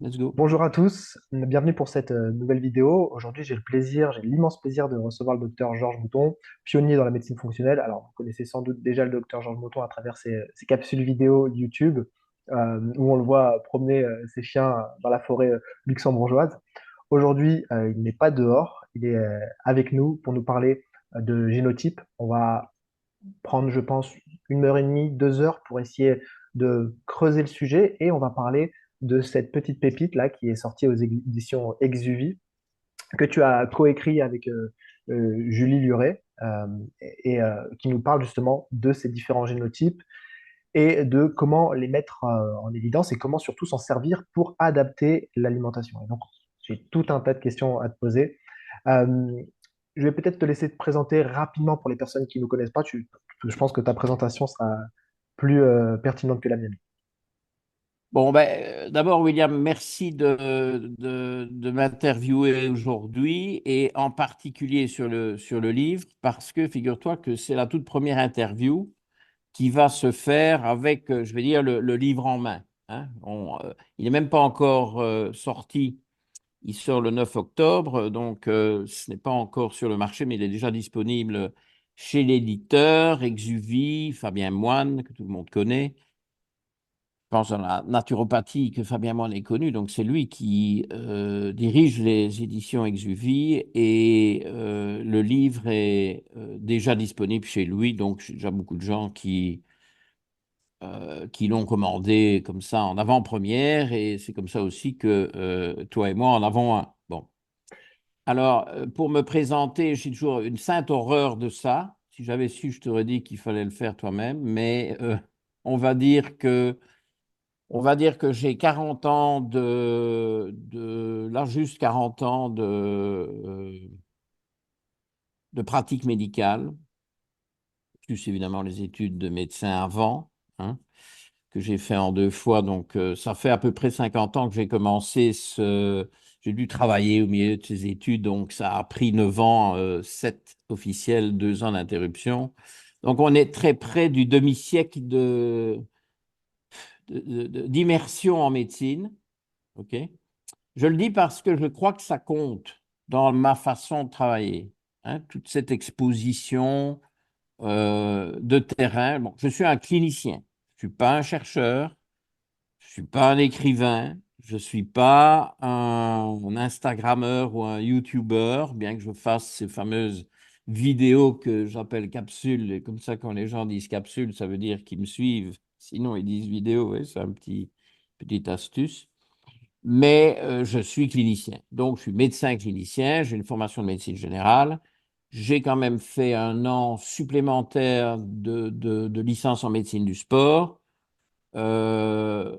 Let's go. Bonjour à tous, bienvenue pour cette nouvelle vidéo. Aujourd'hui, j'ai l'immense plaisir de recevoir le docteur Georges Mouton, pionnier dans la médecine fonctionnelle. Alors, vous connaissez sans doute déjà le docteur Georges Mouton à travers ses capsules vidéo YouTube, où on le voit promener ses chiens dans la forêt luxembourgeoise. Aujourd'hui, il n'est pas dehors, il est avec nous pour nous parler de génotype. On va prendre, je pense, 1 heure et demie, 2 heures pour essayer de creuser le sujet et on va parler de cette petite pépite là qui est sortie aux éditions Exuvie que tu as coécrit avec Julie Luret qui nous parle justement de ces différents génotypes et de comment les mettre en évidence et comment surtout s'en servir pour adapter l'alimentation. Et donc, j'ai tout un tas de questions à te poser. Euh, je vais peut-être te laisser te présenter rapidement pour les personnes qui ne nous connaissent pas. Je pense que ta présentation sera plus pertinente que la mienne. Bon, ben, d'abord, William, merci de m'interviewer aujourd'hui et en particulier sur le livre parce que figure-toi que c'est la toute première interview qui va se faire avec, je vais dire, le livre en main. Hein. Il n'est même pas encore sorti. Il sort le 9 octobre, donc ce n'est pas encore sur le marché, mais il est déjà disponible chez l'éditeur Exuvie, Fabien Moine, que tout le monde connaît. Je pense dans la naturopathie que Fabien Moine est connu, donc c'est lui qui dirige les éditions Exuvie et le livre est déjà disponible chez lui, donc j'ai déjà beaucoup de gens qui l'ont commandé comme ça en avant-première et c'est comme ça aussi que toi et moi en avons un. Bon. Alors, pour me présenter, j'ai toujours une sainte horreur de ça. Si j'avais su, je t'aurais dit qu'il fallait le faire toi-même, mais on va dire que on va dire que j'ai 40 ans là juste 40 ans de pratique médicale, plus évidemment les études de médecin avant, hein, que j'ai fait en 2 fois. Donc, ça fait à peu près 50 ans que j'ai commencé j'ai dû travailler au milieu de ces études, donc ça a pris 9 ans, 7 officiels, 2 ans d'interruption. Donc, on est très près du demi-siècle d'immersion en médecine. OK? Je le dis parce que je crois que ça compte dans ma façon de travailler. Hein, toute cette exposition de terrain. Bon, je suis un clinicien. Je ne suis pas un chercheur. Je ne suis pas un écrivain. Je ne suis pas un Instagrammeur ou un YouTuber, bien que je fasse ces fameuses vidéos que j'appelle capsules. Et comme ça, quand les gens disent capsules, ça veut dire qu'ils me suivent. Sinon, ils disent vidéo. Ouais, c'est un petite astuce. Mais je suis clinicien. Donc, je suis médecin clinicien, j'ai une formation de médecine générale. J'ai quand même fait 1 an supplémentaire de licence en médecine du sport. Euh,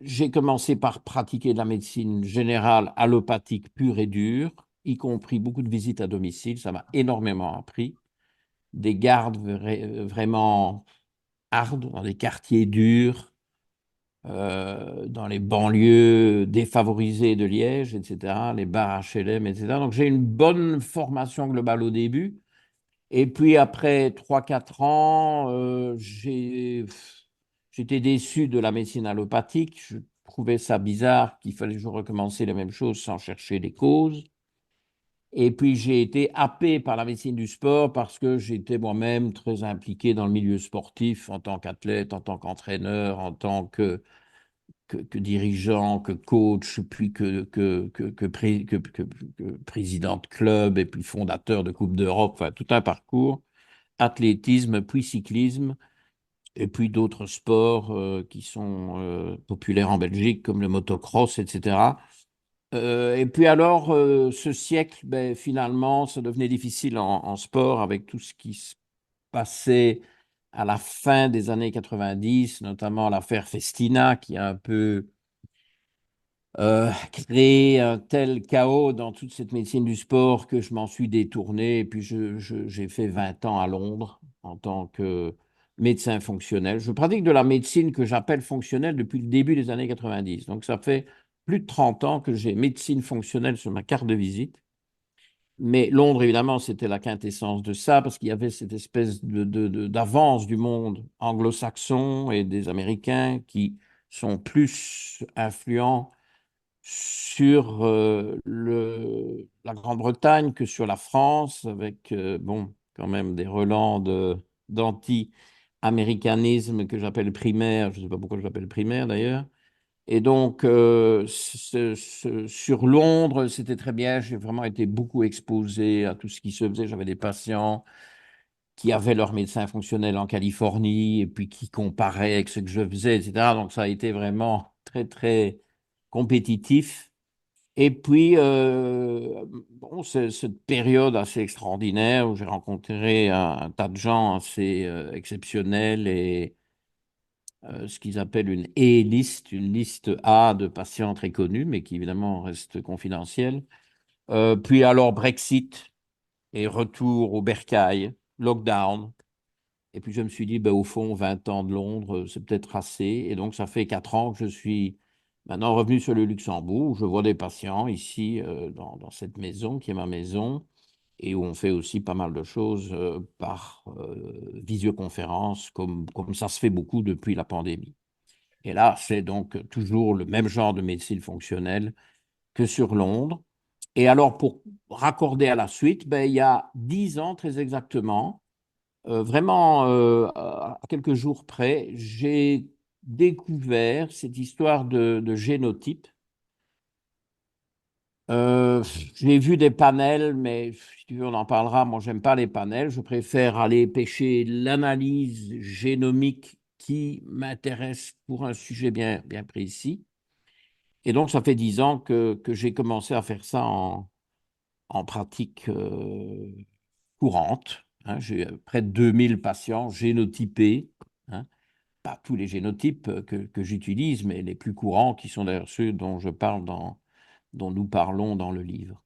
j'ai commencé par pratiquer de la médecine générale allopathique pure et dure, y compris beaucoup de visites à domicile. Ça m'a énormément appris. Des gardes vraiment hardes, dans des quartiers durs, dans les banlieues défavorisées de Liège, etc., les bars HLM, etc. Donc j'ai une bonne formation globale au début. Et puis après 3 4 ans, j'étais déçu de la médecine allopathique. Je trouvais ça bizarre qu'il fallait toujours recommencer la même chose sans chercher les causes. Et puis j'ai été happé par la médecine du sport parce que j'étais moi-même très impliqué dans le milieu sportif en tant qu'athlète, en tant qu'entraîneur, en tant que dirigeant, que coach, puis que président de club et puis fondateur de Coupe d'Europe, enfin tout un parcours, athlétisme, puis cyclisme, et puis d'autres sports qui sont populaires en Belgique, comme le motocross, etc. Et puis alors, ce siècle, ben, finalement, ça devenait difficile en sport avec tout ce qui se passait à la fin des années 90, notamment l'affaire Festina, qui a un peu créé un tel chaos dans toute cette médecine du sport que je m'en suis détourné. Et puis, j'ai fait 20 ans à Londres en tant que médecin fonctionnel. Je pratique de la médecine que j'appelle fonctionnelle depuis le début des années 90. Donc, ça fait plus de 30 ans que j'ai médecine fonctionnelle sur ma carte de visite. Mais Londres, évidemment, c'était la quintessence de ça, parce qu'il y avait cette espèce d'avance du monde anglo-saxon et des Américains qui sont plus influents sur la Grande-Bretagne que sur la France, avec bon, quand même des relents d'anti-américanisme que j'appelle primaire. Je ne sais pas pourquoi je l'appelle primaire d'ailleurs. Et donc, sur Londres, c'était très bien. J'ai vraiment été beaucoup exposé à tout ce qui se faisait. J'avais des patients qui avaient leur médecin fonctionnel en Californie et puis qui comparaient avec ce que je faisais, etc. Donc, ça a été vraiment très, très compétitif. Et puis, bon, c'est cette période assez extraordinaire où j'ai rencontré un tas de gens assez exceptionnels et ce qu'ils appellent une E-liste, une liste A de patients très connus, mais qui évidemment reste confidentielle. Puis alors Brexit et retour au bercail, lockdown. Et puis je me suis dit, ben, au fond, 20 ans de Londres, c'est peut-être assez. Et donc ça fait 4 ans que je suis maintenant revenu sur le Luxembourg, où je vois des patients ici dans cette maison qui est ma maison, et où on fait aussi pas mal de choses par visioconférence, comme ça se fait beaucoup depuis la pandémie. Et là, c'est donc toujours le même genre de médecine fonctionnelle que sur Londres. Et alors, pour raccorder à la suite, ben, il y a 10 ans très exactement, vraiment à quelques jours près, j'ai découvert cette histoire de génotype. J'ai vu des panels, mais si tu veux, on en parlera. Moi, j'aime pas les panels. Je préfère aller pêcher l'analyse génomique qui m'intéresse pour un sujet bien, bien précis. Et donc, ça fait 10 ans que j'ai commencé à faire ça en pratique courante, hein. J'ai près de 2000 patients génotypés, hein. Pas tous les génotypes que j'utilise, mais les plus courants, qui sont d'ailleurs ceux dont je parle dont nous parlons dans le livre.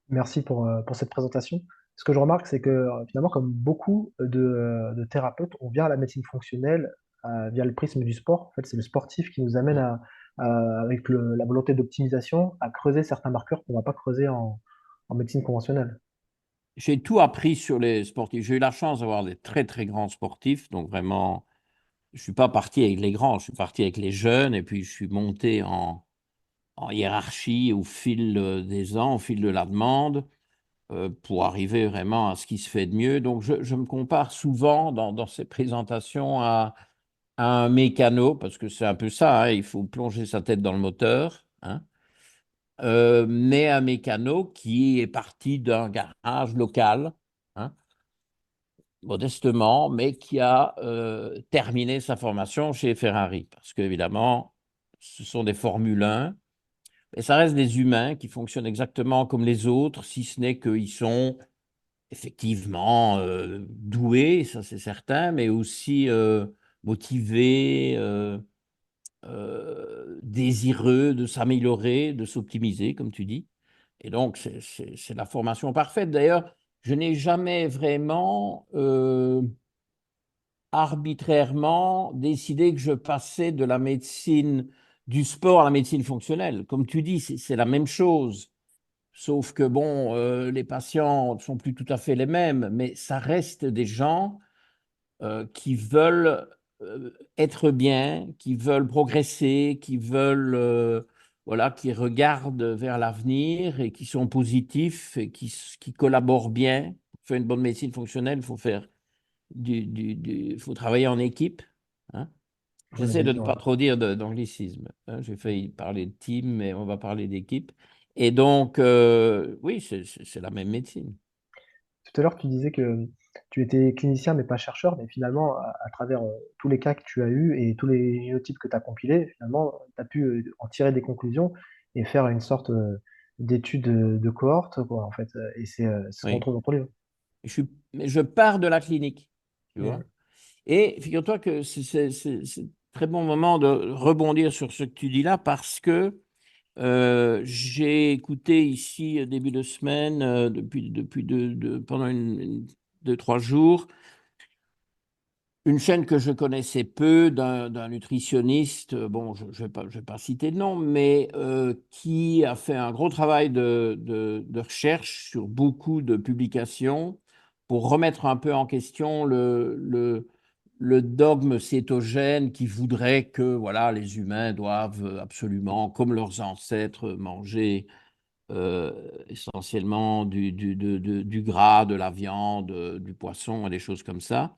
Merci pour cette présentation. Ce que je remarque, c'est que finalement, comme beaucoup de thérapeutes, on vient à la médecine fonctionnelle via le prisme du sport. En fait, c'est le sportif qui nous amène avec la volonté d'optimisation, à creuser certains marqueurs qu'on ne va pas creuser en médecine conventionnelle. J'ai tout appris sur les sportifs. J'ai eu la chance d'avoir des très, très grands sportifs. Donc, vraiment, je ne suis pas parti avec les grands, je suis parti avec les jeunes. Et puis, je suis monté en hiérarchie au fil des ans, au fil de la demande, pour arriver vraiment à ce qui se fait de mieux. Donc, je me compare souvent dans ces présentations à un mécano, parce que c'est un peu ça, hein, il faut plonger sa tête dans le moteur, hein. Mais un mécano qui est parti d'un garage local, hein, modestement, mais qui a terminé sa formation chez Ferrari. Parce qu'évidemment, ce sont des Formule 1, mais ça reste des humains qui fonctionnent exactement comme les autres, si ce n'est qu'ils sont effectivement doués, ça c'est certain, mais aussi motivés, désireux de s'améliorer, de s'optimiser, comme tu dis. Et donc, c'est la formation parfaite. D'ailleurs, je n'ai jamais vraiment arbitrairement décidé que je passais de la médecine du sport à la médecine fonctionnelle. Comme tu dis, c'est la même chose. Sauf que, bon, les patients ne sont plus tout à fait les mêmes, mais ça reste des gens qui veulent être bien, qui veulent progresser, qui veulent, voilà, qui regardent vers l'avenir et qui sont positifs et qui collaborent bien. Pour faire une bonne médecine fonctionnelle, il faut faire faut travailler en équipe, hein. On a J'essaie dit de ne ça, pas ouais. trop dire d'anglicisme, hein. J'ai failli parler de team, mais on va parler d'équipe. Et donc, oui, c'est la même médecine. Tout à l'heure, tu disais que tu étais clinicien mais pas chercheur, mais finalement, à travers tous les cas que tu as eus et tous les génotypes que tu as compilés, finalement, tu as pu en tirer des conclusions et faire une sorte d'étude de cohorte, quoi, en fait. Et c'est ce qu'on Oui. trouve dans ton livre. Mais je pars de la clinique, tu vois. Mhm. Et figure-toi que c'est un très bon moment de rebondir sur ce que tu dis là parce que j'ai écouté ici début de semaine, depuis pendant 2, 3 jours, une chaîne que je connaissais peu d'un nutritionniste, bon, je vais pas citer de nom, mais qui a fait un gros travail de recherche sur beaucoup de publications pour remettre un peu en question le dogme cétogène qui voudrait que voilà, les humains doivent absolument, comme leurs ancêtres, manger essentiellement du gras, de la viande, du poisson et des choses comme ça.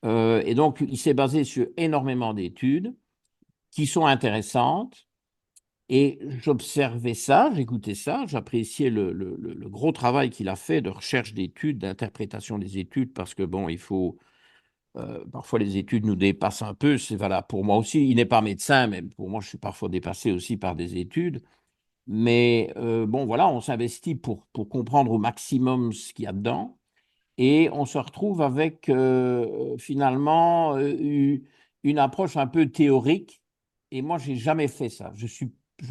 Et donc, il s'est basé sur énormément d'études qui sont intéressantes. Et j'observais ça, j'écoutais ça, j'appréciais le gros travail qu'il a fait de recherche d'études, d'interprétation des études, parce que bon, il faut, parfois les études nous dépassent un peu, c'est valable pour moi aussi. Il n'est pas médecin, mais pour moi, je suis parfois dépassé aussi par des études. Mais bon, voilà, on s'investit pour comprendre au maximum ce qu'il y a dedans. Et on se retrouve avec finalement une approche un peu théorique. Et moi, j'ai jamais fait ça. Je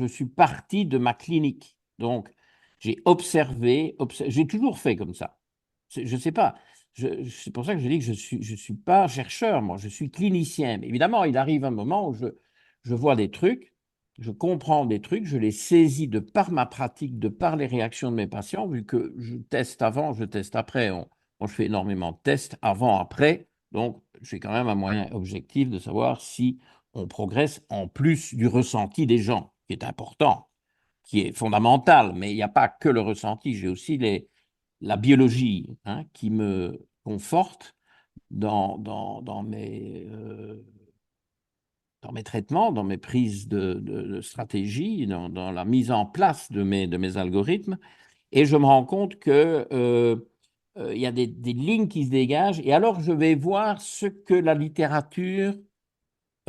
suis parti de ma clinique. Donc, j'ai observé, j'ai toujours fait comme ça. Je ne sais pas. C'est pour ça que je dis que je suis pas chercheur, moi, je suis clinicien. Mais évidemment, il arrive un moment où je vois des trucs, je comprends des trucs, je les saisis de par ma pratique, de par les réactions de mes patients, vu que je teste avant, je teste après. Moi, je fais énormément de tests avant, après. Donc, j'ai quand même un moyen objectif de savoir si on progresse en plus du ressenti des gens, qui est important, qui est fondamental. Mais il n'y a pas que le ressenti. J'ai aussi la biologie qui me conforte dans mes traitements, dans mes prises de stratégie, dans la mise en place de mes algorithmes. Et je me rends compte que il y a des lignes qui se dégagent. Et alors, je vais voir ce que la littérature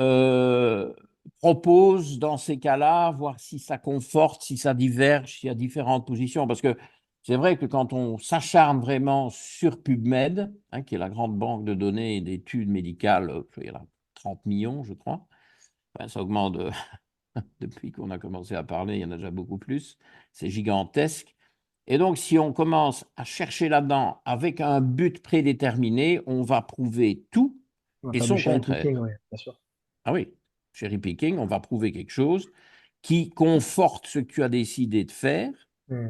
euh, propose dans ces cas-là, voir si ça conforte, si ça diverge, s'il y a différentes positions. Parce que c'est vrai que quand on s'acharne vraiment sur PubMed, qui est la grande banque de données et d'études médicales, il y en a 30 millions, je crois. Enfin, ça augmente depuis qu'on a commencé à parler, il y en a déjà beaucoup plus. C'est gigantesque. Et donc, si on commence à chercher là-dedans avec un but prédéterminé, on va prouver tout On va et faire du son cherry contraire. picking, oui, bien sûr. Ah oui, cherry picking, on va prouver quelque chose qui conforte ce que tu as décidé de faire Hmm.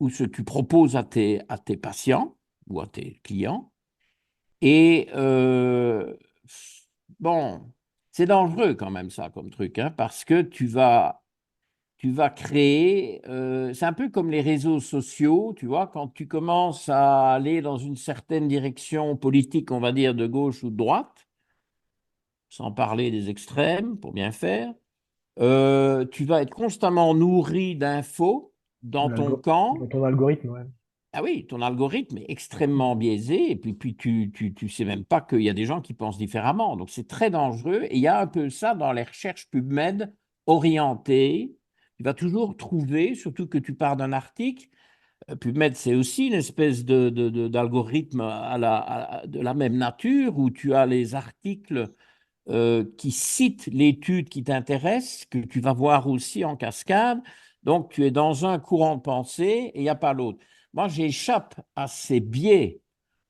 ou ce que tu proposes à tes patients ou à tes clients. Et bon, c'est dangereux quand même ça comme truc, parce que tu vas créer, c'est un peu comme les réseaux sociaux, tu vois, quand tu commences à aller dans une certaine direction politique, on va dire de gauche ou de droite, sans parler des extrêmes pour bien faire, tu vas être constamment nourri d'infos dans ton Dans camp. ton algorithme, ouais. Ah oui, ton algorithme est extrêmement biaisé et puis tu sais même pas qu'il y a des gens qui pensent différemment. Donc c'est très dangereux et il y a un peu ça dans les recherches PubMed orientées. Tu vas toujours trouver, surtout que tu pars d'un article, PubMed c'est aussi une espèce d'algorithme de la même nature où tu as les articles qui citent l'étude qui t'intéresse, que tu vas voir aussi en cascade. Donc, tu es dans un courant de pensée et il n'y a pas l'autre. Moi, j'échappe à ces biais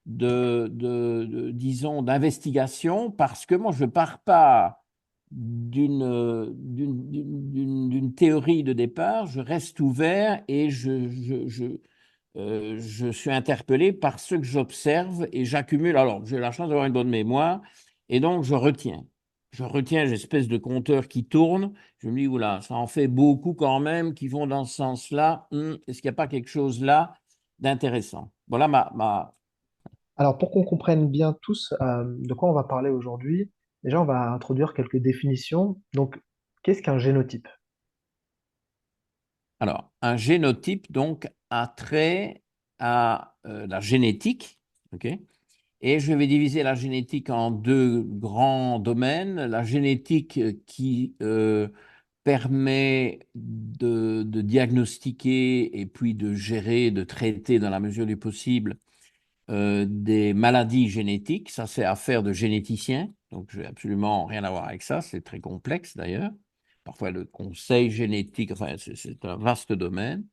disons, d'investigation parce que moi, je ne pars pas d'une théorie de départ, je reste ouvert et je suis interpellé par ce que j'observe et j'accumule. Alors, j'ai la chance d'avoir une bonne mémoire et donc je retiens. Je retiens, j'ai une espèce de compteur qui tourne. Je me dis, oula, ça en fait beaucoup quand même qui vont dans ce sens-là. Est-ce qu'il n'y a pas quelque chose là d'intéressant? Voilà Alors, pour qu'on comprenne bien tous de quoi on va parler aujourd'hui, déjà, on va introduire quelques définitions. Donc, qu'est-ce qu'un génotype? Alors, un génotype, donc, a trait à la génétique, ok? Et je vais diviser la génétique en deux grands domaines. La génétique qui permet de diagnostiquer et puis de gérer, de traiter dans la mesure du possible des maladies génétiques. Ça, c'est affaire de généticien. Donc, je n'ai absolument rien à voir avec ça. C'est très complexe d'ailleurs. Parfois, le conseil génétique, enfin, c'est un vaste domaine.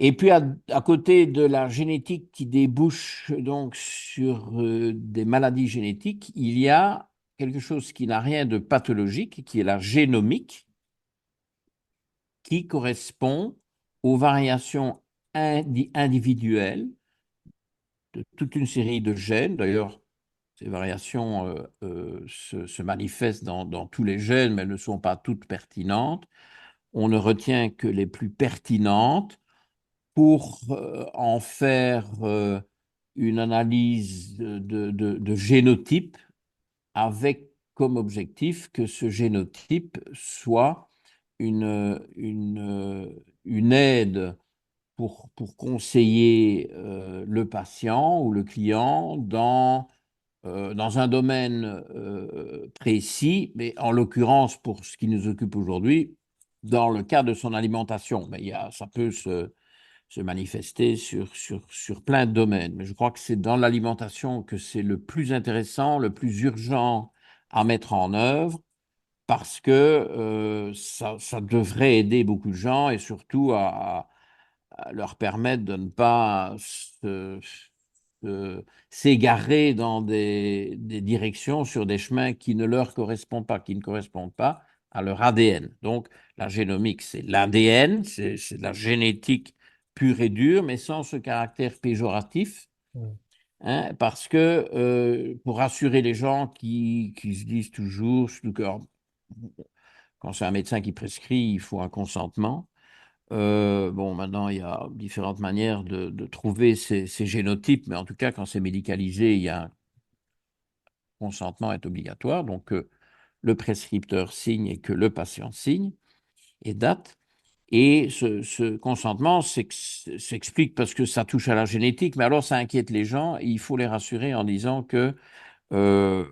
Et puis, à côté de la génétique qui débouche donc sur des maladies génétiques, il y a quelque chose qui n'a rien de pathologique, qui est la génomique, qui correspond aux variations individuelles de toute une série de gènes. D'ailleurs, Ces variations se manifestent dans tous les gènes, mais elles ne sont pas toutes pertinentes. On ne retient que les plus pertinentes pour en faire une analyse de génotype avec comme objectif que ce génotype soit une aide pour conseiller le patient ou le client dans un domaine précis, mais en l'occurrence, pour ce qui nous occupe aujourd'hui, dans le cas de son alimentation. Mais ça peut se manifester sur plein de domaines. Mais je crois que c'est dans l'alimentation que c'est le plus intéressant, le plus urgent à mettre en œuvre, parce que ça devrait aider beaucoup de gens et surtout à leur permettre de ne pas s'égarer dans des directions sur des chemins qui ne leur correspondent pas, qui ne correspondent pas à leur ADN. Donc, la génomique, c'est l'ADN, c'est de la génétique pure et dure, mais sans ce caractère péjoratif. Mm. Hein, parce que pour rassurer les gens qui se disent toujours, surtout quand c'est un médecin qui prescrit, il faut un consentement. Bon, maintenant, il y a différentes manières de trouver ces génotypes, mais en tout cas, quand c'est médicalisé, il y a un consentement est obligatoire. Donc, le prescripteur signe et que le patient signe et date. Et ce consentement s'explique parce que ça touche à la génétique, mais alors ça inquiète les gens. Et il faut les rassurer en disant que euh,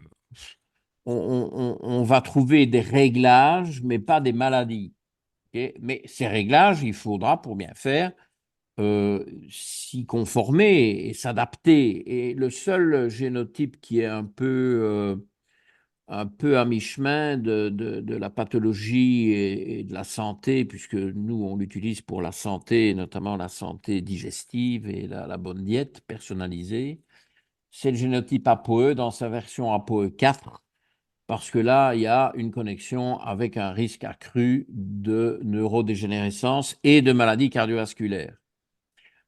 on va trouver des réglages, mais pas des maladies. Okay. Mais ces réglages, il faudra, pour bien faire, s'y conformer et s'adapter. Et le seul génotype qui est un peu à mi-chemin de la pathologie et de la santé, puisque nous, on l'utilise pour la santé, notamment la santé digestive et la bonne diète personnalisée, c'est le génotype ApoE dans sa version ApoE4, parce que là, il y a une connexion avec un risque accru de neurodégénérescence et de maladies cardiovasculaires.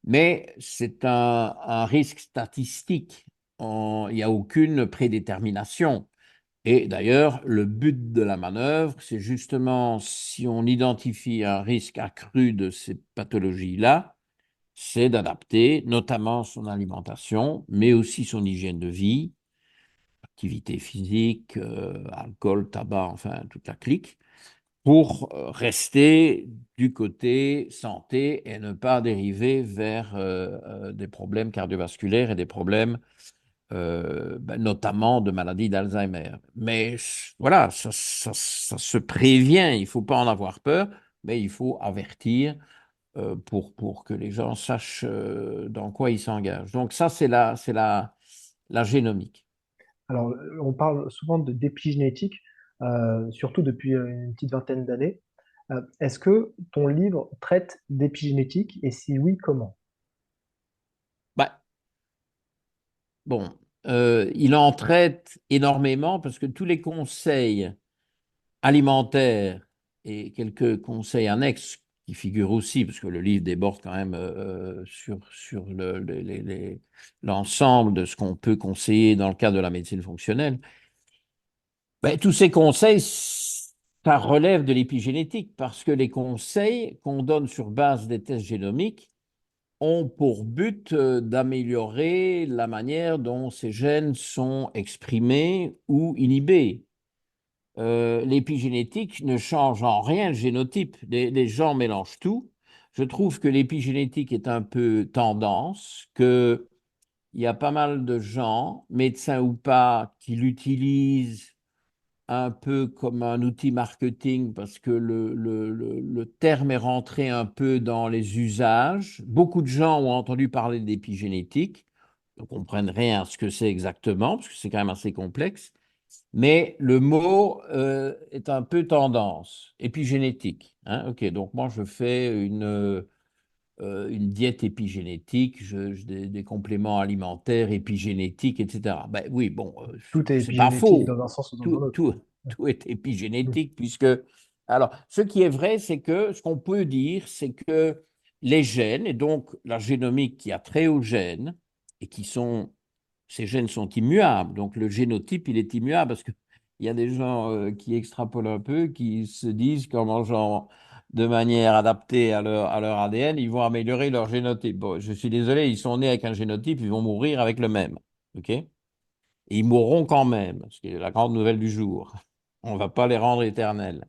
Mais c'est un risque statistique. Il n'y a aucune prédétermination. Et d'ailleurs, le but de la manœuvre, c'est justement, si on identifie un risque accru de ces pathologies-là, c'est d'adapter notamment son alimentation, mais aussi son hygiène de vie, activité physique, alcool, tabac, enfin toute la clique, pour rester du côté santé et ne pas dériver vers des problèmes cardiovasculaires et des problèmes notamment de maladies d'Alzheimer. Mais voilà, ça se prévient, il ne faut pas en avoir peur, mais il faut avertir pour que les gens sachent dans quoi ils s'engagent. Donc ça, la génomique. Alors, on parle souvent d'épigénétique, surtout depuis une petite vingtaine d'années. Est-ce que ton livre traite d'épigénétique et si oui, comment? Bah, bon, il en traite énormément parce que tous les conseils alimentaires et quelques conseils annexes qui figurent aussi, parce que le livre déborde quand même sur l'ensemble de ce qu'on peut conseiller dans le cadre de la médecine fonctionnelle. Ben, tous ces conseils, ça relève de l'épigénétique, parce que les conseils qu'on donne sur base des tests génomiques ont pour but d'améliorer la manière dont ces gènes sont exprimés ou inhibés. L'épigénétique ne change en rien le génotype. Les gens mélangent tout. Je trouve que l'épigénétique est un peu tendance, qu'il y a pas mal de gens, médecins ou pas, qui l'utilisent un peu comme un outil marketing parce que le terme est rentré un peu dans les usages. Beaucoup de gens ont entendu parler d'épigénétique, ne comprennent rien à ce que c'est exactement, parce que c'est quand même assez complexe. Mais le mot est un peu tendance, épigénétique. Hein, ok, donc moi je fais une diète épigénétique, des compléments alimentaires épigénétiques, etc. Ben oui, bon, Tout est c'est pas épigénétique faux. dans un sens ou dans un Tout, autre. tout, tout est épigénétique, puisque... Alors, ce qui est vrai, c'est que ce qu'on peut dire, c'est que les gènes, et donc la génomique qui a trait aux gènes, et qui sont ces gènes sont immuables. Donc le génotype, il est immuable parce qu'il y a des gens qui extrapolent un peu, qui se disent qu'en mangeant de manière adaptée à leur ADN, ils vont améliorer leur génotype. Bon, je suis désolé, ils sont nés avec un génotype, ils vont mourir avec le même. OK? Et ils mourront quand même, ce qui est la grande nouvelle du jour. On ne va pas les rendre éternels.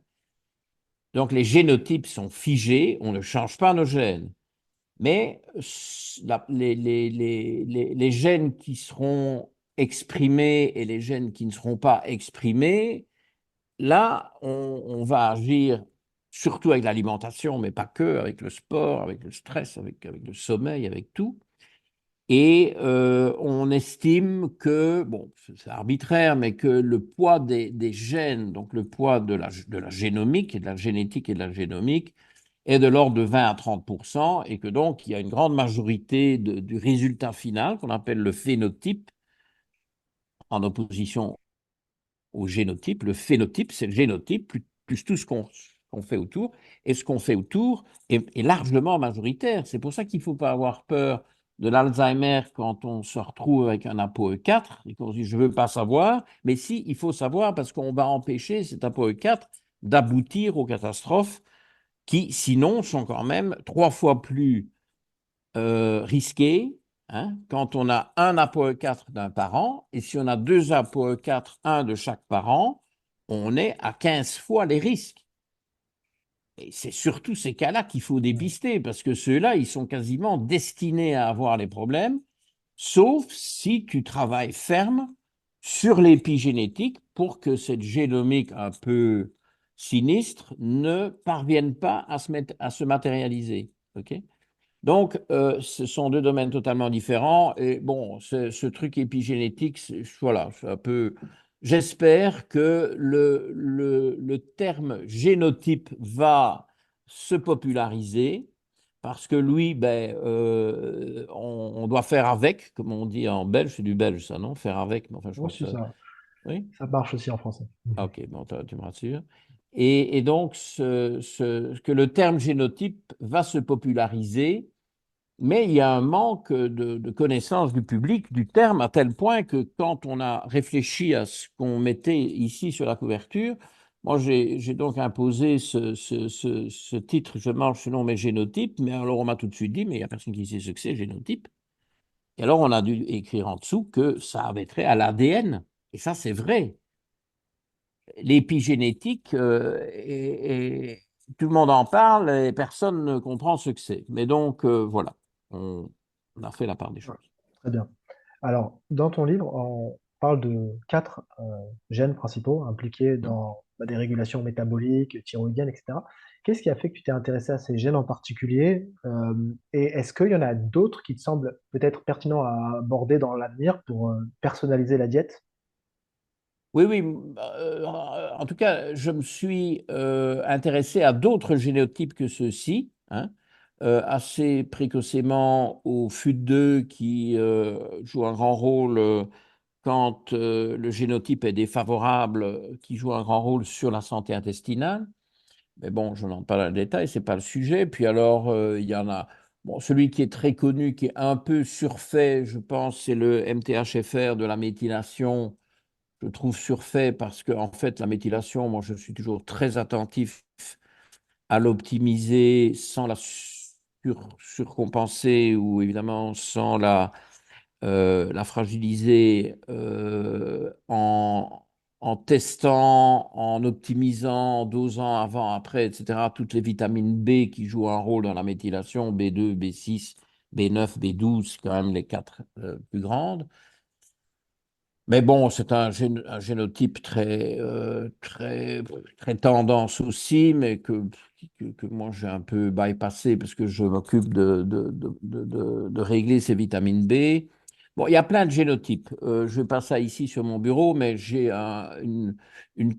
Donc les génotypes sont figés, on ne change pas nos gènes. Mais les gènes qui seront exprimés et les gènes qui ne seront pas exprimés, là, on va agir surtout avec l'alimentation, mais pas que, avec le sport, avec le stress, avec le sommeil, avec tout. Et on estime que, bon, c'est arbitraire, mais que le poids des gènes, donc le poids de la génomique, et de la génétique et de la génomique, est de l'ordre de 20 à 30 et que donc il y a une grande majorité du résultat final qu'on appelle le phénotype, en opposition au génotype. Le phénotype, c'est le génotype plus tout ce qu'on fait autour. Et ce qu'on fait autour est largement majoritaire. C'est pour ça qu'il ne faut pas avoir peur de l'Alzheimer quand on se retrouve avec un ApoE4 et qu'on se dit je ne veux pas savoir. Mais si, il faut savoir parce qu'on va empêcher cet ApoE4 d'aboutir aux catastrophes qui, sinon, sont quand même 3 fois plus risquées, hein, quand on a un ApoE4 d'un parent, et si on a deux ApoE4, un de chaque parent, on est à 15 fois les risques. Et c'est surtout ces cas-là qu'il faut dépister, parce que ceux-là, ils sont quasiment destinés à avoir les problèmes, sauf si tu travailles ferme sur l'épigénétique pour que cette génomique un peu sinistre ne parvienne pas à se matérialiser. OK? Donc, ce sont deux domaines totalement différents. Et bon, ce truc épigénétique, voilà, c'est un peu. J'espère que le terme génotype va se populariser parce que lui, ben, on doit faire avec, comme on dit en belge, c'est du belge ça, non? Faire avec, mais enfin, je crois que Aussi, ça. Oui? ça marche aussi en français. Ah, ok, bon, tu me rassures. Et donc, que le terme génotype va se populariser, mais il y a un manque de connaissance du public du terme à tel point que quand on a réfléchi à ce qu'on mettait ici sur la couverture, moi j'ai donc imposé ce titre, je mange selon mes génotypes, mais alors on m'a tout de suite dit, mais il n'y a personne qui sait ce que c'est, génotype. Et alors on a dû écrire en dessous que ça avait trait à l'ADN. Et ça, c'est vrai. L'épigénétique, tout le monde en parle et personne ne comprend ce que c'est. Mais donc, voilà, on a fait la part des Ouais, choses. très bien. Alors, dans ton livre, on parle de quatre gènes principaux impliqués Hmm. dans des régulations métaboliques, thyroïdiennes, etc. Qu'est-ce qui a fait que tu t'es intéressé à ces gènes en particulier? Et est-ce qu'il y en a d'autres qui te semblent peut-être pertinents à aborder dans l'avenir pour personnaliser la diète? Oui, oui. En tout cas, je me suis intéressé à d'autres génotypes que ceux-ci, hein, assez précocement au FUT2 qui joue un grand rôle quand le génotype est défavorable, qui joue un grand rôle sur la santé intestinale. Mais bon, je n'en parle pas dans le détail, ce n'est pas le sujet. Puis alors, il y en a. Bon, celui qui est très connu, qui est un peu surfait, je pense, c'est le MTHFR de la méthylation. Je trouve surfait parce que, en fait, la méthylation, moi, je suis toujours très attentif à l'optimiser sans la surcompenser ou évidemment sans la fragiliser en testant, en optimisant, en dosant avant, après, etc. Toutes les vitamines B qui jouent un rôle dans la méthylation, B2, B6, B9, B12, quand même les quatre plus grandes. Mais bon, c'est un génotype très tendance aussi, mais que moi j'ai un peu bypassé parce que je m'occupe de régler ces vitamines B. Bon, il y a plein de génotypes. Je n'ai pas ça ici sur mon bureau, mais j'ai une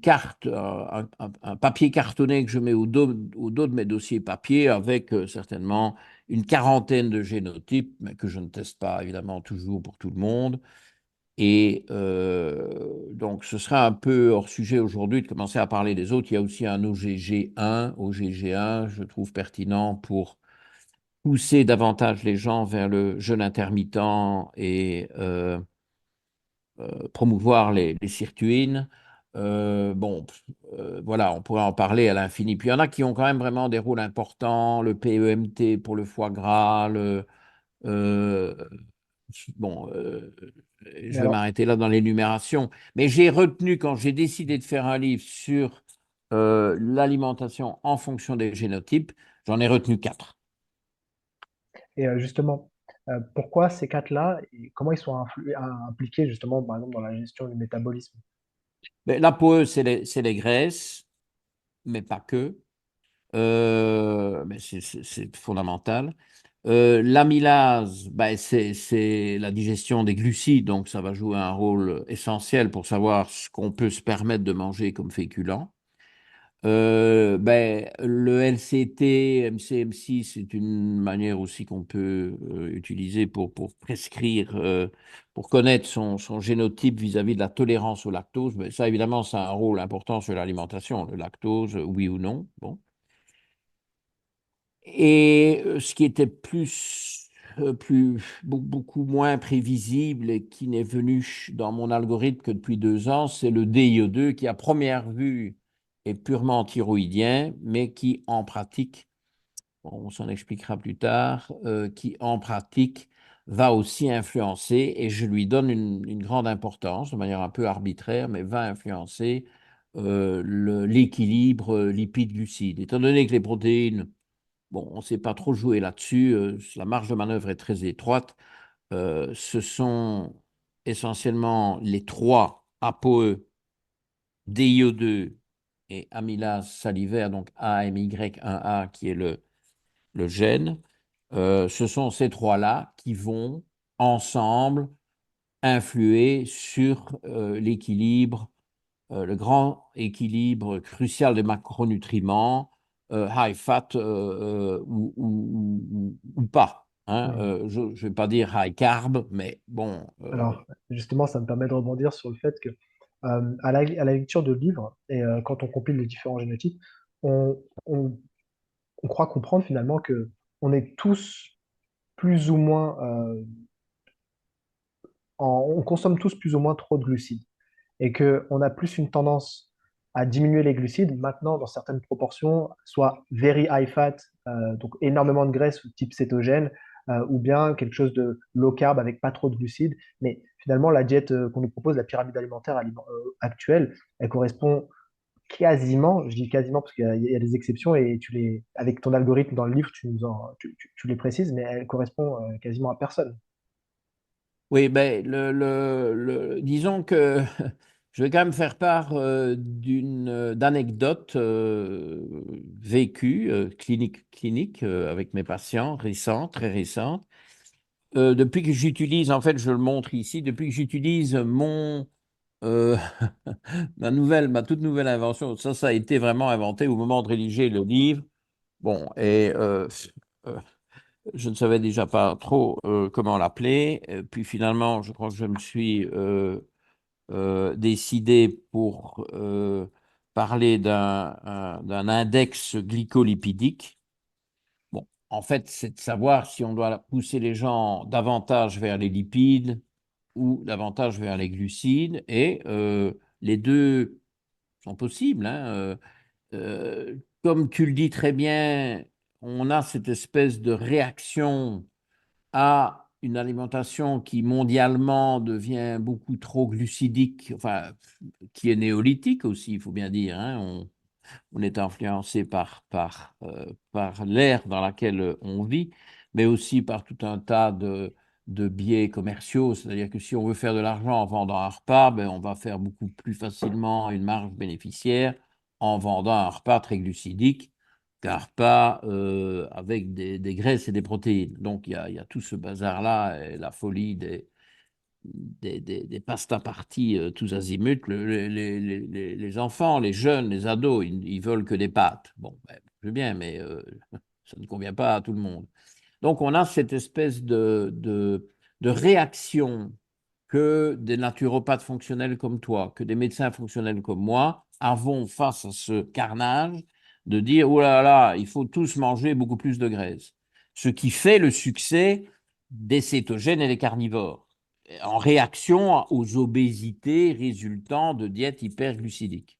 carte, un papier cartonné que je mets au dos de mes dossiers papier avec certainement une quarantaine de génotypes, mais que je ne teste pas évidemment toujours pour tout le monde. Et donc, ce sera un peu hors sujet aujourd'hui de commencer à parler des autres. Il y a aussi un OGG1. OGG1, je trouve pertinent pour pousser davantage les gens vers le jeûne intermittent et promouvoir les sirtuines. Bon, voilà, on pourrait en parler à l'infini. Puis il y en a qui ont quand même vraiment des rôles importants, le PEMT pour le foie gras, euh, bon, Mais je vais alors, m'arrêter là dans l'énumération. Mais j'ai retenu, quand j'ai décidé de faire un livre sur l'alimentation en fonction des génotypes, j'en ai retenu quatre. et justement, pourquoi ces quatre-là et comment ils sont impliqués justement, par exemple, dans la gestion du métabolisme? Mais la peau, c'est les graisses, mais pas que. Mais c'est fondamental. L'amylase, ben, c'est la digestion des glucides, donc ça va jouer un rôle essentiel pour savoir ce qu'on peut se permettre de manger comme féculent. Ben, le LCT, MCM6, c'est une manière aussi qu'on peut utiliser pour prescrire, pour connaître son génotype vis-à-vis de la tolérance au lactose. Mais ça, évidemment, ça a un rôle important sur l'alimentation, le lactose, oui ou non. Bon. Et ce qui était beaucoup moins prévisible et qui n'est venu dans mon algorithme que depuis 2 ans, c'est le DIO2 qui, à première vue, est purement thyroïdien, mais qui, en pratique, bon, on s'en expliquera plus tard, qui, en pratique, va aussi influencer, et je lui donne une grande importance, de manière un peu arbitraire, mais va influencer l'équilibre lipide-glucide. Étant donné que les protéines, bon, on ne sait pas trop jouer là-dessus. La marge de manœuvre est très étroite. Ce sont essentiellement les trois ApoE, DIO2 et amylase salivaire, donc AMY1A, qui est le gène. Ce sont ces trois-là qui vont ensemble influer sur l'équilibre, le grand équilibre crucial des macronutriments, high fat ou pas. Hein. Hmm. Je ne vais pas dire high carb, mais bon. Alors, justement, ça me permet de rebondir sur le fait que, à la lecture de livres, et quand on compile les différents génotypes, on, on- on croit comprendre finalement que on est tous plus ou moins, on consomme tous plus ou moins trop de glucides et qu'on a plus une tendance à diminuer les glucides maintenant dans certaines proportions, soit very high fat, donc énormément de graisse type cétogène, ou bien quelque chose de low carb avec pas trop de glucides. Mais finalement, la diète qu'on nous propose, la pyramide alimentaire actuelle, elle correspond quasiment, je dis quasiment parce qu'il y a des exceptions et avec ton algorithme dans le livre, tu les précises, mais elle correspond quasiment à personne. Oui, ben, disons que je vais quand même faire part d'anecdotes vécues, cliniques avec mes patients, récentes, très récentes. Depuis que j'utilise, en fait, je le montre ici, depuis que j'utilise euh, ma toute nouvelle invention, ça a été vraiment inventé au moment de rédiger le livre. Bon, et euh, je ne savais déjà pas trop comment l'appeler. Puis finalement, je crois que je me suis décidé pour parler d'un index glycolipidique. Bon, en fait, c'est de savoir si on doit pousser les gens davantage vers les lipides ou davantage vers les glucides. Et les deux sont possibles. Hein. Comme tu le dis très bien, on a cette espèce de réaction à une alimentation qui mondialement devient beaucoup trop glucidique, enfin, qui est néolithique aussi, il faut bien dire. Hein. On est influencé par l'ère dans laquelle on vit, mais aussi par tout un tas de biais commerciaux. C'est-à-dire que si on veut faire de l'argent en vendant un repas, ben, on va faire beaucoup plus facilement une marge bénéficiaire en vendant un repas très glucidique qu'un repas avec des graisses et des protéines. Donc il y a tout ce bazar-là, et la folie des pasta parties tous azimuts. Les enfants, les jeunes, les ados, ils veulent que des pâtes. Bon, ben, je veux bien, mais ça ne convient pas à tout le monde. Donc, on a cette espèce de réaction que des naturopathes fonctionnels comme toi, que des médecins fonctionnels comme moi avons face à ce carnage de dire, oh là là, il faut tous manger beaucoup plus de graisse. Ce qui fait le succès des cétogènes et des carnivores. en réaction aux obésités résultant de diètes hyperglucidiques.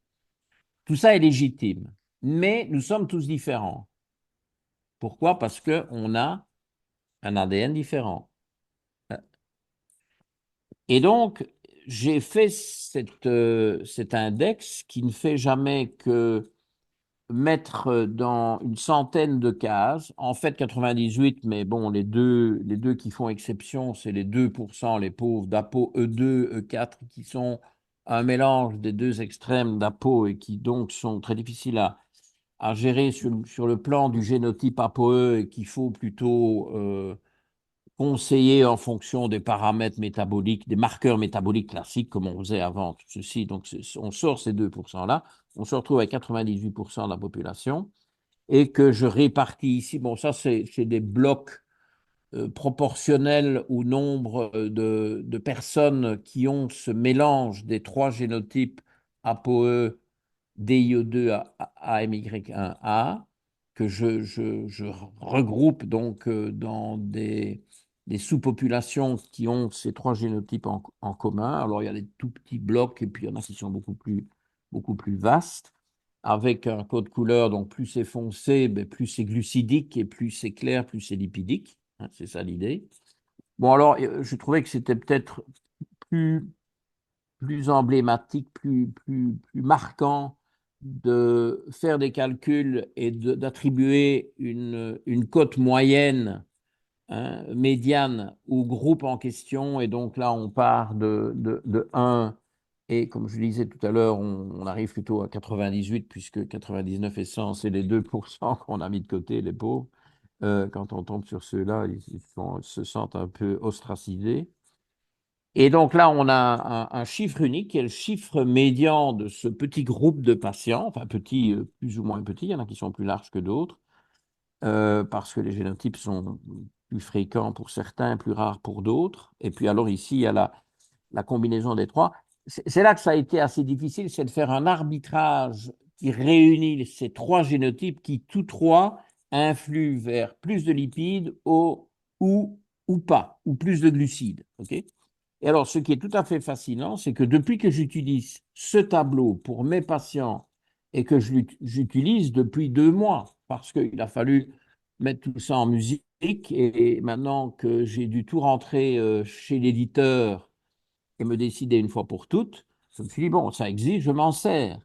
Tout ça est légitime, mais nous sommes tous différents. Pourquoi? Parce qu'on a un ADN différent. Et donc, j'ai fait cet index qui ne fait jamais que mettre dans une centaine de cases, en fait 98, mais bon, les deux qui font exception, c'est les 2%, les pauvres d'APO E2, E4, qui sont un mélange des deux extrêmes d'APO et qui donc sont très difficiles à gérer sur le plan du génotype APOE et qu'il faut plutôt conseiller en fonction des paramètres métaboliques, des marqueurs métaboliques classiques comme on faisait avant, tout ceci. Donc, on sort ces 2%-là, on se retrouve avec 98% de la population et que je répartis ici. Bon, ça, c'est des blocs proportionnels au nombre de personnes qui ont ce mélange des trois génotypes ApoE, DIE2 à AMY1A, que je regroupe donc dans des sous-populations qui ont ces trois génotypes en commun. Alors, il y a des tout petits blocs et puis il y en a qui sont beaucoup plus vastes, avec un code couleur, donc plus c'est foncé, ben plus c'est glucidique, et plus c'est clair, plus c'est lipidique. Hein, c'est ça l'idée. Bon, alors, je trouvais que c'était peut-être plus plus emblématique, plus marquant de faire des calculs et d'attribuer une cote moyenne, hein, médiane au groupe en question. Et donc là, on part de 1 et comme je disais tout à l'heure, on arrive plutôt à 98 puisque 99 et 100, c'est les 2% qu'on a mis de côté, les pauvres. Quand on tombe sur ceux-là, se sentent un peu ostracisés. Et donc là, on a un chiffre unique, qui est le chiffre médian de ce petit groupe de patients, enfin petit, plus ou moins petit, il y en a qui sont plus larges que d'autres, parce que les génotypes sont plus fréquents pour certains, plus rares pour d'autres. Et puis alors ici, il y a la combinaison des trois. C'est là que ça a été assez difficile, c'est de faire un arbitrage qui réunit ces trois génotypes qui, tous trois, influent vers plus de lipides ou, ou pas, ou plus de glucides. OK? Et alors, ce qui est tout à fait fascinant, c'est que depuis que j'utilise ce tableau pour mes patients et que j'utilise depuis 2 mois, parce qu'il a fallu mettre tout ça en musique, et maintenant que j'ai dû tout rentrer chez l'éditeur et me décider une fois pour toutes, je me suis dit, bon, ça existe, je m'en sers.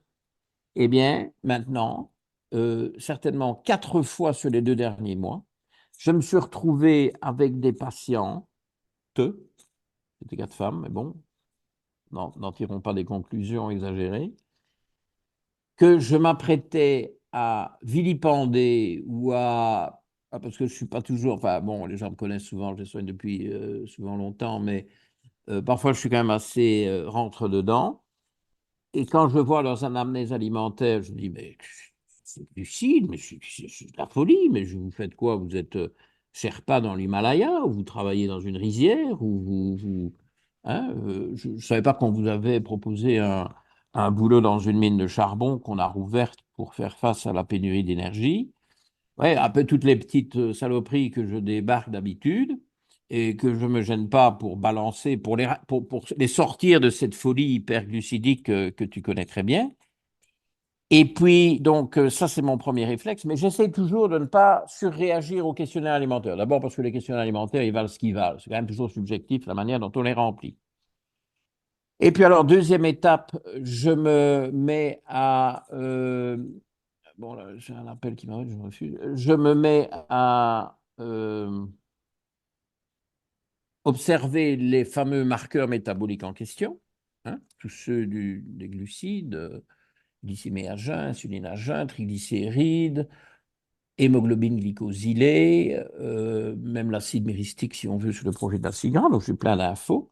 Eh bien, maintenant, certainement 4 fois sur les 2 derniers mois, je me suis retrouvé avec des patients, c'était 4 femmes, mais bon, n'en tirons pas des conclusions exagérées, que je m'apprêtais à vilipender ou parce que je ne suis pas toujours, enfin bon, les gens me connaissent souvent, je les soigne depuis souvent longtemps, mais parfois je suis quand même assez rentre-dedans. Et quand je vois leurs anamnèses alimentaires, je me dis, mais c'est lucide, mais c'est de la folie, mais vous faites quoi? Vous êtes Sherpa dans l'Himalaya, ou vous travaillez dans une rizière, ou hein, je ne savais pas qu'on vous avait proposé un boulot dans une mine de charbon qu'on a rouverte pour faire face à la pénurie d'énergie. Ouais, un peu toutes les petites saloperies que je débarque d'habitude et que je ne me gêne pas pour balancer, pour les sortir de cette folie hyperglucidique que tu connais très bien. Et puis, donc, ça, c'est mon premier réflexe, mais j'essaie toujours de ne pas surréagir aux questionnaires alimentaires. D'abord parce que les questionnaires alimentaires, ils valent ce qu'ils valent. C'est quand même toujours subjectif la manière dont on les remplit. Et puis alors, deuxième étape, je me mets à... bon, là, j'ai un appel qui m'arrête, je refuse. Je me mets à observer les fameux marqueurs métaboliques en question, hein, tous ceux des glucides, glycémie à jeun, insuline à jeun, triglycérides, hémoglobine glycosylée, même l'acide myristique si on veut sur le projet d'acide gras, donc j'ai plein d'infos.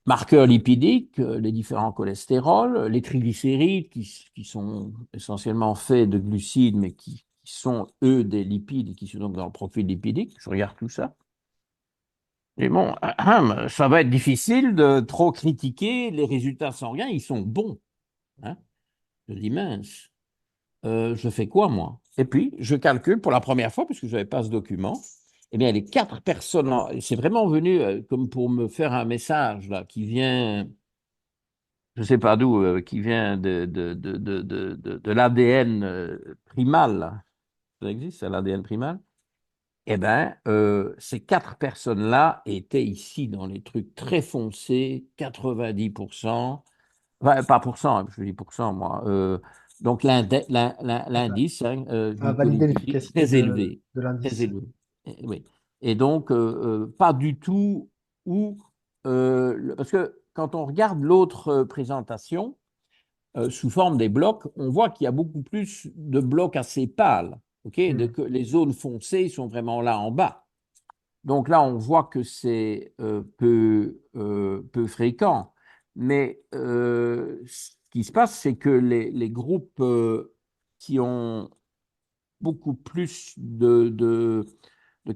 Marqueurs lipidiques, les différents cholestérols, les triglycérides qui sont essentiellement faits de glucides mais qui sont eux des lipides et qui sont donc dans le profil lipidique. Je regarde tout ça. Et bon, ça va être difficile de trop critiquer les résultats sanguins, ils sont bons. Hein. Je dis mince, je fais quoi moi? Et puis, je calcule pour la première fois, puisque je n'avais pas ce document, Eh bien, les 4 personnes, c'est vraiment venu comme pour me faire un message là, qui vient, je ne sais pas d'où, qui vient de l'ADN primal, là. Ça existe, c'est l'ADN primal. Eh bien, ces 4 personnes-là étaient ici dans les trucs très foncés, 90%. Enfin, pas pour cent, je dis pour cent, moi. Donc, Ça, l'indice hein, ça a validé glycolytique l'efficacité très élevé. de Très l'indice. élevé. Oui. Et donc, pas du tout où. Parce que quand on regarde l'autre présentation, sous forme des blocs, on voit qu'il y a beaucoup plus de blocs assez pâles. Ok, Hmm. que les zones foncées sont vraiment là en bas. Donc là, on voit que c'est peu fréquent. Mais ce qui se passe, c'est que les groupes qui ont beaucoup plus de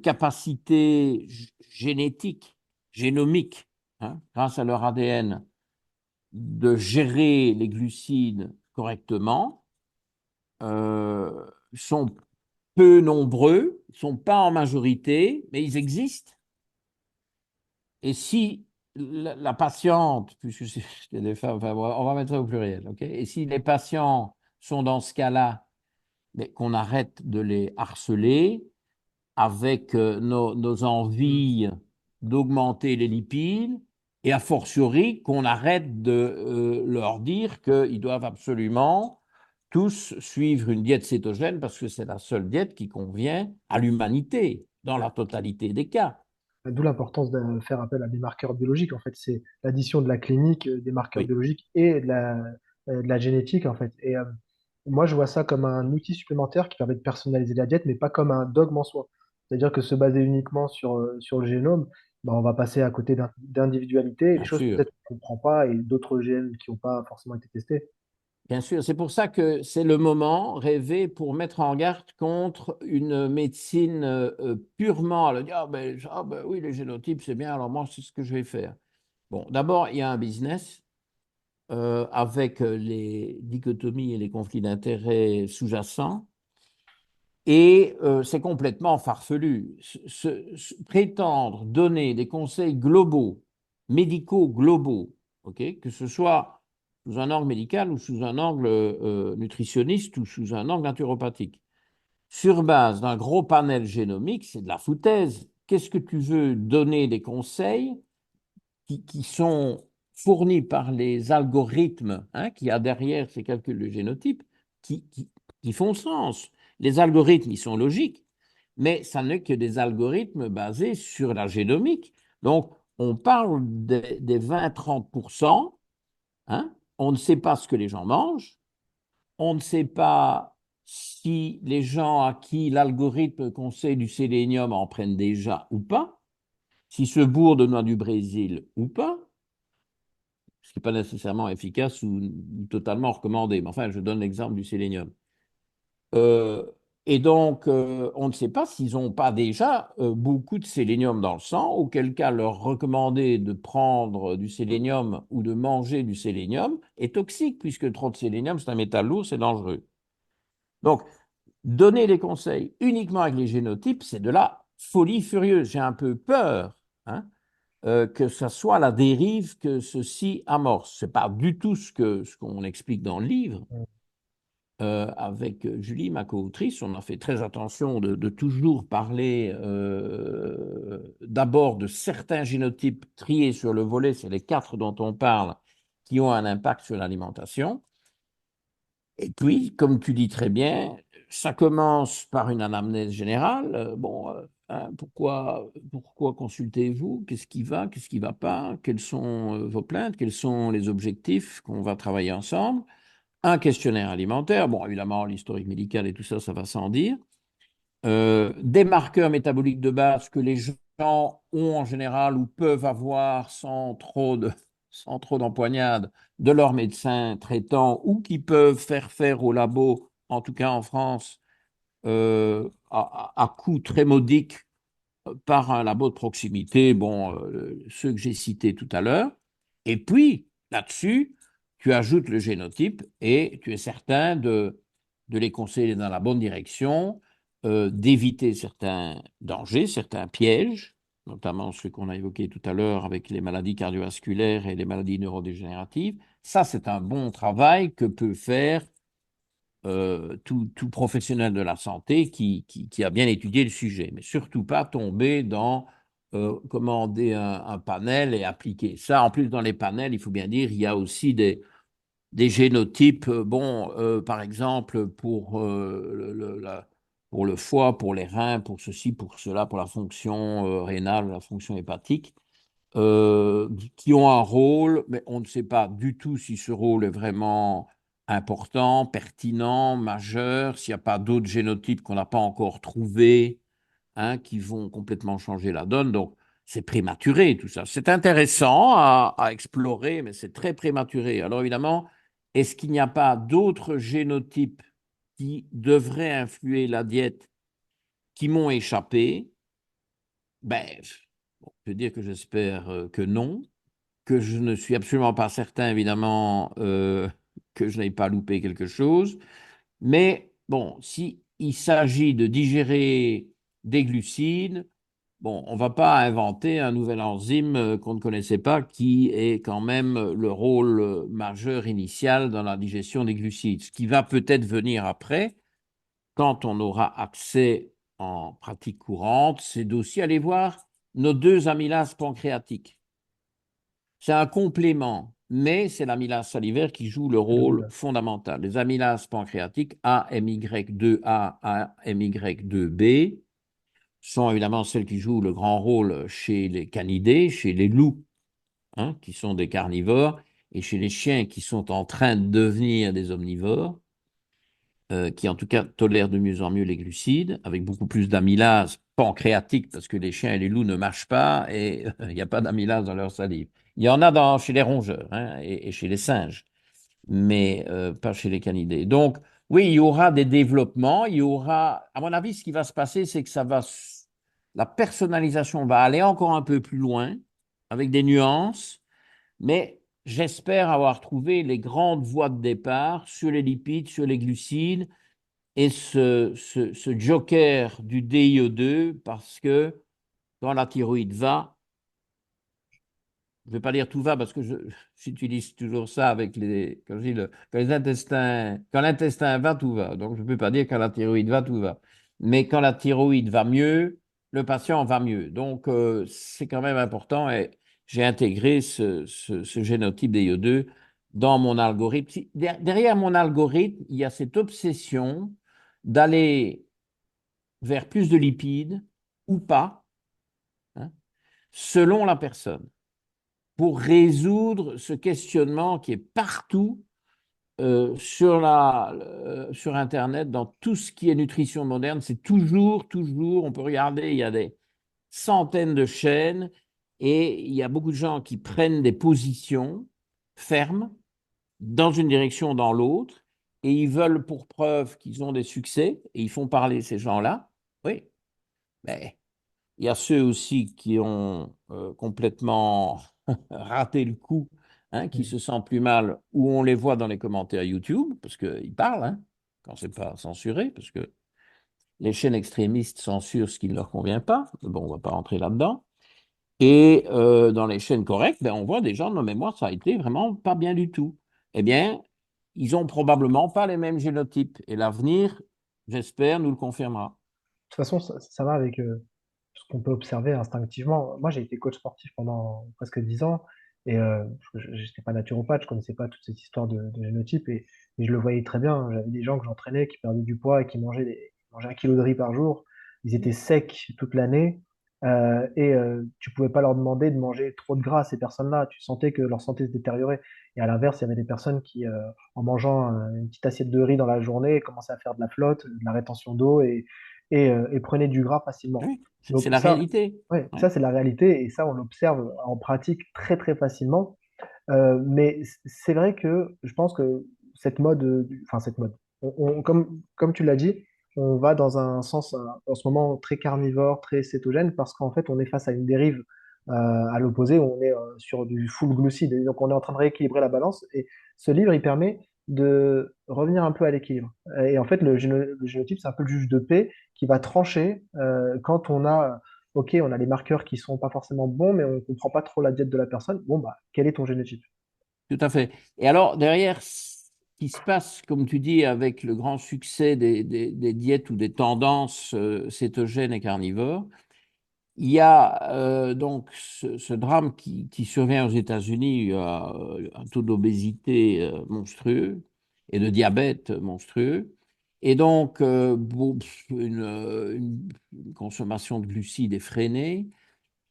capacités génétiques, génomiques, hein, grâce à leur ADN, de gérer les glucides correctement, sont peu nombreux, ne sont pas en majorité, mais ils existent. Et si la patiente, puisque c'est des femmes, enfin, on va mettre ça au pluriel, ok? Et si les patients sont dans ce cas-là, mais qu'on arrête de les harceler avec nos Hmm. envies d'augmenter les lipides, et a fortiori qu'on arrête de leur dire qu'ils doivent absolument tous suivre une diète cétogène parce que c'est la seule diète qui convient à l'humanité dans la totalité des cas. D'où l'importance de faire appel à des marqueurs biologiques. En fait, c'est l'addition de la clinique, des marqueurs Oui, biologiques et de la génétique, en fait. Et moi, je vois ça comme un outil supplémentaire qui permet de personnaliser la diète, mais pas comme un dogme en soi. C'est-à-dire que se baser uniquement sur le génome, ben, on va passer à côté d'individualité, et des bien choses sûr. peut-être qu'on ne comprend pas et d'autres gènes qui n'ont pas forcément été testés. Bien sûr, c'est pour ça que c'est le moment rêvé pour mettre en garde contre une médecine purement à le dire, ah ben oui, les génotypes, c'est bien, alors moi, c'est ce que je vais faire. Bon, d'abord, il y a un business avec les dichotomies et les conflits d'intérêts sous-jacents, et c'est complètement farfelu. Prétendre donner des conseils globaux, médicaux globaux, ok, que ce soit sous un angle médical ou sous un angle nutritionniste ou sous un angle naturopathique, sur base d'un gros panel génomique, c'est de la foutaise. Qu'est-ce que tu veux donner des conseils qui sont fournis par les algorithmes hein, qu'il y a derrière ces calculs de génotype qui, qui, qui font sens. Les algorithmes, ils sont logiques, mais ça n'est que des algorithmes basés sur la génomique. Donc, on parle des 20-30%, hein, on ne sait pas ce que les gens mangent, on ne sait pas si les gens à qui l'algorithme conseille du sélénium en prennent déjà ou pas, si ce bourg de noix du Brésil ou pas, ce qui n'est pas nécessairement efficace ou totalement recommandé. Mais enfin, je donne l'exemple du sélénium. Euh, et donc, on ne sait pas s'ils n'ont pas déjà beaucoup de sélénium dans le sang, auquel cas leur recommander de prendre du sélénium ou de manger du sélénium est toxique, puisque trop de sélénium, c'est un métal lourd, c'est dangereux. Donc, donner des conseils uniquement avec les génotypes, c'est de la folie furieuse. J'ai un peu peur hein, que ce soit la dérive que ceci amorce. Ce n'est pas du tout ce qu'on explique dans le livre. Avec Julie, ma co-autrice, on a fait très attention de toujours parler d'abord de certains génotypes triés sur le volet, c'est les 4 dont on parle, qui ont un impact sur l'alimentation. Et puis, comme tu dis très bien, ça commence par une anamnèse générale. Bon, hein, pourquoi consultez-vous? Qu'est-ce qui va? Qu'est-ce qui ne va pas? Quelles sont vos plaintes? Quels sont les objectifs qu'on va travailler ensemble? Un questionnaire alimentaire. Bon, évidemment, l'historique médical et tout ça, ça va sans dire. Des marqueurs métaboliques de base que les gens ont en général ou peuvent avoir sans trop d'empoignade de leur médecin traitant ou qui peuvent faire au labo, en tout cas en France, à coût très modique par un labo de proximité, bon, ceux que j'ai cités tout à l'heure. Et puis, là-dessus, tu ajoutes le génotype et tu es certain de les conseiller dans la bonne direction d'éviter certains dangers, certains pièges, notamment ceux qu'on a évoqués tout à l'heure avec les maladies cardiovasculaires et les maladies neurodégénératives. Ça, c'est un bon travail que peut faire tout professionnel de la santé qui a bien étudié le sujet, mais surtout pas tomber dans commander un panel et appliquer. Ça, en plus, dans les panels, il faut bien dire, il y a aussi des génotypes, bon, par exemple, pour le foie, pour les reins, pour ceci, pour cela, pour la fonction rénale, la fonction hépatique, qui ont un rôle, mais on ne sait pas du tout si ce rôle est vraiment important, pertinent, majeur, s'il n'y a pas d'autres génotypes qu'on n'a pas encore trouvés, hein, qui vont complètement changer la donne. Donc, c'est prématuré tout ça. C'est intéressant à explorer, mais c'est très prématuré. Alors évidemment, est-ce qu'il n'y a pas d'autres génotypes qui devraient influer la diète qui m'ont échappé? Ben, bon, je peux dire que j'espère que non, que je ne suis absolument pas certain, évidemment, que je n'ai pas loupé quelque chose. Mais bon, si il s'agit de digérer des glucides, bon, on ne va pas inventer un nouvel enzyme qu'on ne connaissait pas qui est quand même le rôle majeur initial dans la digestion des glucides. Ce qui va peut-être venir après, quand on aura accès en pratique courante, c'est d'aussi aller voir nos deux amylases pancréatiques. C'est un complément, mais c'est l'amylase salivaire qui joue le rôle fondamental. Les amylases pancréatiques AMY2A, AMY2B sont évidemment celles qui jouent le grand rôle chez les canidés, chez les loups, hein, qui sont des carnivores, et chez les chiens qui sont en train de devenir des omnivores, qui en tout cas tolèrent de mieux en mieux les glucides, avec beaucoup plus d'amylase pancréatique, parce que les chiens et les loups ne mâchent pas et il n'y a pas d'amylase dans leur salive. Il y en a chez les rongeurs, hein, et chez les singes, mais pas chez les canidés. Donc, oui, il y aura des développements, il y aura, à mon avis, ce qui va se passer, c'est que la personnalisation va aller encore un peu plus loin, avec des nuances, mais j'espère avoir trouvé les grandes voies de départ sur les lipides, sur les glucides, et ce joker du DIO2, parce que quand la thyroïde va, je ne vais pas dire tout va parce que j'utilise toujours ça avec quand l'intestin va, tout va. Donc, je ne peux pas dire quand la thyroïde va, tout va. Mais quand la thyroïde va mieux, le patient va mieux. Donc, c'est quand même important et j'ai intégré ce génotype DIO2 dans mon algorithme. Derrière mon algorithme, il y a cette obsession d'aller vers plus de lipides ou pas, hein, selon la personne pour résoudre ce questionnement qui est partout sur Internet, dans tout ce qui est nutrition moderne. C'est toujours, on peut regarder, il y a des centaines de chaînes et il y a beaucoup de gens qui prennent des positions fermes dans une direction ou dans l'autre et ils veulent pour preuve qu'ils ont des succès et ils font parler ces gens-là. Oui, mais il y a ceux aussi qui ont complètement raté le coup, hein, qui se sentent plus mal, où on les voit dans les commentaires YouTube, parce qu'ils parlent, hein, quand c'est pas censuré, parce que les chaînes extrémistes censurent ce qui ne leur convient pas. Bon, on ne va pas rentrer là-dedans. Et dans les chaînes correctes, ben, on voit des gens, non mais moi, ça a été vraiment pas bien du tout. Eh bien, ils ont probablement pas les mêmes génotypes. Et l'avenir, j'espère, nous le confirmera. De toute façon, ça va avec ce qu'on peut observer instinctivement. Moi, j'ai été coach sportif pendant presque 10 ans et je n'étais pas naturopathe, je connaissais pas toute cette histoire de génotype et je le voyais très bien. J'avais des gens que j'entraînais qui perdaient du poids et qui mangeaient 1 kilo de riz par jour. Ils étaient secs toute l'année et tu pouvais pas leur demander de manger trop de gras à ces personnes-là. Tu sentais que leur santé se détériorait. Et à l'inverse, il y avait des personnes qui, en mangeant une petite assiette de riz dans la journée, commençaient à faire de la flotte, de la rétention d'eau et prenaient du gras facilement. Oui, c'est Donc la ça, réalité. ouais, Ouais. ça c'est la réalité et ça on l'observe en pratique très très facilement. Mais c'est vrai que je pense que cette mode, enfin cette mode, comme tu l'as dit, on va dans un sens en ce moment très carnivore, très cétogène parce qu'en fait on est face à une dérive à l'opposé, on est sur du full glucide et donc on est en train de rééquilibrer la balance et ce livre il permet de revenir un peu à l'équilibre. Et en fait, le génotype, c'est un peu le juge de paix qui va trancher quand on a, ok, on a les marqueurs qui sont pas forcément bons, mais on comprend pas trop la diète de la personne. Bon, bah, quel est ton génotype? Tout à fait. Et alors, derrière, ce qui se passe, comme tu dis, avec le grand succès des diètes ou des tendances cétogènes et carnivores, il y a donc ce drame qui survient aux États-Unis. Il y a un taux d'obésité monstrueux et de diabète monstrueux. Et donc, une consommation de glucides effrénée.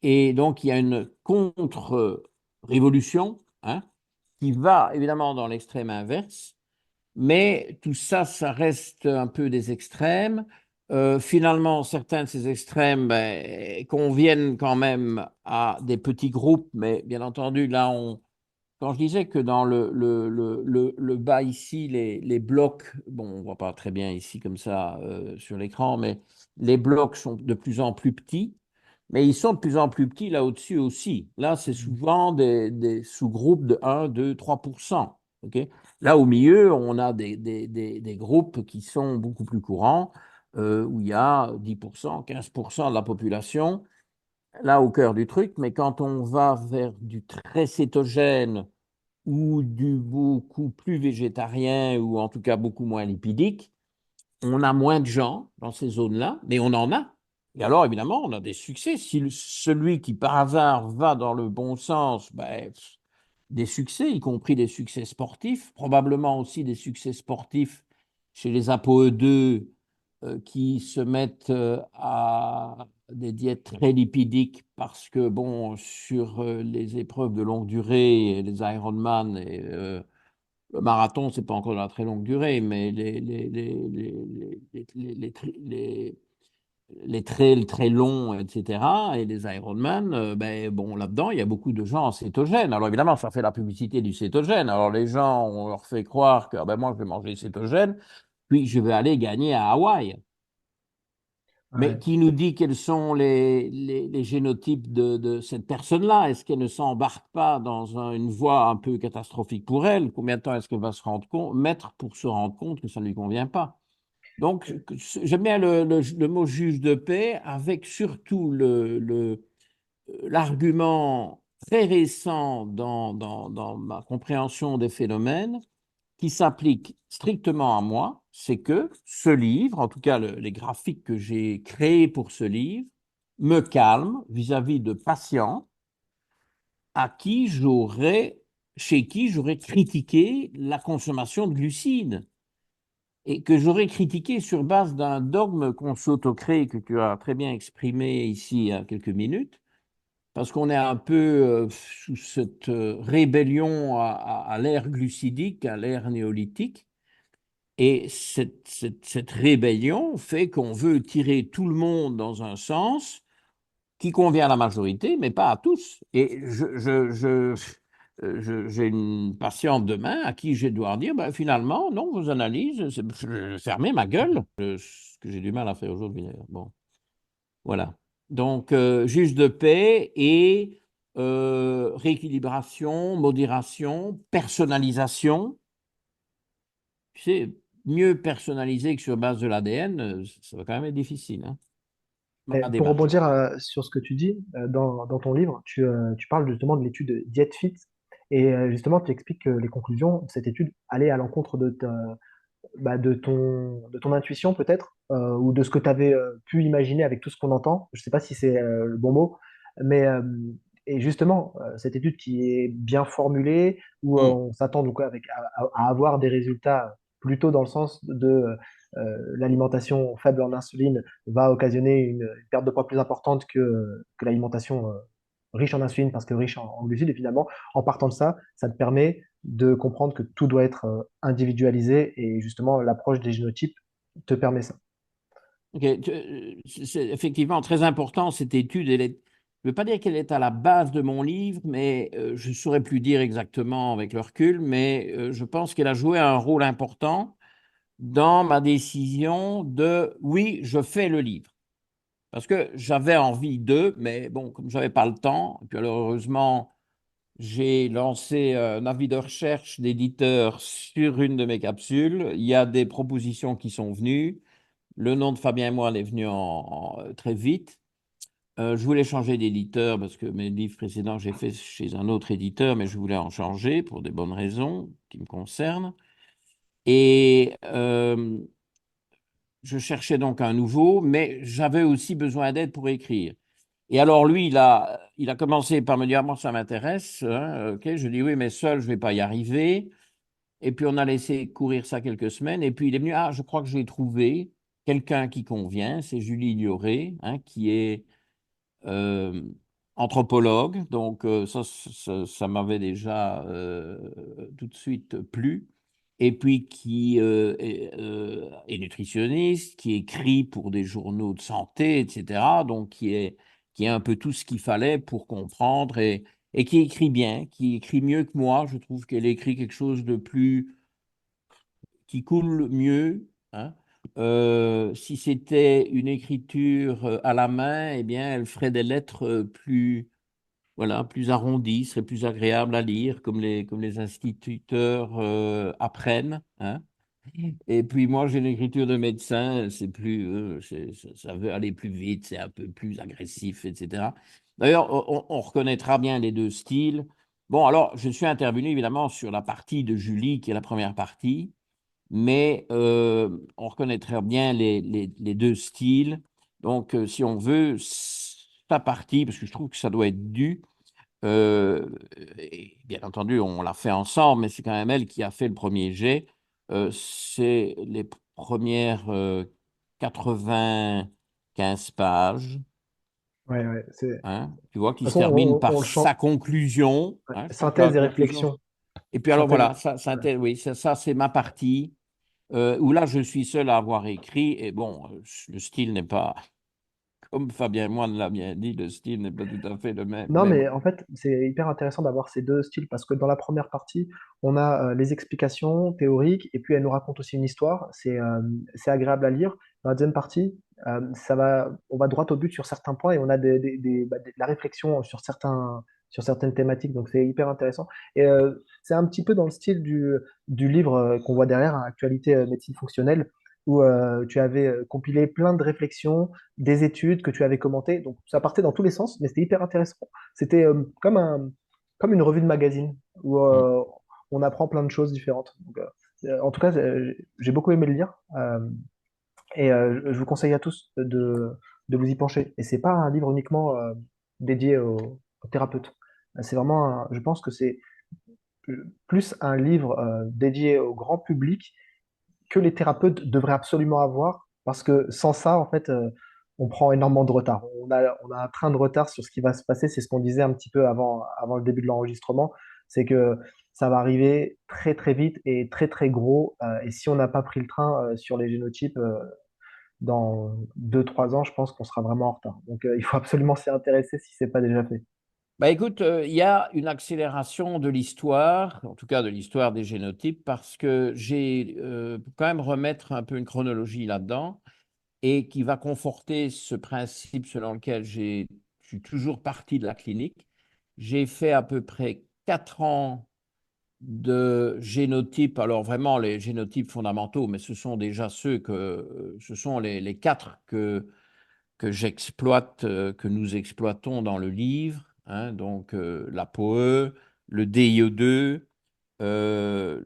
Et donc, il y a une contre-révolution, hein, qui va évidemment dans l'extrême inverse, mais tout ça, ça reste un peu des extrêmes. Finalement, certains de ces extrêmes ben, conviennent quand même à des petits groupes, mais bien entendu, là, quand je disais que dans le bas ici, les blocs, bon, on ne voit pas très bien ici comme ça sur l'écran, mais les blocs sont de plus en plus petits, mais ils sont de plus en plus petits là au-dessus aussi. Là, c'est souvent des sous-groupes de 1, 2, 3%. OK? Là, au milieu, on a des groupes qui sont beaucoup plus courants, où il y a 10%, 15% de la population, là au cœur du truc, mais quand on va vers du très cétogène, ou du beaucoup plus végétarien ou en tout cas beaucoup moins lipidique, on a moins de gens dans ces zones-là, mais on en a. Et alors, évidemment, on a des succès. Si celui qui, par hasard, va dans le bon sens, ben, des succès, y compris des succès sportifs, probablement aussi des succès sportifs chez les ApoE2 qui se mettent à des diètes très lipidiques parce que, bon, sur les épreuves de longue durée, les Ironman et le marathon, c'est pas encore de la très longue durée, mais les trails très longs, etc., et les Ironman, ben, bon, là-dedans, il y a beaucoup de gens en cétogène. Alors évidemment, ça fait la publicité du cétogène. Alors les gens, on leur fait croire que ah ben, moi, je vais manger cétogène, puis je vais aller gagner à Hawaï. Mais Ouais. qui nous dit quels sont les génotypes de cette personne-là? Est-ce qu'elle ne s'embarque pas dans une voie un peu catastrophique pour elle? Combien de temps est-ce qu'elle va se rendre compte, mettre pour se rendre compte que ça ne lui convient pas? Donc, j'aime bien le mot juge de paix avec surtout l'argument très récent dans ma compréhension des phénomènes qui s'applique strictement à moi, c'est que ce livre, en tout cas les graphiques que j'ai créés pour ce livre, me calme vis-à-vis de patients à qui chez qui j'aurais critiqué la consommation de glucides et que j'aurais critiqué sur base d'un dogme qu'on s'autocrée, que tu as très bien exprimé ici il y a quelques minutes, parce qu'on est un peu sous cette rébellion à l'ère glucidique, à l'ère néolithique. Et cette rébellion fait qu'on veut tirer tout le monde dans un sens qui convient à la majorité, mais pas à tous. Et j'ai une patiente demain à qui je vais devoir dire, ben, finalement, non, vos analyses, fermez ma gueule, ce que j'ai du mal à faire aujourd'hui d'ailleurs. Bon, voilà. Donc, juge de paix et rééquilibration, modération, personnalisation. Tu sais, mieux personnaliser que sur base de l'ADN, ça va quand même être difficile, hein. Et À pour débattre. rebondir sur ce que tu dis, dans ton livre, tu parles justement de l'étude DietFit et justement tu expliques que les conclusions de cette étude allaient à l'encontre bah, de ton intuition peut-être, ou de ce que tu avais pu imaginer avec tout ce qu'on entend. Je ne sais pas si c'est le bon mot, mais et justement, cette étude qui est bien formulée, où Hmm. on s'attend donc à avoir des résultats plutôt dans le sens de l'alimentation faible en insuline va occasionner une perte de poids plus importante que l'alimentation riche en insuline parce que riche en glucides. Et finalement, en partant de ça, ça te permet de comprendre que tout doit être individualisé et justement l'approche des génotypes te permet ça. Ok, c'est effectivement très important cette étude. Je ne veux pas dire qu'elle est à la base de mon livre, mais je ne saurais plus dire exactement avec le recul, mais je pense qu'elle a joué un rôle important dans ma décision de oui, je fais le livre. Parce que j'avais envie d'eux, mais bon, comme je n'avais pas le temps, et puis alors heureusement, j'ai lancé un avis de recherche d'éditeur sur une de mes capsules. Il y a des propositions qui sont venues. Le nom de Fabien Moine est venu très vite. Je voulais changer d'éditeur parce que mes livres précédents, j'ai fait chez un autre éditeur, mais je voulais en changer pour des bonnes raisons qui me concernent. Et je cherchais donc un nouveau, mais j'avais aussi besoin d'aide pour écrire. Et alors lui, il a commencé par me dire, moi, ça m'intéresse, hein, ok. Je dis, oui, mais seul, je ne vais pas y arriver. Et puis on a laissé courir ça quelques semaines. Et puis il est venu, ah, je crois que j'ai trouvé quelqu'un qui convient, c'est Julie Lioré, hein, qui est euh, anthropologue, donc ça m'avait déjà tout de suite plu. Et puis qui est nutritionniste, qui écrit pour des journaux de santé, etc. Donc qui est un peu tout ce qu'il fallait pour comprendre et qui écrit bien, qui écrit mieux que moi. Je trouve qu'elle écrit quelque chose de plus qui coule mieux, hein. Si c'était une écriture à la main, eh bien, elle ferait des lettres plus, voilà, plus arrondies, serait plus agréable à lire, comme les instituteurs apprennent, hein. Et puis moi, j'ai une écriture de médecin, c'est plus, ça veut aller plus vite, c'est un peu plus agressif, etc. D'ailleurs, on reconnaîtra bien les deux styles. Bon, alors, je suis intervenu évidemment sur la partie de Julie, qui est la première partie, mais on reconnaîtrait bien les deux styles. Donc, si on veut, sa partie, parce que je trouve que ça doit être dû, et bien entendu, on l'a fait ensemble, mais c'est quand même elle qui a fait le premier jet. C'est les premières 95 pages, Ouais, ouais, de toute hein, tu vois, qui se façon, terminent par on le chante. sa conclusion, Ouais. hein. Je crois que la Synthèse et conclusion. réflexion. Et puis alors Synthèse. voilà, Ouais. oui, ça c'est ma partie. Où là, je suis seul à avoir écrit, et bon, le style n'est pas, comme Fabien Moine l'a bien dit, le style n'est pas tout à fait le même, Non, mais mais bon. en fait, c'est hyper intéressant d'avoir ces deux styles parce que dans la première partie, on a les explications théoriques et puis elle nous raconte aussi une histoire. C'est agréable à lire. Dans la deuxième partie, on va droit au but sur certains points et on a de la réflexion sur certaines thématiques. Donc c'est hyper intéressant. Et c'est un petit peu dans le style du livre qu'on voit derrière, hein, Actualité médecine fonctionnelle, où tu avais compilé plein de réflexions, des études que tu avais commentées. Donc ça partait dans tous les sens, mais c'était hyper intéressant. C'était comme une revue de magazine où Mm. on apprend plein de choses différentes. Donc, en tout cas, j'ai beaucoup aimé le lire et je vous conseille à tous de vous y pencher. Et c'est pas un livre uniquement dédié aux thérapeutes. C'est vraiment, je pense que c'est plus un livre dédié au grand public que les thérapeutes devraient absolument avoir, parce que sans ça, en fait, on prend énormément de retard. On a un train de retard sur ce qui va se passer. C'est ce qu'on disait un petit peu avant le début de l'enregistrement. C'est que ça va arriver très très vite et très très gros. Et si on n'a pas pris le train sur les génotypes, dans 2 3 ans, je pense qu'on sera vraiment en retard. Donc il faut absolument s'y intéresser si c'est pas déjà fait. Bah écoute, il y a une accélération de l'histoire, en tout cas de l'histoire des génotypes, parce que j'ai quand même remettre un peu une chronologie là-dedans et qui va conforter ce principe selon lequel je suis toujours parti de la clinique. J'ai fait à peu près 4 ans de génotypes, alors vraiment les génotypes fondamentaux, mais ce sont déjà ce sont les quatre que j'exploite, que nous exploitons dans le livre, hein, donc l'ApoE, le DIE2, euh,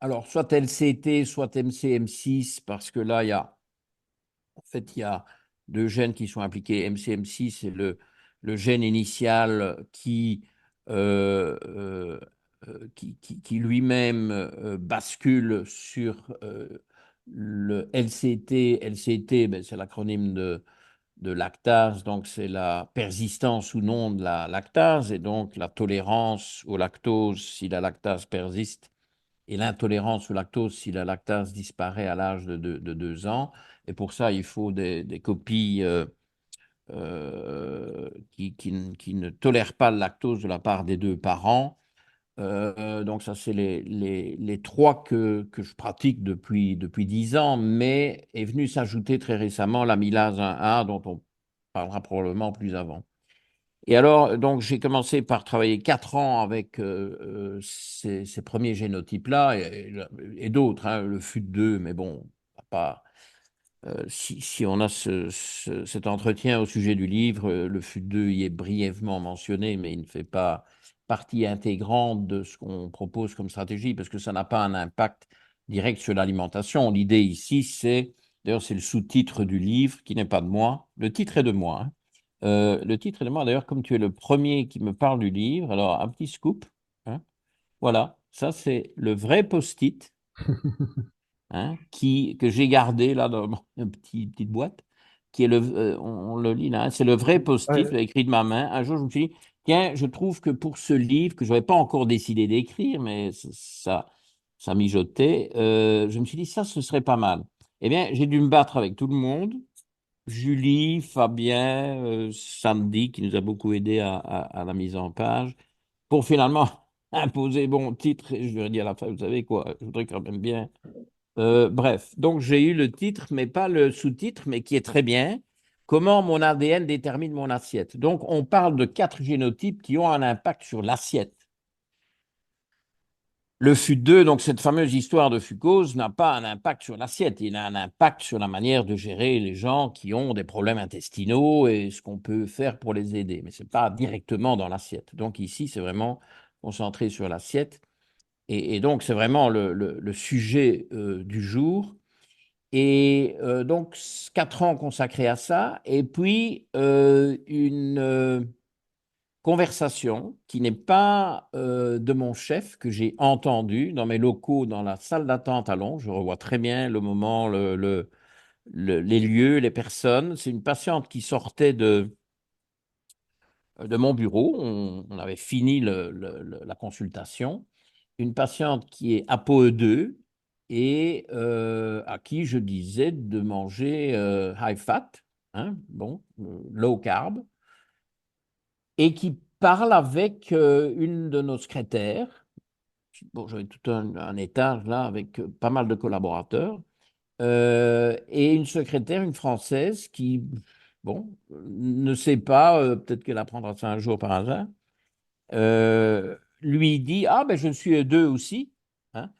alors soit LCT, soit MCM6, parce que là, en fait, il y a deux gènes qui sont impliqués. MCM6, c'est le gène initial qui lui-même bascule sur le LCT. LCT, ben, c'est l'acronyme de lactase, donc c'est la persistance ou non de la lactase, et donc la tolérance au lactose si la lactase persiste et l'intolérance au lactose si la lactase disparaît à l'âge de 2 ans. Et pour ça, il faut des copies qui ne tolèrent pas le lactose de la part des deux parents. Donc ça, c'est les trois que je pratique depuis 10 ans, mais est venu s'ajouter très récemment l'amylase 1A, dont on parlera probablement plus avant. Et alors, donc, j'ai commencé par travailler 4 ans avec ces premiers génotypes-là et d'autres, hein, le FUT2, mais bon, pas, si on a cet entretien au sujet du livre, le FUT2 y est brièvement mentionné, mais il ne fait pas partie intégrante de ce qu'on propose comme stratégie, parce que ça n'a pas un impact direct sur l'alimentation. L'idée ici, d'ailleurs, c'est le sous-titre du livre qui n'est pas de moi. Le titre est de moi, hein. Le titre est de moi, d'ailleurs, comme tu es le premier qui me parle du livre, alors un petit scoop, hein. Voilà, ça c'est le vrai post-it, hein, que j'ai gardé là dans une petite boîte, qui est on le lit là, hein, c'est le vrai post-it Ouais. écrit de ma main. Un jour, je me suis dit, tiens, je trouve que pour ce livre, que je n'avais pas encore décidé d'écrire, mais ça mijotait, je me suis dit, ça, ce serait pas mal. Eh bien, j'ai dû me battre avec tout le monde. Julie, Fabien, Sandy, qui nous a beaucoup aidé à la mise en page, pour finalement imposer bon titre. Et je lui ai dit à la fin, vous savez quoi, je voudrais quand même bien. Bref, donc j'ai eu le titre, mais pas le sous-titre, mais qui est très bien. Comment mon ADN détermine mon assiette. Donc, on parle de 4 génotypes qui ont un impact sur l'assiette. Le FUT2, donc cette fameuse histoire de fucose, n'a pas un impact sur l'assiette. Il a un impact sur la manière de gérer les gens qui ont des problèmes intestinaux et ce qu'on peut faire pour les aider. Mais ce n'est pas directement dans l'assiette. Donc ici, c'est vraiment concentré sur l'assiette. Et donc, c'est vraiment le sujet du jour. Et donc, 4 ans consacrés à ça. Et puis, une conversation qui n'est pas de mon chef, que j'ai entendu dans mes locaux, dans la salle d'attente à Londres. Je revois très bien le moment, les lieux, les personnes. C'est une patiente qui sortait de mon bureau. On avait fini la consultation. Une patiente qui est ApoE2 et à qui je disais de manger high fat, hein, bon, low carb, et qui parle avec une de nos secrétaires. Bon, j'avais tout un étage là avec pas mal de collaborateurs. Et une secrétaire, une Française, qui, bon, ne sait pas, peut-être qu'elle apprendra ça un jour par hasard, lui dit, ah ben je suis deux aussi, hein.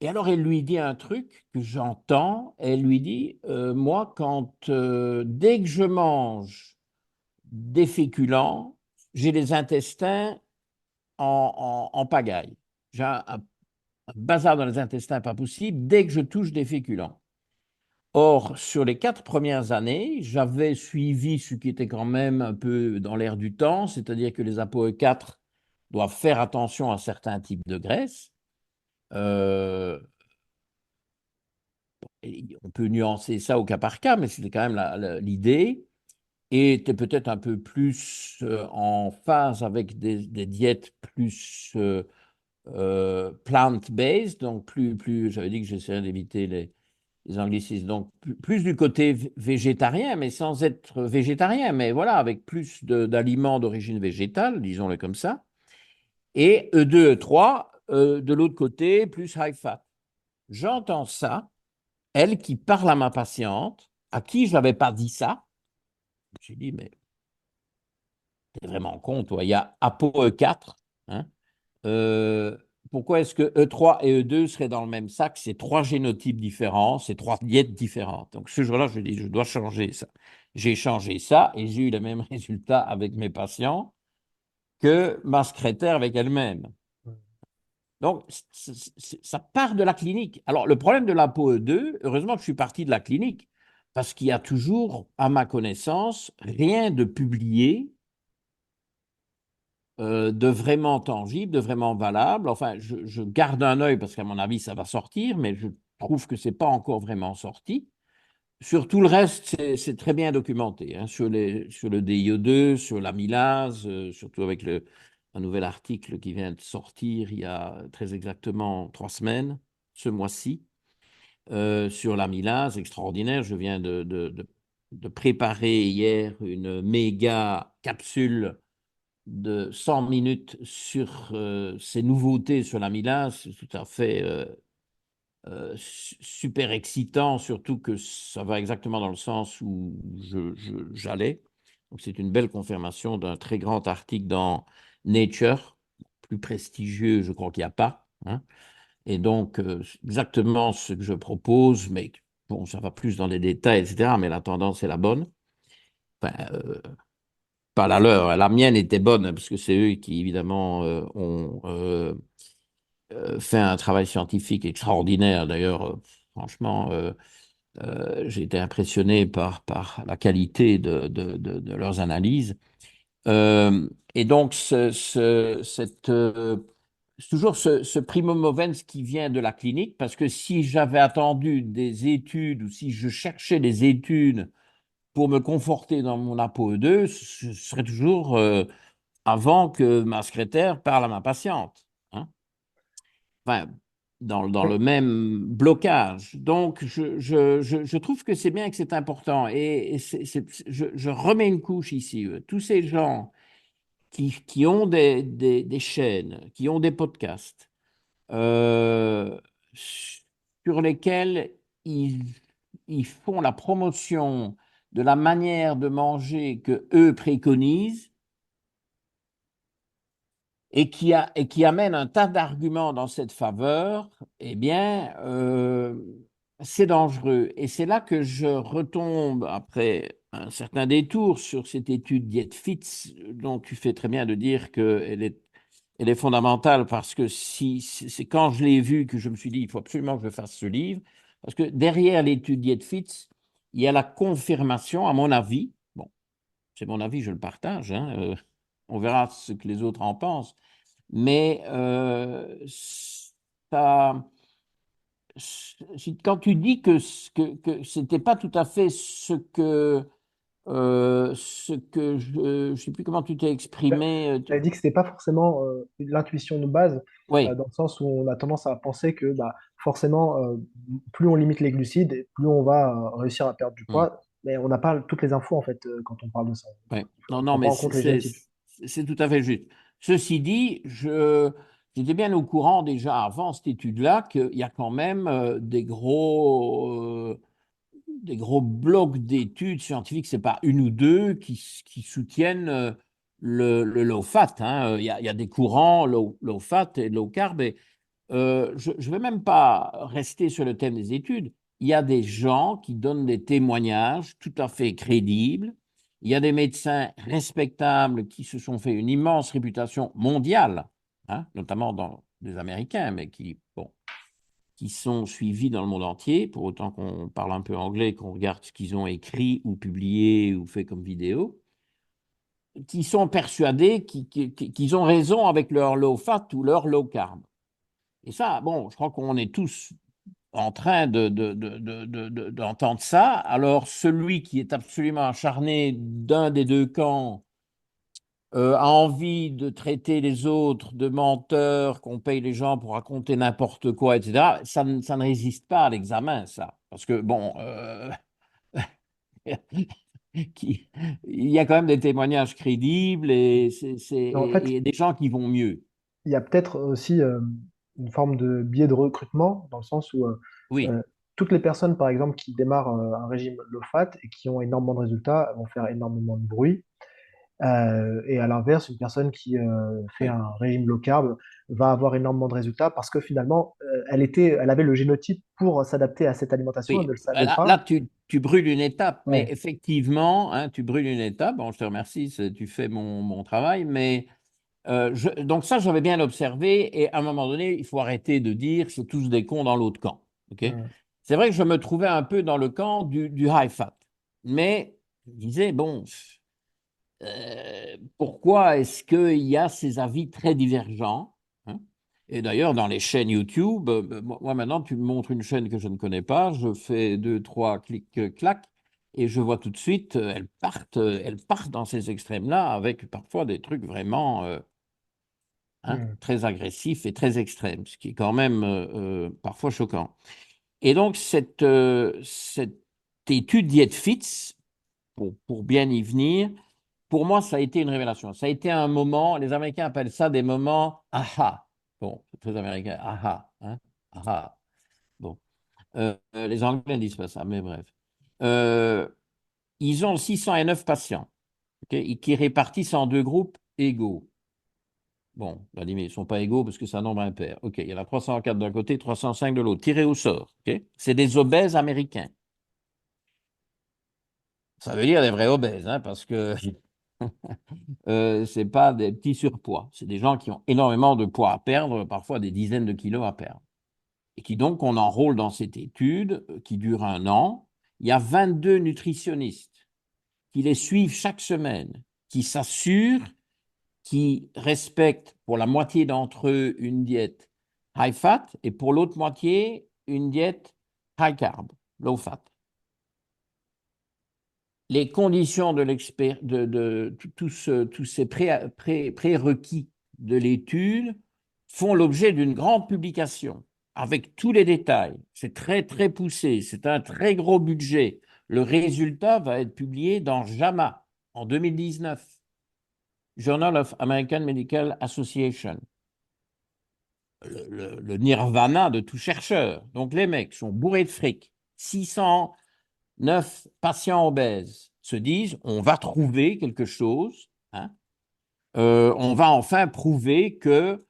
Et alors elle lui dit un truc que j'entends, elle lui dit, moi, dès que je mange des féculents, j'ai les intestins en pagaille. J'ai un bazar dans les intestins pas possible dès que je touche des féculents. Or, sur les 4 premières années, j'avais suivi ce qui était quand même un peu dans l'air du temps, c'est-à-dire que les ApoE4 doivent faire attention à certains types de graisses. Euh, on peut nuancer ça au cas par cas, mais c'était quand même l'idée. Et était peut-être un peu plus en phase avec des diètes plus plant-based, donc j'avais dit que j'essaierais d'éviter les anglicismes, donc plus du côté végétarien, mais sans être végétarien, mais voilà, avec plus d'aliments d'origine végétale, disons-le comme ça, et E2, E3, de l'autre côté, plus high fat. J'entends ça, elle qui parle à ma patiente, à qui je n'avais pas dit ça, je me suis dit, mais t'es vraiment con, toi, il y a ApoE4, hein, Euh, pourquoi est-ce que E3 et E2 seraient dans le même sac? C'est 3 génotypes différents, c'est 3 diètes différentes. Donc ce jour-là, je dis, je dois changer ça. J'ai changé ça et j'ai eu le même résultat avec mes patients que ma secrétaire avec elle-même. Donc ça part de la clinique. Alors le problème de la peau E2, heureusement que je suis parti de la clinique, parce qu'il y a toujours, à ma connaissance, rien de publié de vraiment tangible, de vraiment valable. Enfin, je garde un œil parce qu'à mon avis, ça va sortir, mais je trouve que ce n'est pas encore vraiment sorti. Sur tout le reste, c'est très bien documenté, hein, sur le DIO2, sur l'amylase, surtout avec un nouvel article qui vient de sortir il y a très exactement 3 semaines, ce mois-ci, sur l'amylase, extraordinaire. Je viens de préparer hier une méga capsule de 100 minutes sur ces nouveautés sur l'amylase, c'est tout à fait super excitant, surtout que ça va exactement dans le sens où j'allais. Donc, c'est une belle confirmation d'un très grand article dans Nature, plus prestigieux, je crois qu'il n'y a pas, hein. Et donc, exactement ce que je propose, mais bon, ça va plus dans les détails, etc., mais la tendance est la bonne. Enfin, pas la leur, la mienne était bonne, parce que c'est eux qui, évidemment, ont fait un travail scientifique extraordinaire. D'ailleurs, franchement, j'ai été impressionné par la qualité de leurs analyses. Et donc, c'est toujours ce primo movens qui vient de la clinique, parce que si j'avais attendu des études ou si je cherchais des études pour me conforter dans mon ApoE2, ce serait toujours avant que ma secrétaire parle à ma patiente, hein. Enfin, dans Oui. le même blocage. Donc, je trouve que c'est bien et que c'est important. Et je remets une couche ici. Tous ces gens qui ont des chaînes, qui ont des podcasts, euh, sur lesquels ils font la promotion de la manière de manger que eux préconisent et qui amène un tas d'arguments dans cette faveur, eh bien, c'est dangereux. Et c'est là que je retombe, après un certain détour, sur cette étude Diet-Fits, dont tu fais très bien de dire elle est fondamentale, parce que c'est quand je l'ai vue que je me suis dit, il faut absolument que je fasse ce livre, parce que derrière l'étude Diet-Fits, il y a la confirmation, à mon avis, bon, c'est mon avis, je le partage, hein, on verra ce que les autres en pensent, mais ça, quand tu dis que ce n'était pas tout à fait ce que je ne sais plus comment tu t'es exprimé. Tu dit que c'était pas forcément l'intuition de base, Oui. dans le sens où on a tendance à penser que bah, forcément, plus on limite les glucides, plus on va réussir à perdre du Hmm. poids. Mais on n'a pas toutes les infos en fait quand on parle de ça. Ouais. On Non, ne non, prend pas mais en compte les génétiques. c'est tout à fait juste. Ceci dit, j'étais bien au courant déjà avant cette étude-là qu'il y a quand même des gros blocs d'études scientifiques, c'est pas une ou deux, qui soutiennent le low fat, hein. Il y a des courants low fat et low carb. Et, je ne vais même pas rester sur le thème des études. Il y a des gens qui donnent des témoignages tout à fait crédibles. Il y a des médecins respectables qui se sont fait une immense réputation mondiale, hein, notamment dans les Américains, mais bon, qui sont suivis dans le monde entier, pour autant qu'on parle un peu anglais, qu'on regarde ce qu'ils ont écrit ou publié ou fait comme vidéo, qui sont persuadés qu'ils ont raison avec leur low fat ou leur low carb. Et ça, bon, je crois qu'on est tous en train d'entendre ça. Alors, celui qui est absolument acharné d'un des deux camps a envie de traiter les autres de menteurs, qu'on paye les gens pour raconter n'importe quoi, etc., ça ne résiste pas à l'examen, ça. Parce que, bon, il y a quand même des témoignages crédibles En fait, et des gens qui vont mieux. il y a peut-être aussi une forme de biais de recrutement, dans le sens où Oui, euh, toutes les personnes, par exemple, qui démarrent un régime low fat et qui ont énormément de résultats, vont faire énormément de bruit. Et à l'inverse, une personne qui fait oui. un régime low carb va avoir énormément de résultats parce que finalement, elle avait le génotype pour s'adapter à cette alimentation, elle Oui, ne le savait là, pas. tu brûles une étape, mais Ouais. effectivement, hein, tu brûles une étape. Bon, je te remercie, tu fais mon travail, mais donc ça, j'avais bien observé, et à un moment donné, il faut arrêter de dire c'est tous des cons dans l'autre camp. Ok. Mm. C'est vrai que je me trouvais un peu dans le camp du high fat, mais je disais, bon, pourquoi est-ce qu'il y a ces avis très divergents, hein? Et d'ailleurs, dans les chaînes YouTube, moi maintenant, tu me montres une chaîne que je ne connais pas, je fais deux, trois clics, clac, et je vois tout de suite, elles partent dans ces extrêmes-là, avec parfois des trucs vraiment hein, Mm. très agressifs et très extrêmes, ce qui est quand même parfois choquant. Et donc, cette étude Diet-Fits, pour bien y venir, pour moi, ça a été une révélation. Ça a été un moment, les Américains appellent ça des moments aha. Bon, c'est très américain, aha, hein, aha. Bon, les Anglais ne disent pas ça, mais bref. Euh, Ils ont 609 patients. ok, et qui répartissent en deux groupes égaux. Bon, on va dire, mais ils ne sont pas égaux parce que c'est un nombre impair. OK, il y en a 304 d'un côté, 305 de l'autre, tirés au sort. OK? C'est des obèses américains. Ça veut dire des vrais obèses, hein, parce que ce n'est pas des petits surpoids. C'est des gens qui ont énormément de poids à perdre, parfois des dizaines de kilos à perdre. Et qui donc, on enrôle dans cette étude qui dure 1 an. Il y a 22 nutritionnistes qui les suivent chaque semaine, qui s'assurent, qui respectent pour la moitié d'entre eux une diète high fat et pour l'autre moitié une diète high carb, low fat. Les conditions de tous ces prérequis de l'étude font l'objet d'une grande publication avec tous les détails. C'est très, très poussé. C'est un très gros budget. Le résultat va être publié dans JAMA en 2019, Journal of American Medical Association. Le nirvana de tout chercheur. Donc les mecs sont bourrés de fric. 609 patients obèses se disent on va trouver quelque chose, hein. On va enfin prouver que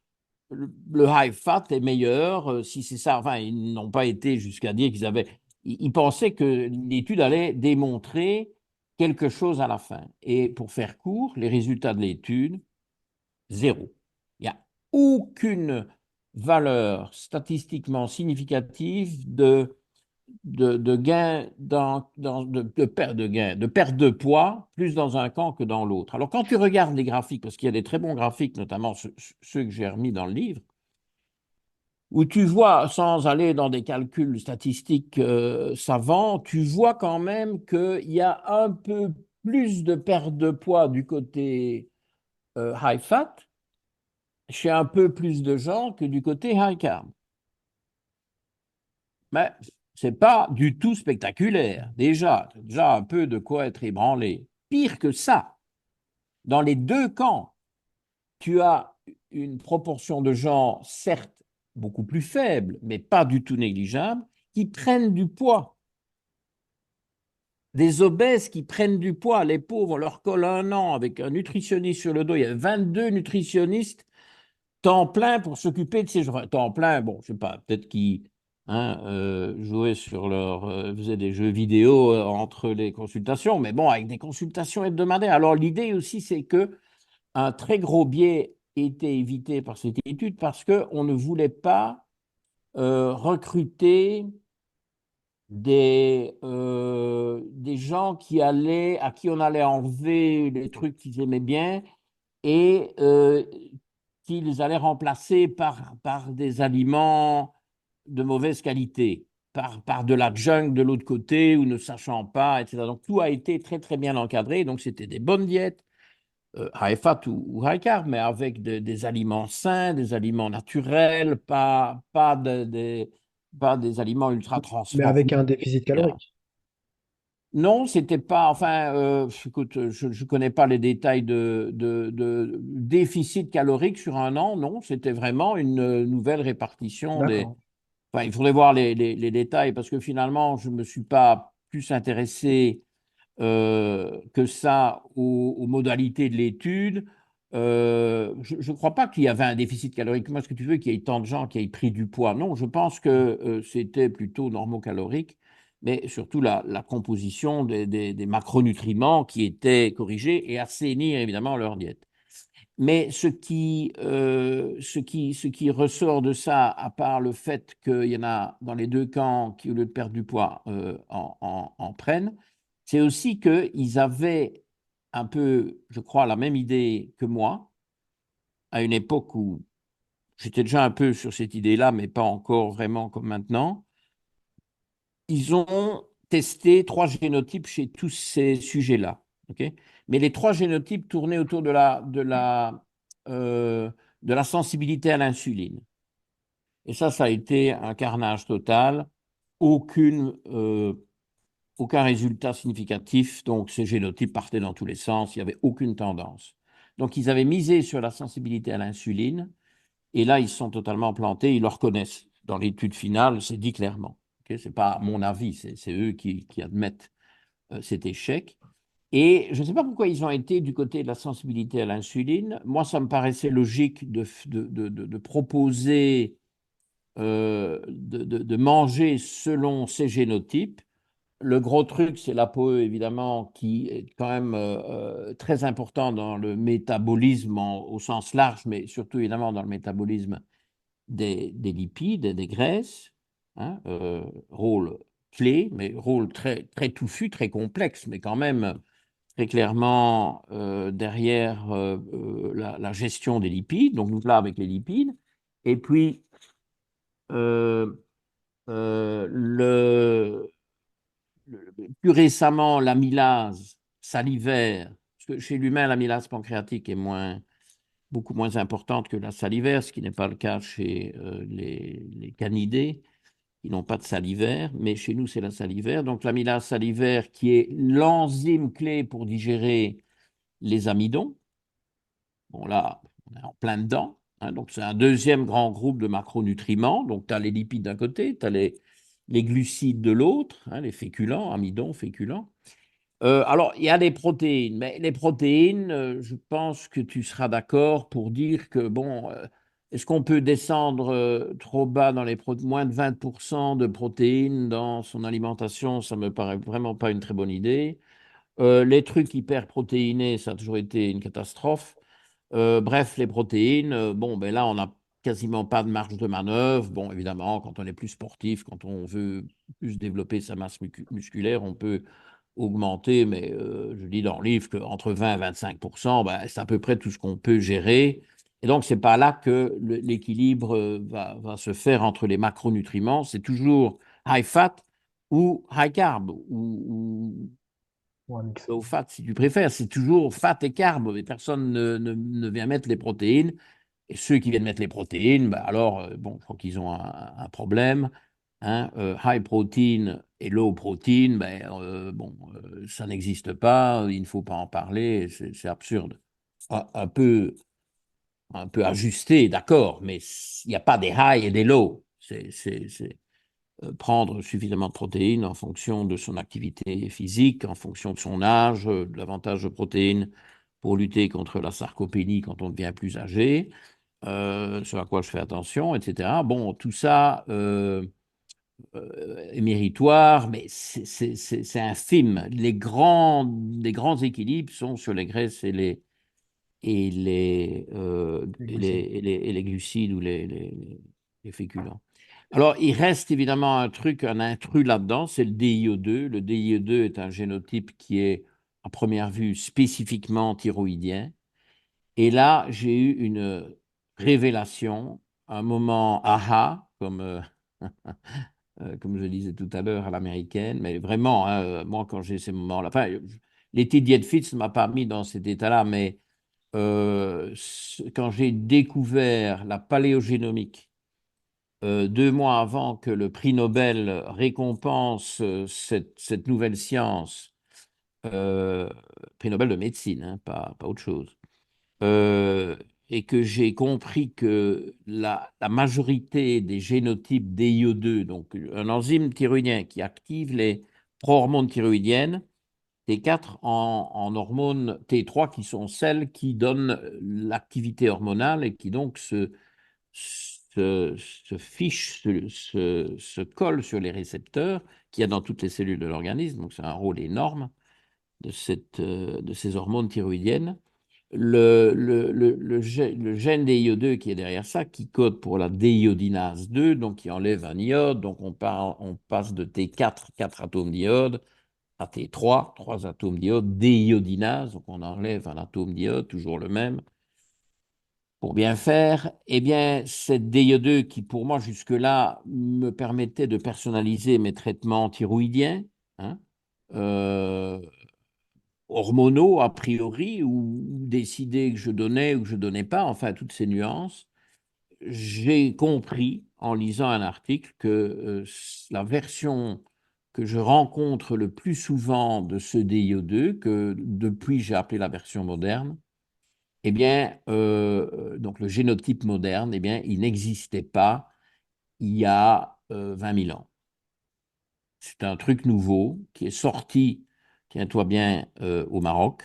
le high fat est meilleur, si c'est ça. Enfin, ils n'ont pas été jusqu'à dire qu'ils avaient. Ils pensaient que l'étude allait démontrer quelque chose à la fin. Et pour faire court, les résultats de l'étude, zéro. Il n'y a aucune valeur statistiquement significative de gain de perte de poids, plus dans un camp que dans l'autre. Alors, quand tu regardes les graphiques, parce qu'il y a des très bons graphiques, notamment ceux que j'ai remis dans le livre, où tu vois, sans aller dans des calculs statistiques savants, tu vois quand même qu'il y a un peu plus de perte de poids du côté high fat chez un peu plus de gens que du côté high carb. Mais ce n'est pas du tout spectaculaire. Déjà un peu de quoi être ébranlé. Pire que ça, dans les deux camps, tu as une proportion de gens, certes beaucoup plus faible, mais pas du tout négligeable, qui prennent du poids. Des obèses qui prennent du poids, les pauvres, on leur colle 1 an avec un nutritionniste sur le dos. Il y a 22 nutritionnistes temps plein pour s'occuper de ces gens. Temps plein, bon, je sais pas, peut-être qu'ils jouaient sur leur, faisaient des jeux vidéo entre les consultations, mais bon, avec des consultations hebdomadaires. Alors l'idée aussi, c'est que un très gros biais était évité par cette étude parce qu'on ne voulait pas recruter des gens à qui on allait enlever les trucs qu'ils aimaient bien et qu'ils allaient remplacer par des aliments de mauvaise qualité, par de la junk de l'autre côté ou ne sachant pas, etc. Donc tout a été très très bien encadré. Donc c'était des bonnes diètes, high fat ou high carb, mais avec des aliments sains, des aliments naturels, pas des aliments ultra Mais transformés, avec un déficit etc. calorique. Non, c'était pas. Enfin, écoute, je ne connais pas les détails de déficit calorique sur 1 an. Non, c'était vraiment une nouvelle répartition des. D'accord. Enfin, il faudrait voir les détails parce que finalement, je ne me suis pas plus intéressé que ça aux modalités de l'étude. Je ne crois pas qu'il y avait un déficit calorique. Moi, ce que tu veux, qu'il y ait tant de gens qui aient pris du poids. Non, je pense que c'était plutôt normocalorique, mais surtout la composition des macronutriments qui étaient corrigés et assainir évidemment leur diète. Mais ce qui ressort de ça, à part le fait qu'il y en a dans les deux camps qui, au lieu de perdre du poids, en prennent, c'est aussi qu'ils avaient un peu, je crois, la même idée que moi, à une époque où j'étais déjà un peu sur cette idée-là, mais pas encore vraiment comme maintenant. Ils ont testé 3 génotypes chez tous ces sujets-là. Ok. Mais les 3 génotypes tournaient autour euh, de la sensibilité à l'insuline. Et ça a été un carnage total. Aucune, euh, Aucun résultat significatif. Donc, ces génotypes partaient dans tous les sens. Il n'y avait aucune tendance. Donc, ils avaient misé sur la sensibilité à l'insuline. Et là, ils sont totalement plantés. Ils le reconnaissent. Dans l'étude finale, c'est dit clairement. Okay, ce n'est pas mon avis, c'est eux qui admettent cet échec. Et je ne sais pas pourquoi ils ont été du côté de la sensibilité à l'insuline. Moi, ça me paraissait logique de proposer de manger selon ces génotypes. Le gros truc, c'est l'ApoE, évidemment, qui est quand même très important dans le métabolisme au sens large, mais surtout évidemment dans le métabolisme des lipides et des graisses. Hein, rôle clé, mais rôle très, très touffu, très complexe, mais quand même très clairement derrière la gestion des lipides. Donc, nous là avec les lipides. Et puis, euh, le, plus récemment, l'amylase salivaire, parce que chez l'humain, l'amylase pancréatique est beaucoup moins importante que la salivaire, ce qui n'est pas le cas chez les canidés, qui n'ont pas de salivaire, mais chez nous, c'est la salivaire. Donc l'amylase salivaire, qui est l'enzyme clé pour digérer les amidons. Bon, là, on est en plein dedans. Hein, donc c'est un deuxième grand groupe de macronutriments. Donc tu as les lipides d'un côté, tu as les glucides de l'autre, hein, les féculents, amidons, féculents. Alors, il y a des protéines, mais les protéines, je pense que tu seras d'accord pour dire que, bon, est-ce qu'on peut descendre trop bas dans moins de 20% de protéines dans son alimentation? Ça me paraît vraiment pas une très bonne idée. Les trucs hyper protéinés, ça a toujours été une catastrophe. Bref, les protéines, bon, ben là, on n'a quasiment pas de marge de manœuvre. Bon, évidemment, quand on est plus sportif, quand on veut plus développer sa masse musculaire, on peut augmenter, mais je dis dans le livre qu'entre 20 et 25%, ben, c'est à peu près tout ce qu'on peut gérer. Et donc, c'est pas là que l'équilibre va se faire entre les macronutriments. C'est toujours high fat ou high carb, ou Ou un mix. low fat si tu préfères. C'est toujours fat et carb. Mais personne ne vient mettre les protéines. Et ceux qui viennent mettre les protéines, ben alors, bon, je crois qu'ils ont un problème. Hein, high protein et low protein, ben, bon, ça n'existe pas, il ne faut pas en parler, c'est absurde. Un peu, un peu ajusté, d'accord, mais il n'y a pas des high et des low. C'est prendre suffisamment de protéines en fonction de son activité physique, en fonction de son âge, de l'avantage de protéines pour lutter contre la sarcopénie quand on devient plus âgé, ce à quoi je fais attention, etc. Bon, tout ça est méritoire, mais c'est infime. Les grands équilibres sont sur les graisses Les glucides. et les glucides ou les féculents. Alors, il reste évidemment un intrus là-dedans, c'est le DIO2. Le DIO2 est un génotype qui est, à première vue, spécifiquement thyroïdien. Et là, j'ai eu une révélation, un moment aha, comme je disais tout à l'heure, à l'américaine, mais vraiment, hein, moi, quand j'ai ces moments-là, enfin, l'été Fitz ne m'a pas mis dans cet état-là, mais quand j'ai découvert la paléogénomique, 2 mois avant que le prix Nobel récompense cette nouvelle science, euh, prix Nobel de médecine, hein, pas autre chose, euh, et que j'ai compris que la majorité des génotypes DIO2, donc un enzyme thyroïdien qui active les pro-hormones thyroïdiennes, T4 en hormones T3 qui sont celles qui donnent l'activité hormonale et qui donc se fichent, se collent sur les récepteurs qu'il y a dans toutes les cellules de l'organisme. Donc c'est un rôle énorme de ces hormones thyroïdiennes. Le gène DIO2 qui est derrière ça, qui code pour la déiodinase 2, donc qui enlève un iode, donc on passe de T4, 4 atomes d'iode, à T3, 3 atomes d'iode, déiodinase, donc on enlève un atome d'iode, toujours le même. Pour bien faire, eh bien, cette DIO2 qui, pour moi, jusque-là, me permettait de personnaliser mes traitements thyroïdiens, hein, euh, hormonaux a priori, ou décider que je donnais ou que je donnais pas, enfin toutes ces nuances, j'ai compris en lisant un article que la version que je rencontre le plus souvent de ce DIO2, que depuis j'ai appelé la version moderne, eh bien, donc le génotype moderne, eh bien, il n'existait pas il y a 20 000 ans. C'est un truc nouveau qui est sorti tiens-toi bien au Maroc,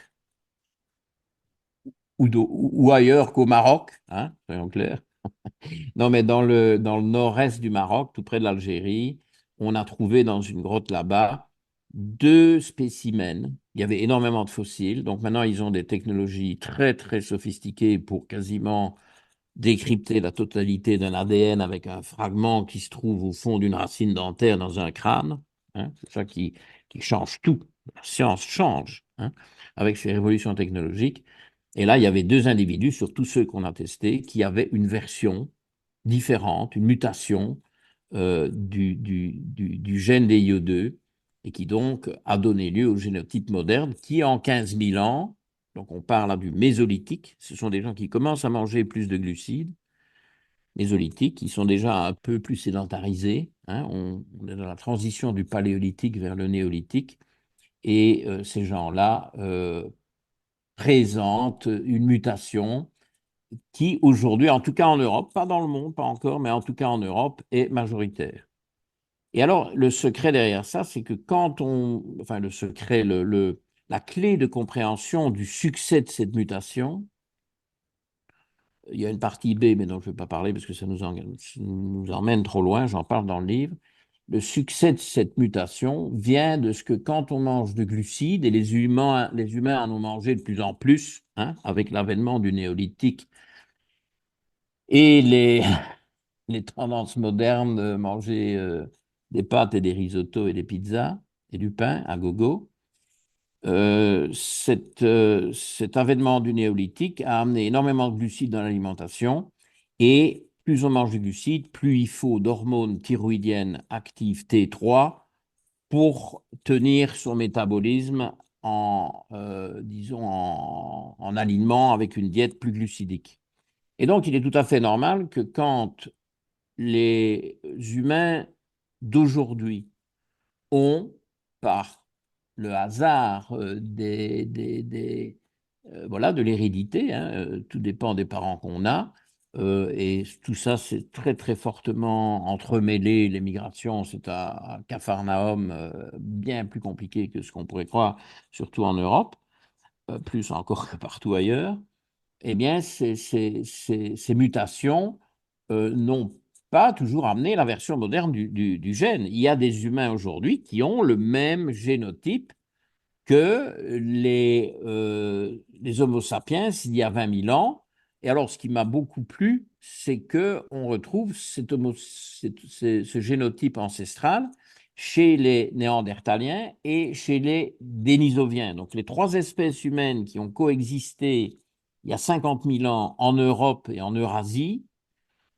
ou ailleurs qu'au Maroc, hein, soyons clairs. Non, mais dans le nord-est du Maroc, tout près de l'Algérie, on a trouvé dans une grotte là-bas deux spécimens. Il y avait énormément de fossiles. Donc maintenant, ils ont des technologies très, très sophistiquées pour quasiment décrypter la totalité d'un ADN avec un fragment qui se trouve au fond d'une racine dentaire dans un crâne. Hein. C'est ça qui change tout. La science change, hein, avec ces révolutions technologiques. Et là, il y avait deux individus sur tous ceux qu'on a testés qui avaient une version différente, une mutation du gène des IO2 et qui donc a donné lieu au génotype moderne qui, en 15 000 ans, donc on parle là du mésolithique, ce sont des gens qui commencent à manger plus de glucides, mésolithiques, qui sont déjà un peu plus sédentarisés. Hein, on est dans la transition du paléolithique vers le néolithique et ces gens-là présentent une mutation qui aujourd'hui, en tout cas en Europe, pas dans le monde, pas encore, mais en tout cas en Europe, est majoritaire. Et alors, le secret derrière ça, c'est que enfin le secret, la clé de compréhension du succès de cette mutation, il y a une partie B, mais dont je ne vais pas parler parce que ça nous emmène trop loin, j'en parle dans le livre. Le succès de cette mutation vient de ce que quand on mange de glucides, et les humains en ont mangé de plus en plus, hein, avec l'avènement du néolithique et les tendances modernes de manger des pâtes et des risottos et des pizzas et du pain à gogo. Cet avènement du néolithique a amené énormément de glucides dans l'alimentation et plus on mange de glucides, plus il faut d'hormones thyroïdiennes actives T3 pour tenir son métabolisme disons, en alignement avec une diète plus glucidique. Et donc, il est tout à fait normal que quand les humains d'aujourd'hui ont, par le hasard voilà, de l'hérédité, hein, tout dépend des parents qu'on a, et tout ça, c'est très, très fortement entremêlé. Les migrations, c'est à Capharnaüm, bien plus compliqué que ce qu'on pourrait croire, surtout en Europe, plus encore que partout ailleurs. Eh bien, ces mutations n'ont pas toujours amené la version moderne du gène. Il y a des humains aujourd'hui qui ont le même génotype que les Homo sapiens il y a 20 000 ans. Et alors, ce qui m'a beaucoup plu, c'est qu'on retrouve ce génotype ancestral chez les Néandertaliens et chez les Dénisoviens. Donc, les trois espèces humaines qui ont coexisté il y a 50 000 ans en Europe et en Eurasie,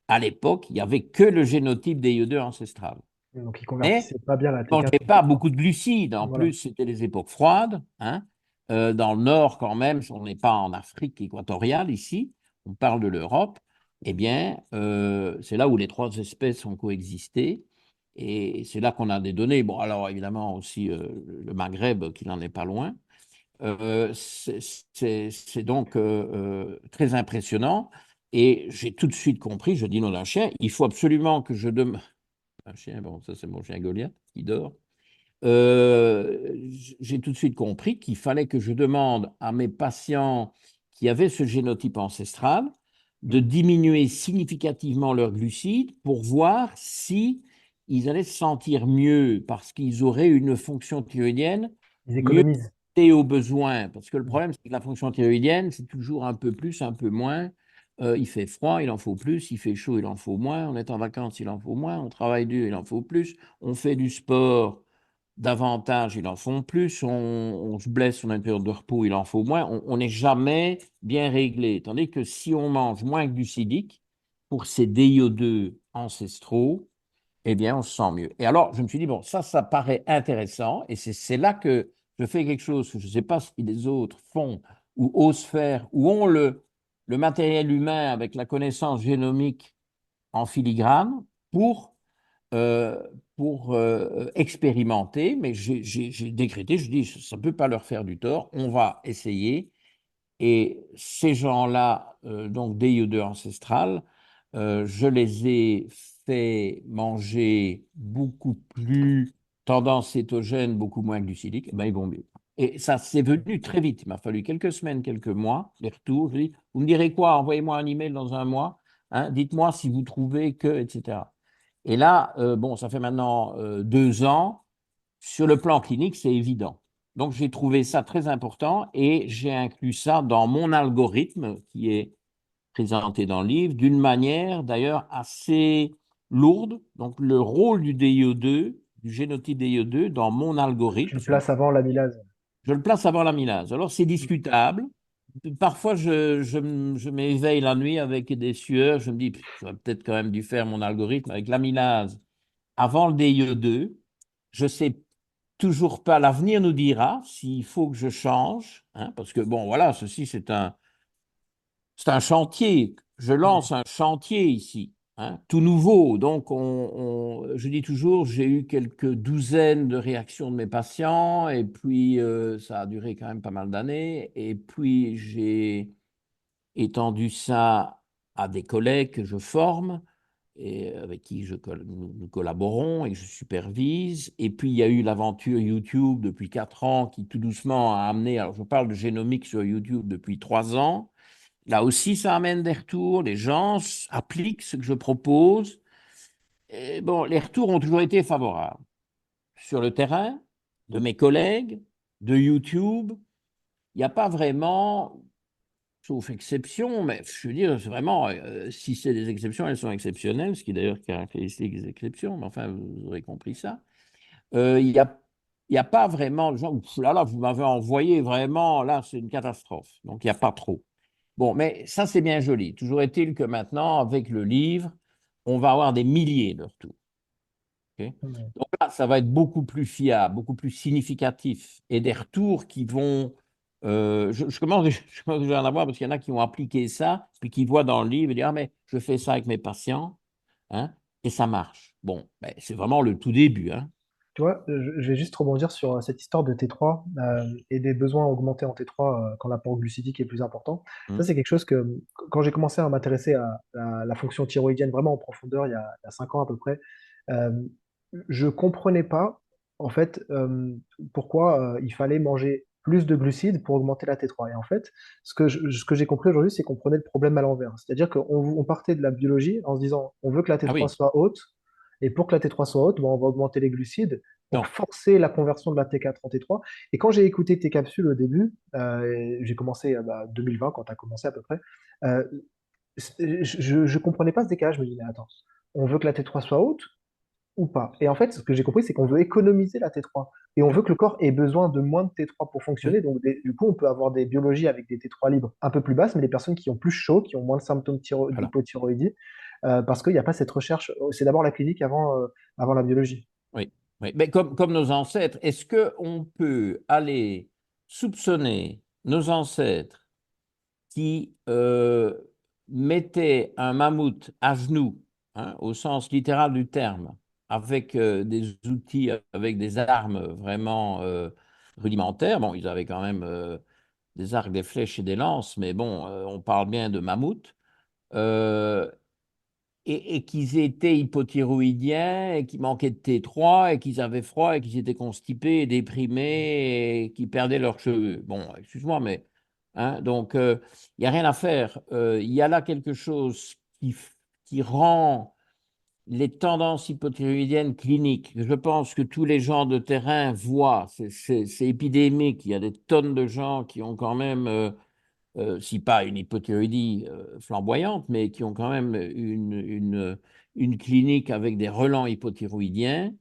à l'époque, il n'y avait que le génotype des IO2 ancestral. Donc, ils Mais convertissaient pas bien la ne T4 mangeait en pas T3. beaucoup de glucides. En Voilà. plus, c'était les époques froides. Hein. Dans le nord, quand même, on n'est pas en Afrique équatoriale ici, on parle de l'Europe. Eh bien, c'est là où les trois espèces ont coexisté. Et c'est là qu'on a des données. Bon, alors évidemment aussi le Maghreb, qui n'en est pas loin. C'est donc très impressionnant. Et j'ai tout de suite compris, je dis non d'un chien, il faut absolument que je demande. Un chien, bon, ça c'est mon chien Goliath qui dort. J'ai tout de suite compris qu'il fallait que je demande à mes patients qui avaient ce génotype ancestral de diminuer significativement leurs glucides pour voir si ils allaient se sentir mieux parce qu'ils auraient une fonction thyroïdienne Ils mieux économisent. adaptée aux besoins. Parce que le Mm. problème, c'est que la fonction thyroïdienne, c'est toujours un peu plus, un peu moins. Il fait froid, il en faut plus. Il fait chaud, il en faut moins. On est en vacances, il en faut moins. On travaille dur, il en faut plus. On fait du sport davantage, il en faut plus. On se blesse, on a une période de repos, il en faut moins. On n'est jamais bien réglé. Tandis que si on mange moins glucidique, pour ces DIO2 ancestraux, eh bien, on se sent mieux. Et alors, je me suis dit, bon, ça paraît intéressant. Et c'est là que je fais quelque chose que je ne sais pas si les autres font ou osent faire, ou ont le matériel humain avec la connaissance génomique en filigrane pour euh, expérimenter, mais j'ai décrété, je dis, ça ne peut pas leur faire du tort, on va essayer. Et ces gens-là, donc DIO2 ancestral, je les ai fait manger beaucoup plus tendance cétogène, beaucoup moins glucidique, eh ben, ils vont mieux. Et ça s'est venu très vite. Il m'a fallu quelques semaines, quelques mois, les retours. Je dis, vous me direz quoi? Envoyez-moi un email dans un mois. Hein, dites-moi si vous trouvez que, etc. Et là, bon, ça fait maintenant 2 ans. Sur le plan clinique, c'est évident. Donc, j'ai trouvé ça très important et j'ai inclus ça dans mon algorithme qui est présenté dans le livre d'une manière d'ailleurs assez lourde. Donc, le rôle du DIO2, du génotype DIO2 dans mon Tu le algorithme, places avant l'amylase. je le place avant l'amylase. Alors, c'est discutable. Parfois, je m'éveille la nuit avec des sueurs. Je me dis, j'aurais peut-être quand même dû faire mon algorithme avec l'amylase avant le DIE2. Je ne sais toujours pas. L'avenir nous dira s'il faut que je change. Hein, parce que, bon, voilà, ceci, c'est un chantier. Je Mm. lance un chantier ici, hein, tout nouveau. Donc, je dis toujours, j'ai eu quelques douzaines de réactions de mes patients, et puis ça a duré quand même pas mal d'années. Et puis, j'ai étendu ça à des collègues que je forme et avec qui nous collaborons et que je supervise. Et puis, il y a eu l'aventure YouTube depuis 4 ans qui tout doucement a amené, alors je parle de génomique sur YouTube depuis 3 ans. Là aussi, ça amène des retours. Les gens appliquent ce que je propose. Et bon, les retours ont toujours été favorables. Sur le terrain, de mes collègues, de YouTube, il n'y a pas vraiment, sauf exception, mais je veux dire, c'est vraiment, si c'est des exceptions, elles sont exceptionnelles, ce qui d'ailleurs caractérise les exceptions, mais enfin, vous aurez compris ça. Il y a pas vraiment, genre, là, là, vous m'avez envoyé vraiment, là, c'est une catastrophe. Donc, il n'y a pas trop. Bon, mais ça, c'est bien joli. Toujours est-il que maintenant, avec le livre, on va avoir des milliers de retours. Ok. Mm. Donc là, ça va être beaucoup plus fiable, beaucoup plus significatif. Et des retours qui vont. Je commence, je commence déjà à en avoir parce qu'il y en a qui ont appliqué ça, puis qui voient dans le livre et disent, ah, mais je fais ça avec mes patients, hein, et ça marche. Bon, ben, c'est vraiment le tout début. Hein. Tu vois, je vais juste rebondir sur cette histoire de T3 et des besoins augmentés en T3 quand l'apport glucidique est plus important. Ça, Hum. c'est quelque chose que, quand j'ai commencé à m'intéresser à la fonction thyroïdienne vraiment en profondeur, il y a 5 ans à peu près, euh, je comprenais pas, en fait, pourquoi il fallait manger plus de glucides pour augmenter la T3. Et en fait, ce que j'ai compris aujourd'hui, c'est qu'on prenait le problème à l'envers. C'est-à-dire qu'on partait de la biologie en se disant, on veut que la Ah T3 oui, soit haute, et pour que la T3 soit haute, bon, on va augmenter les glucides pour non. forcer la conversion de la T4 en T3. Et quand j'ai écouté tes capsules au début, j'ai commencé 2020, quand tu as commencé à peu près, euh, je ne comprenais pas ce décalage. Je me disais, mais attends, on veut que la T3 soit haute ou pas? Et en fait, ce que j'ai compris, c'est qu'on veut économiser la T3. Et on Oui, veut que le corps ait besoin de moins de T3 pour oui, fonctionner. Donc, du coup, on peut avoir des biologies avec des T3 libres un peu plus basses, mais les personnes qui ont plus chaud, qui ont moins de symptômes voilà. d'hypothyroïdie, parce qu'il n'y a pas cette recherche. C'est d'abord la clinique avant la biologie. Oui, oui. Mais comme nos ancêtres, est-ce qu'on peut aller soupçonner nos ancêtres qui mettaient un mammouth à genoux, hein, au sens littéral du terme, avec des outils, avec des armes vraiment rudimentaires? Bon, ils avaient quand même des arcs, des flèches et des lances, mais bon, on parle bien de mammouth. Euh, et qu'ils étaient hypothyroïdiens, et qu'ils manquaient de T3, et qu'ils avaient froid, et qu'ils étaient constipés, et déprimés, et qu'ils perdaient leurs cheveux. Bon, excuse-moi, mais... Hein, donc, il n'y a rien à faire. Il y a là quelque chose qui rend les tendances hypothyroïdiennes cliniques. Je pense que tous les gens de terrain voient, c'est épidémique. Il y a des tonnes de gens qui ont quand même si pas une hypothyroïdie flamboyante, mais qui ont quand même une clinique avec des relents hypothyroïdiens.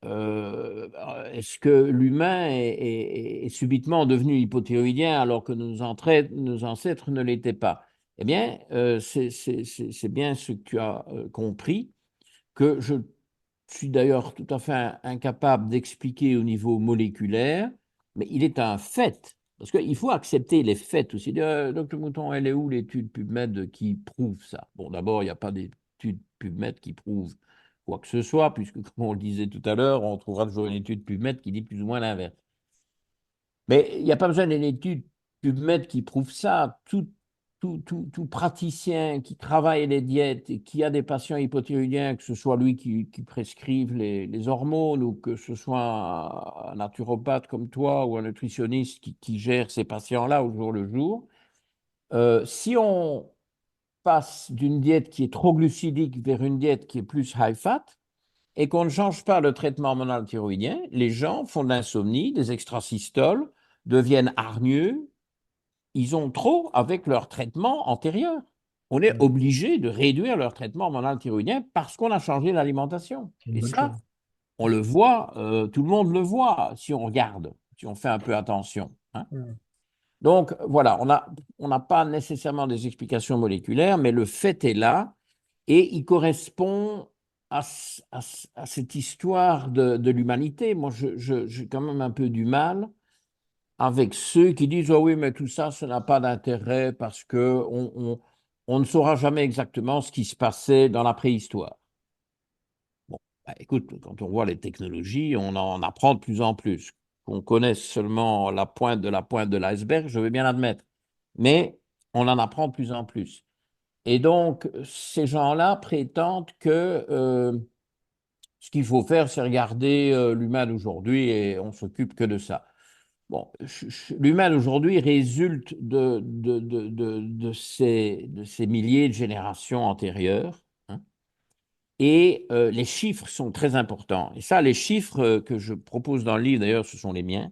Est-ce que l'humain est subitement devenu hypothyroïdien alors que nos ancêtres ne l'étaient pas? Eh bien, c'est bien ce que tu as compris, que je suis d'ailleurs tout à fait incapable d'expliquer au niveau moléculaire, mais il est un fait. Parce qu'il faut accepter les faits aussi. Docteur Mouton, elle est où l'étude PubMed qui prouve ça? Bon, d'abord, il n'y a pas d'étude PubMed qui prouve quoi que ce soit, puisque, comme on le disait tout à l'heure, on trouvera toujours une étude PubMed qui dit plus ou moins l'inverse. Mais il n'y a pas besoin d'une étude PubMed qui prouve ça. tout praticien qui travaille les diètes et qui a des patients hypothyroïdiens, que ce soit lui qui prescrive les hormones ou que ce soit un naturopathe comme toi ou un nutritionniste qui gère ces patients-là au jour le jour, si on passe d'une diète qui est trop glucidique vers une diète qui est plus high fat et qu'on ne change pas le traitement hormonal thyroïdien, les gens font de l'insomnie, des extrasystoles, deviennent hargneux, ils ont trop avec leur traitement antérieur. On est Ouais, obligé de réduire leur traitement hormonal thyroïdien parce qu'on a changé l'alimentation. c'est une Et bonne ça, chose. on le voit, tout le monde le voit si on regarde, si on fait un peu attention, hein. Mm. Donc voilà, on n'a pas nécessairement des explications moléculaires, mais le fait est là et il correspond à cette histoire de l'humanité. Moi, j'ai quand même un peu du mal avec ceux qui disent, oh oui, mais tout ça, ça n'a pas d'intérêt parce que on ne saura jamais exactement ce qui se passait dans la préhistoire. Bon, bah, écoute, quand on voit les technologies, on en apprend de plus en plus. Qu'on connaisse seulement la pointe de l'iceberg, je veux bien l'admettre. Mais on en apprend de plus en plus. Et donc, ces gens-là prétendent que ce qu'il faut faire, c'est regarder l'humain d'aujourd'hui et on s'occupe que de ça. Bon, l'humain d'aujourd'hui résulte de ces milliers de générations antérieures, hein, et les chiffres sont très importants. Et ça, les chiffres que je propose dans le livre, d'ailleurs, ce sont les miens.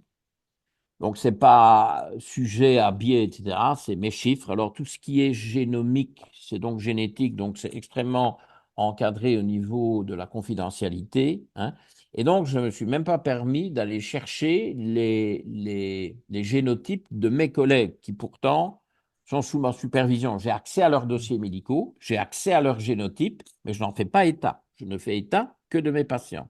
Donc, ce n'est pas sujet à biais, etc. C'est mes chiffres. Alors, tout ce qui est génomique, c'est donc génétique, donc c'est extrêmement encadré au niveau de la confidentialité, hein. Et donc, je ne me suis même pas permis d'aller chercher les génotypes de mes collègues qui pourtant sont sous ma supervision. J'ai accès à leurs dossiers médicaux, j'ai accès à leurs génotypes, mais je n'en fais pas état. Je ne fais état que de mes patients.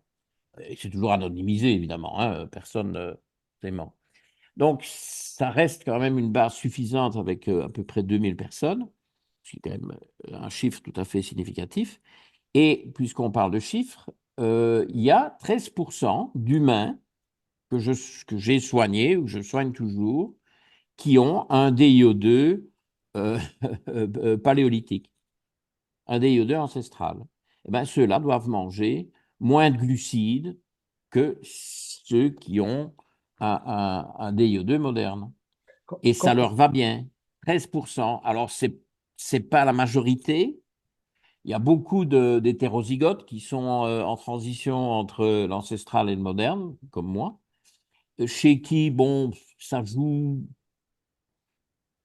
Et c'est toujours anonymisé, évidemment, hein. Personne ne ment. Donc, ça reste quand même une base suffisante avec à peu près 2000 personnes, ce qui est quand même un chiffre tout à fait significatif. Et puisqu'on parle de chiffres, il y a 13% d'humains que j'ai soignés ou que je soigne toujours qui ont un DIO2 euh, paléolithique, un DIO2 ancestral. Eh bien, ceux-là doivent manger moins de glucides que ceux qui ont un DIO2 moderne. Quand, Et ça quand- leur va bien. 13%. Alors, c'est pas la majorité. Il y a beaucoup d'hétérozygotes qui sont en transition entre l'ancestral et le moderne, comme moi, chez qui, bon, ça joue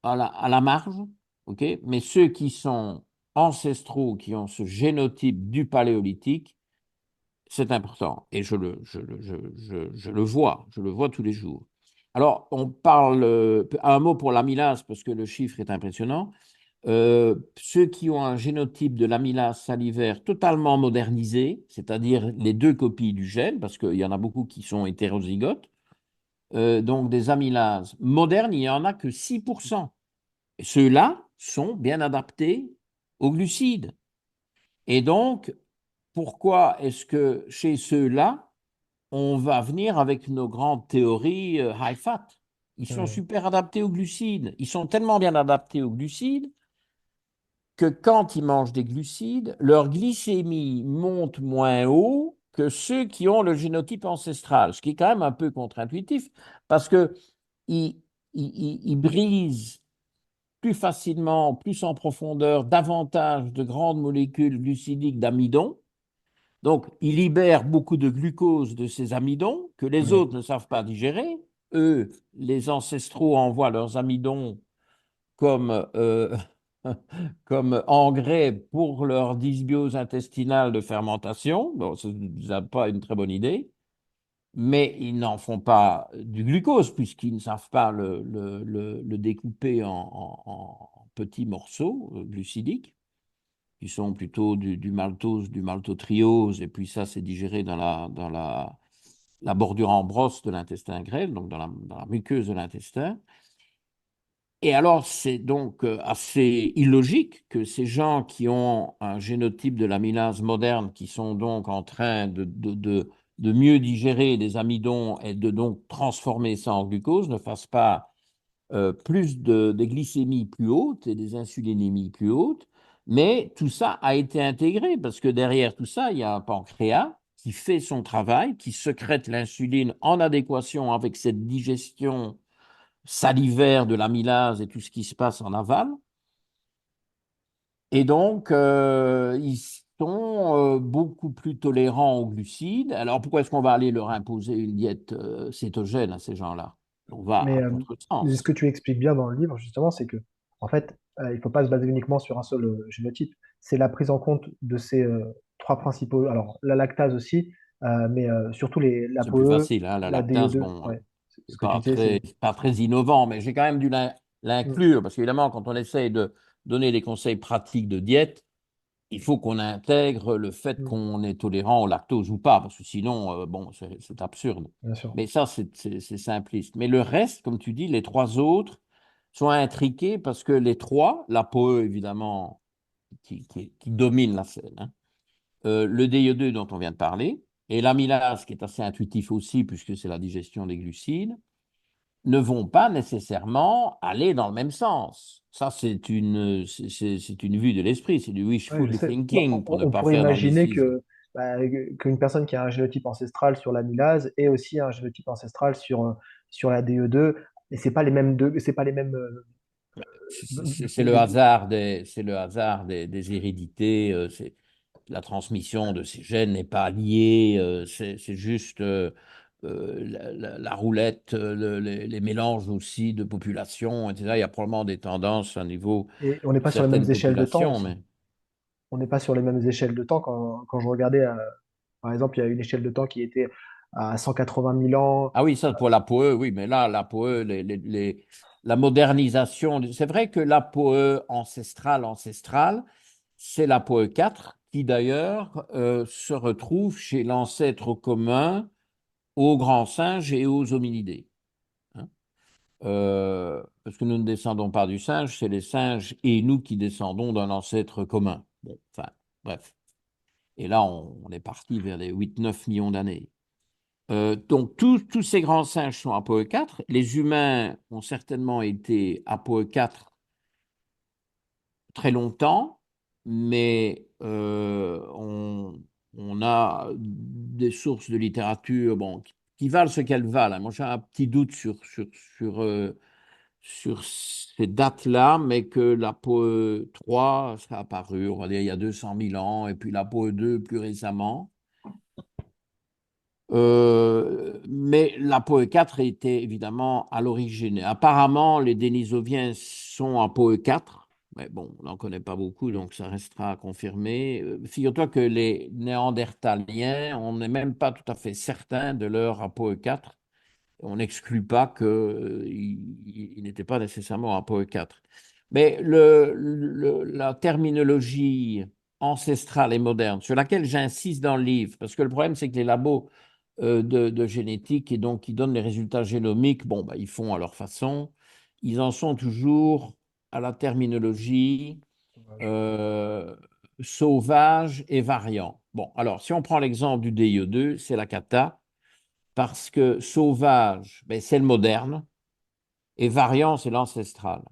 à la marge, ok? Mais ceux qui sont ancestraux, qui ont ce génotype du paléolithique, c'est important. Et je le vois tous les jours. Alors, on parle, un mot pour l'amylase, parce que le chiffre est impressionnant. Ceux qui ont un génotype de l'amylase salivaire totalement modernisé, c'est-à-dire les deux copies du gène, parce qu'il y en a beaucoup qui sont hétérozygotes, donc des amylases modernes, il n'y en a que 6%. Et ceux-là sont bien adaptés aux glucides. Et donc, pourquoi est-ce que chez ceux-là, on va venir avec nos grandes théories high fat? Ils sont Hmm. super adaptés aux glucides. Ils sont tellement bien adaptés aux glucides que quand ils mangent des glucides, leur glycémie monte moins haut que ceux qui ont le génotype ancestral, ce qui est quand même un peu contre-intuitif parce que ils brisent plus facilement, plus en profondeur, davantage de grandes molécules glucidiques d'amidon. Donc, ils libèrent beaucoup de glucose de ces amidons que les Ouais. autres ne savent pas digérer. Eux, les ancestraux envoient leurs amidons comme, comme engrais pour leur dysbiose intestinale de fermentation. Bon, ce n'est pas une très bonne idée, mais ils n'en font pas du glucose puisqu'ils ne savent pas le découper en petits morceaux glucidiques, qui sont plutôt du maltose, du maltotriose, et puis ça, c'est digéré la bordure en brosse de l'intestin grêle, donc dans la muqueuse de l'intestin. Et alors, c'est donc assez illogique que ces gens qui ont un génotype de l'amylase moderne, qui sont donc en train de mieux digérer des amidons et de donc transformer ça en glucose, ne fassent pas plus des glycémies plus hautes et des insulinémies plus hautes, mais tout ça a été intégré parce que derrière tout ça, il y a un pancréas qui fait son travail, qui sécrète l'insuline en adéquation avec cette digestion salivaire de l'amylase et tout ce qui se passe en aval. Et donc, ils sont beaucoup plus tolérants aux glucides. Alors, pourquoi est-ce qu'on va aller leur imposer une diète cétogène à ces gens-là? On va Mais à ce contresens. que tu expliques bien dans le livre, justement, c'est que, en fait, il ne faut pas se baser uniquement sur un seul génotype. C'est la prise en compte de ces trois principaux. Alors, la lactase aussi, mais surtout C'est plus l'ApoE, facile, hein, la la lactase, DE2. bon, Ouais. Ce c'est que tu disais, c'est. c'est pas très innovant, mais j'ai quand même dû Mm, l'inclure, parce qu'évidemment, quand on essaye de donner des conseils pratiques de diète, il faut qu'on intègre le fait mm, qu'on est tolérant au lactose ou pas, parce que sinon, bon, c'est absurde. bien sûr. Mais ça, c'est simpliste. Mais le reste, comme tu dis, les trois autres sont intriqués parce que les trois, l'ApoE évidemment, qui domine la scène, hein, le DE2 dont on vient de parler, et l'amylase, qui est assez intuitif aussi, puisque c'est la digestion des glucides, ne vont pas nécessairement aller dans le même sens. Ça, c'est une vue de l'esprit, c'est du Ouais, je wishful sais. Bah, thinking pour ne on pas pourrait faire imaginer d'anglicisme. qu'une personne qui a un génotype ancestral sur l'amylase ait aussi un génotype ancestral sur la DE2, et c'est pas les mêmes C'est le hasard c'est le hasard des hérédités. La transmission de ces gènes n'est pas liée. C'est juste la roulette, les mélanges aussi de populations, etc. Il y a probablement des tendances à niveau et on n'est de pas sur les mêmes certaines échelles de temps populations, aussi. mais On n'est pas sur les mêmes échelles de temps. Quand je regardais, par exemple, il y a une échelle de temps qui était à 180 000 ans. ah oui, ça pour l'ApoE, oui, mais là, l'ApoE, la modernisation, c'est vrai que l'ApoE ancestrale, c'est l'ApoE 4 qui d'ailleurs se retrouve chez l'ancêtre commun aux grands singes et aux hominidés, hein. Parce que nous ne descendons pas du singe, c'est les singes et nous qui descendons d'un ancêtre commun. Bon, enfin, bref. Et là, on est parti vers les 8-9 millions d'années. Donc, tous ces grands singes sont ApoE4. Les humains ont certainement été ApoE4 très longtemps, mais on a des sources de littérature bon, qui valent ce qu'elles valent, hein. Moi, j'ai un petit doute sur ces dates-là, mais que l'ApoE3 serait apparu, on va dire, il y a 200 000 ans, et puis l'ApoE2 plus récemment. Mais la PoE 4 était évidemment à l'origine. Apparemment, les Dénisoviens sont en PoE 4, mais bon, on n'en connaît pas beaucoup, donc ça restera à confirmer. Figure-toi que les Néandertaliens, on n'est même pas tout à fait certain de leur ApoE 4. On n'exclut pas qu'ils n'étaient pas nécessairement en PoE 4. Mais la terminologie ancestrale et moderne, sur laquelle j'insiste dans le livre, parce que le problème, c'est que les labos de génétique et donc qui donnent les résultats génomiques, bon, bah, ils font à leur façon. Ils en sont toujours à la terminologie euh, sauvage et variant. Bon, alors, si on prend l'exemple du DIE2, c'est la cata, parce que sauvage, ben, c'est le moderne et variant, c'est l'ancestral.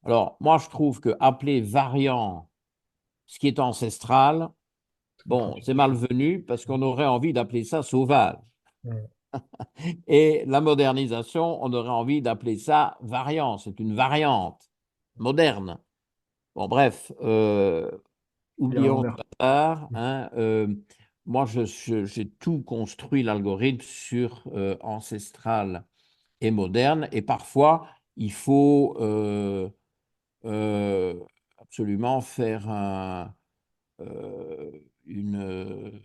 Alors, moi, je trouve que appeler variant ce qui est ancestral, C'est bon, c'est contre-intuitif, hein. malvenu parce qu'on aurait envie d'appeler ça sauvage. Mm. Et la modernisation, on aurait envie d'appeler ça variant. C'est une variante moderne. Bon, bref, Et à oublions ce l'envers. bâtard, hein. Moi, j'ai tout construit l'algorithme sur ancestral et moderne. Et parfois, il faut euh, absolument faire euh, une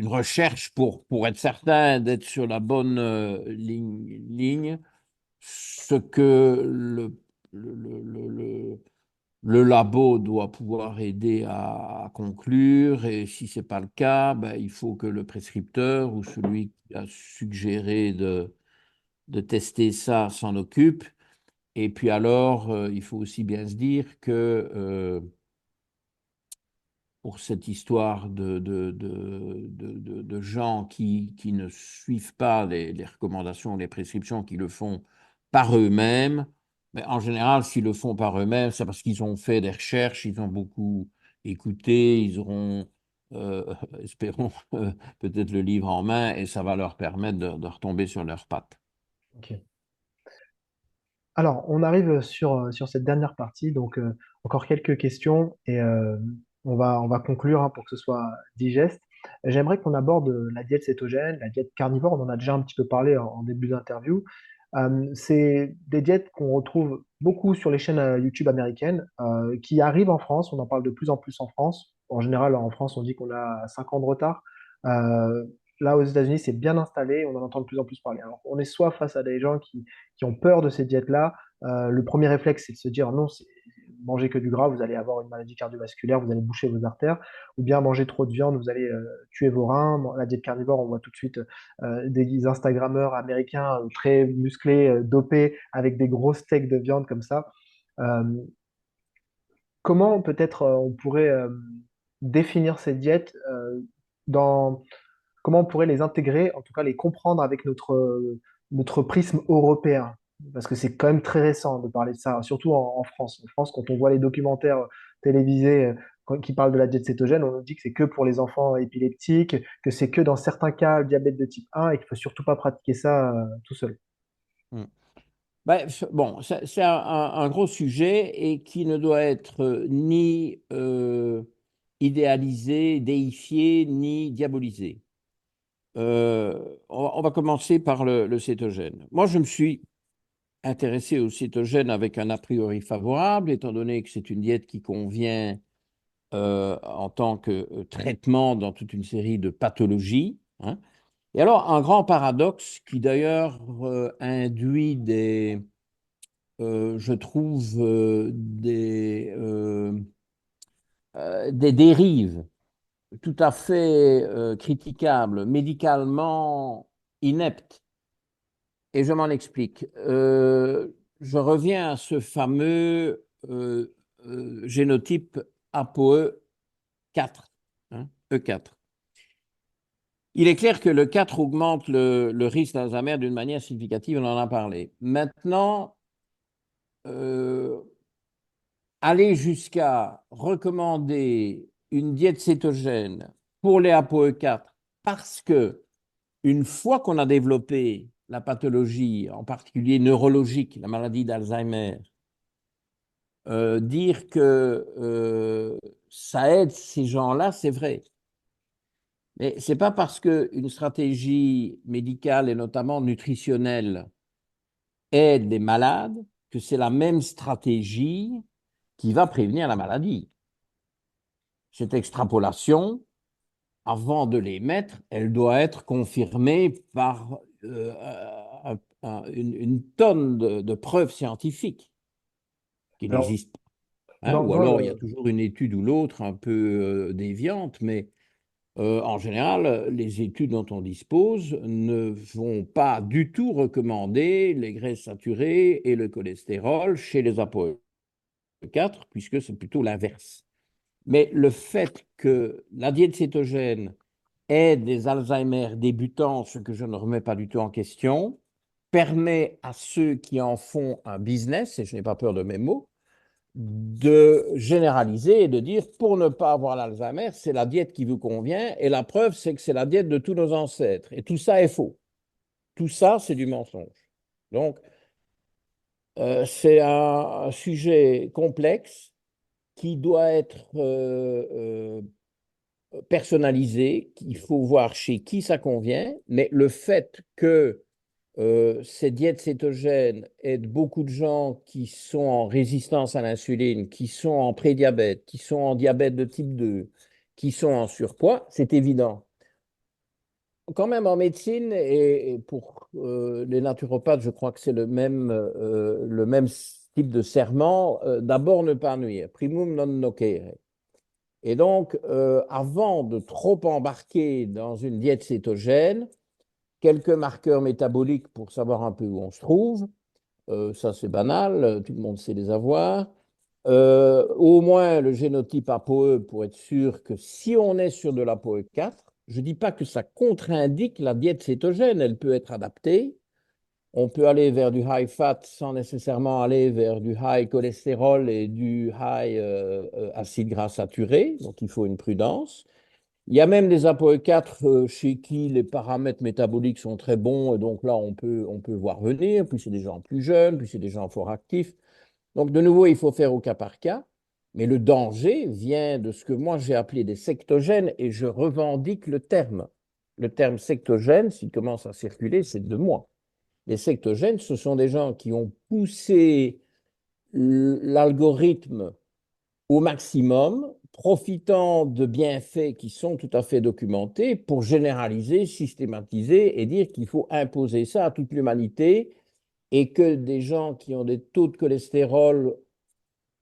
recherche pour être certain d'être sur la bonne ligne, ce que le labo doit pouvoir aider à conclure. Et si ce n'est pas le cas, ben, il faut que le prescripteur ou celui qui a suggéré de tester ça s'en occupe. Et puis alors, il faut aussi bien se dire que pour cette histoire de gens qui ne suivent pas les recommandations, les prescriptions, qui le font par eux-mêmes. Mais en général, s'ils le font par eux-mêmes, c'est parce qu'ils ont fait des recherches, ils ont beaucoup écouté, ils auront, espérons, peut-être le livre en main et ça va leur permettre de retomber sur leurs pattes. Ok. Alors, on arrive sur cette dernière partie, donc encore quelques questions et on va conclure hein, pour que ce soit digeste. J'aimerais qu'on aborde la diète cétogène, la diète carnivore, on en a déjà un petit peu parlé en début d'interview. C'est des diètes qu'on retrouve beaucoup sur les chaînes YouTube américaines qui arrivent en France, on en parle de plus en plus en France. En général, en France, on dit qu'on a 5 ans de retard. Euh, Là, aux États-Unis, c'est bien installé, on en entend de plus en plus parler. Alors, on est soit face à des gens qui ont peur de ces diètes-là. Le premier réflexe, c'est de se dire non, manger que du gras, vous allez avoir une maladie cardiovasculaire, vous allez boucher vos artères, ou bien manger trop de viande, vous allez tuer vos reins. La diète carnivore, on voit tout de suite des Instagrammeurs américains très musclés, dopés, avec des gros steaks de viande comme ça. Euh, Comment peut-être on pourrait définir ces diètes dans comment on pourrait les intégrer, en tout cas les comprendre avec notre prisme européen? Parce que c'est quand même très récent de parler de ça, surtout en France. En France, quand on voit les documentaires télévisés qui parlent de la diète cétogène, on nous dit que c'est que pour les enfants épileptiques, que c'est que dans certains cas le diabète de type 1 et qu'il faut surtout pas pratiquer ça tout seul. Mm. Ben, bon, c'est un gros sujet et qui ne doit être ni idéalisé, déifié, ni diabolisé. On va commencer par le cétogène. Moi, je me suis intéressé au cétogène avec un a priori favorable, étant donné que c'est une diète qui convient en tant que traitement dans toute une série de pathologies, hein. Et alors, un grand paradoxe qui d'ailleurs induit je trouve, des dérives tout à fait critiquables, médicalement ineptes. Et je m'en explique. Je reviens à ce fameux génotype ApoE4, hein, E4. Il est clair que le 4 augmente le risque d'Alzheimer d'une manière significative, on en a parlé. Maintenant, euh, aller jusqu'à recommander une diète cétogène pour les ApoE4 parce que une fois qu'on a développé la pathologie, en particulier neurologique, la maladie d'Alzheimer, dire que ça aide ces gens-là, c'est vrai. Mais ce n'est pas parce qu'une stratégie médicale et notamment nutritionnelle aide les malades que c'est la même stratégie qui va prévenir la maladie. Cette extrapolation, avant de l'émettre, elle doit être confirmée par une tonne de preuves scientifiques qui Alors, n'existent pas, hein. dans, Ou dans alors il y a le, toujours une étude ou l'autre un peu déviante, mais en général, les études dont on dispose ne vont pas du tout recommander les graisses saturées et le cholestérol chez les ApoE4, puisque c'est plutôt l'inverse. Mais le fait que la diète cétogène aide les Alzheimer débutants, ce que je ne remets pas du tout en question, permet à ceux qui en font un business, et je n'ai pas peur de mes mots, de généraliser et de dire pour ne pas avoir l'Alzheimer, c'est la diète qui vous convient, et la preuve, c'est que c'est la diète de tous nos ancêtres. Et tout ça est faux. Tout ça, c'est du mensonge. Donc, c'est un sujet complexe qui doit être personnalisé, qu'il faut voir chez qui ça convient, mais le fait que ces diètes cétogènes aident beaucoup de gens qui sont en résistance à l'insuline, qui sont en prédiabète, qui sont en diabète de type 2, qui sont en surpoids, c'est évident. Quand même en médecine, et pour les naturopathes, je crois que c'est le même type de serment, d'abord ne pas nuire, primum non nocere. Et donc, avant de trop embarquer dans une diète cétogène, quelques marqueurs métaboliques pour savoir un peu où on se trouve, ça c'est banal, tout le monde sait les avoir. Au moins le génotype ApoE pour être sûr que si on est sur de l'ApoE4, je ne dis pas que ça contre-indique la diète cétogène, elle peut être adaptée, on peut aller vers du high fat sans nécessairement aller vers du high cholestérol et du high acide gras saturé. Donc, il faut une prudence. Il y a même des ApoE4 chez qui les paramètres métaboliques sont très bons. Et donc là, on peut voir venir. Puis c'est des gens plus jeunes, puis c'est des gens fort actifs. Donc, de nouveau, il faut faire au cas par cas. Mais le danger vient de ce que moi j'ai appelé des sectogènes et je revendique le terme. Le terme sectogène, s'il commence à circuler, c'est de moi. Les sectogènes, ce sont des gens qui ont poussé l'algorithme au maximum, profitant de bienfaits qui sont tout à fait documentés pour généraliser, systématiser et dire qu'il faut imposer ça à toute l'humanité et que des gens qui ont des taux de cholestérol,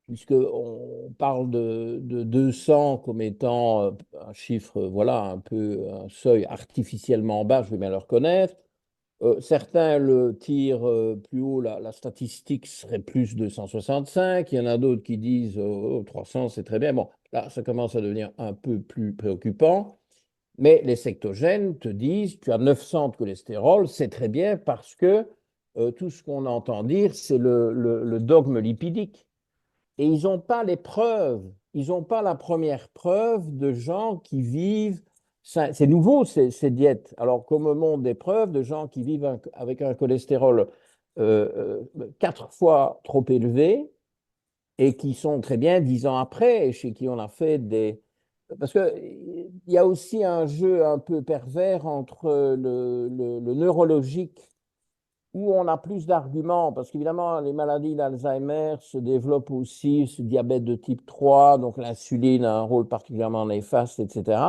puisqu'on parle de 200 comme étant un chiffre, voilà, un peu un seuil artificiellement bas, je vais bien le reconnaître. Certains le tirent plus haut, la statistique serait plus de 165. Il y en a d'autres qui disent 300, c'est très bien. Bon, là, ça commence à devenir un peu plus préoccupant. Mais les sectogènes te disent, tu as 900 de cholestérol, c'est très bien parce que tout ce qu'on entend dire, c'est le dogme lipidique. Et ils n'ont pas les preuves, ils n'ont pas la première preuve de gens qui vivent, c'est nouveau ces diètes, alors qu'on me montre des preuves de gens qui vivent avec un cholestérol 4 fois trop élevé et qui sont très bien 10 ans après, et chez qui on a fait des... Parce qu'il y a aussi un jeu un peu pervers entre le neurologique où on a plus d'arguments, parce qu'évidemment, les maladies d'Alzheimer se développent aussi, ce diabète de type 3, donc l'insuline a un rôle particulièrement néfaste, etc.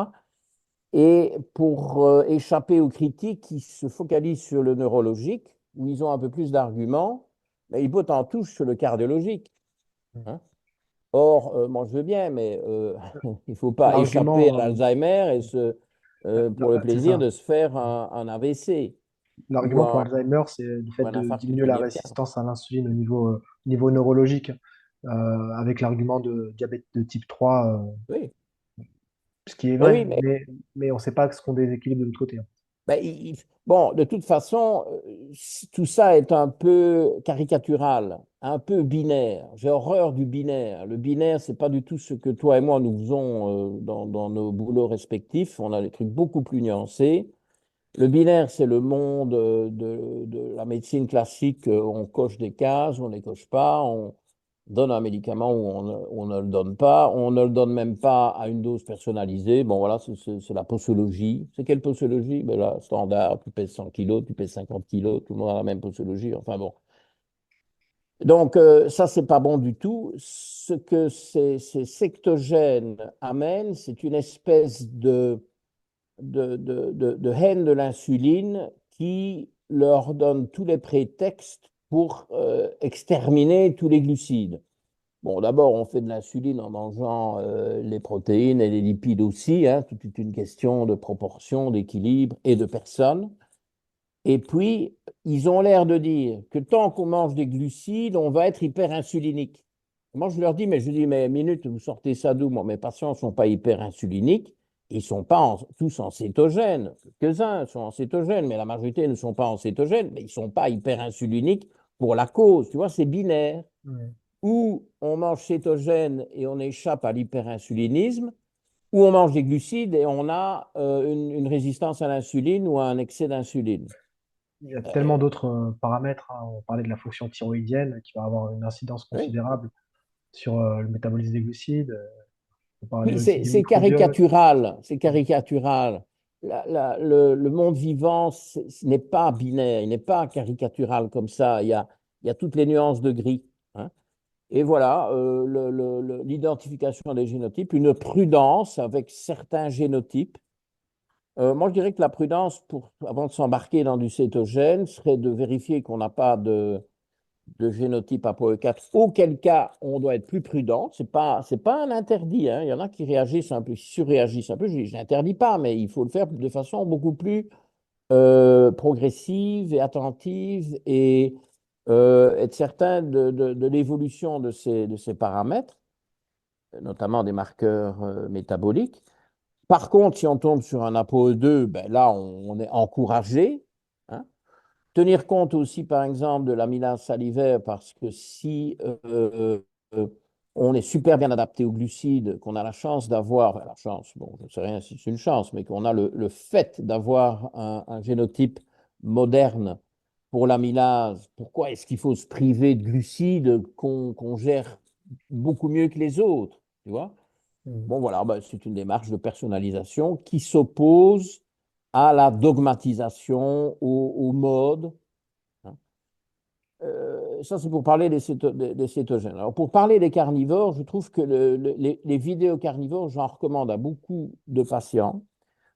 Et pour échapper aux critiques, ils se focalisent sur le neurologique, où ils ont un peu plus d'arguments, mais ils bottent en touche sur le cardiologique. Hein. Or, moi je veux bien, mais il ne faut pas échapper à L'argument, l'Alzheimer et pour le c'est plaisir ça. de se faire un AVC ou L'argument pour Alzheimer, c'est le fait un de infarctus diminuer la périapital. résistance à l'insuline au niveau neurologique, avec l'argument de diabète de type 3, Oui. ce qui est Ben vrai, oui, mais mais on ne sait pas ce qu'on déséquilibre de l'autre côté, hein. ben, bon, de toute façon, tout ça est un peu caricatural, un peu binaire. J'ai horreur du binaire. Le binaire, c'est pas du tout ce que toi et moi nous faisons dans nos boulots respectifs. On a des trucs beaucoup plus nuancés. Le binaire, c'est le monde de la médecine classique. On coche des cases, on ne les coche pas, on donne un médicament ou on ne le donne pas. On ne le donne même pas à une dose personnalisée. Bon, voilà, c'est la posologie. C'est quelle posologie? Ben là, standard, tu pèses 100 kilos, tu pèses 50 kilos, tout le monde a la même posologie. Enfin bon. Donc, ça, c'est pas bon du tout. Ce que ces sectogènes amènent, c'est une espèce de haine de l'insuline qui leur donne tous les prétextes pour exterminer tous les glucides. Bon, d'abord, on fait de l'insuline en mangeant les protéines et les lipides aussi, hein, tout est une question de proportion, d'équilibre et de personne. Et puis, ils ont l'air de dire que tant qu'on mange des glucides, on va être hyperinsulinique. Moi, je leur dis, mais minute, vous sortez ça d'où? Moi, mes patients ne sont pas hyperinsuliniques, ils ne sont pas tous en cétogène. Quelques-uns sont en cétogène, mais la majorité ne sont pas en cétogène, mais ils ne sont pas hyperinsuliniques pour la cause. Tu vois, c'est binaire. Ouais. Ou on mange cétogène et on échappe à l'hyperinsulinisme, ou on mange des glucides et on a une résistance à l'insuline ou un excès d'insuline. Il y a tellement Euh, d'autres paramètres, hein. On parlait de la fonction thyroïdienne qui va avoir une incidence oui. considérable sur le métabolisme des glucides. On parlait Oui, aussi du c'est microbiote. caricatural, c'est caricatural. Le monde vivant ce n'est pas binaire, il n'est pas caricatural comme ça. Il y a toutes les nuances de gris. Hein. Et voilà, l'identification des génotypes, une prudence avec certains génotypes. Moi, je dirais que la prudence, avant de s'embarquer dans du cétogène, serait de vérifier qu'on n'a pas de génotype ApoE4, auquel cas on doit être plus prudent. C'est pas un interdit. Hein. Il y en a qui réagissent un peu, qui surréagissent un peu. Je n'interdis pas, mais il faut le faire de façon beaucoup plus progressive et attentive et être certain de l'évolution de ces paramètres, notamment des marqueurs métaboliques. Par contre, si on tombe sur un ApoE2, ben là, on est encouragé. Hein. tenir compte aussi, par exemple, de l'amylase salivaire, parce que si euh, on est super bien adapté aux glucides, qu'on a la chance d'avoir, enfin, la chance, bon, je ne sais rien si c'est une chance, mais qu'on a le fait d'avoir un génotype moderne pour l'amylase, pourquoi est-ce qu'il faut se priver de glucides qu'on gère beaucoup mieux que les autres, tu vois? Mm. Bon, voilà, ben, c'est une démarche de personnalisation qui s'oppose à la dogmatisation, au mode. Hein. Ça, c'est pour parler des cétogènes. Alors, pour parler des carnivores, je trouve que les vidéos carnivores, j'en recommande à beaucoup de patients,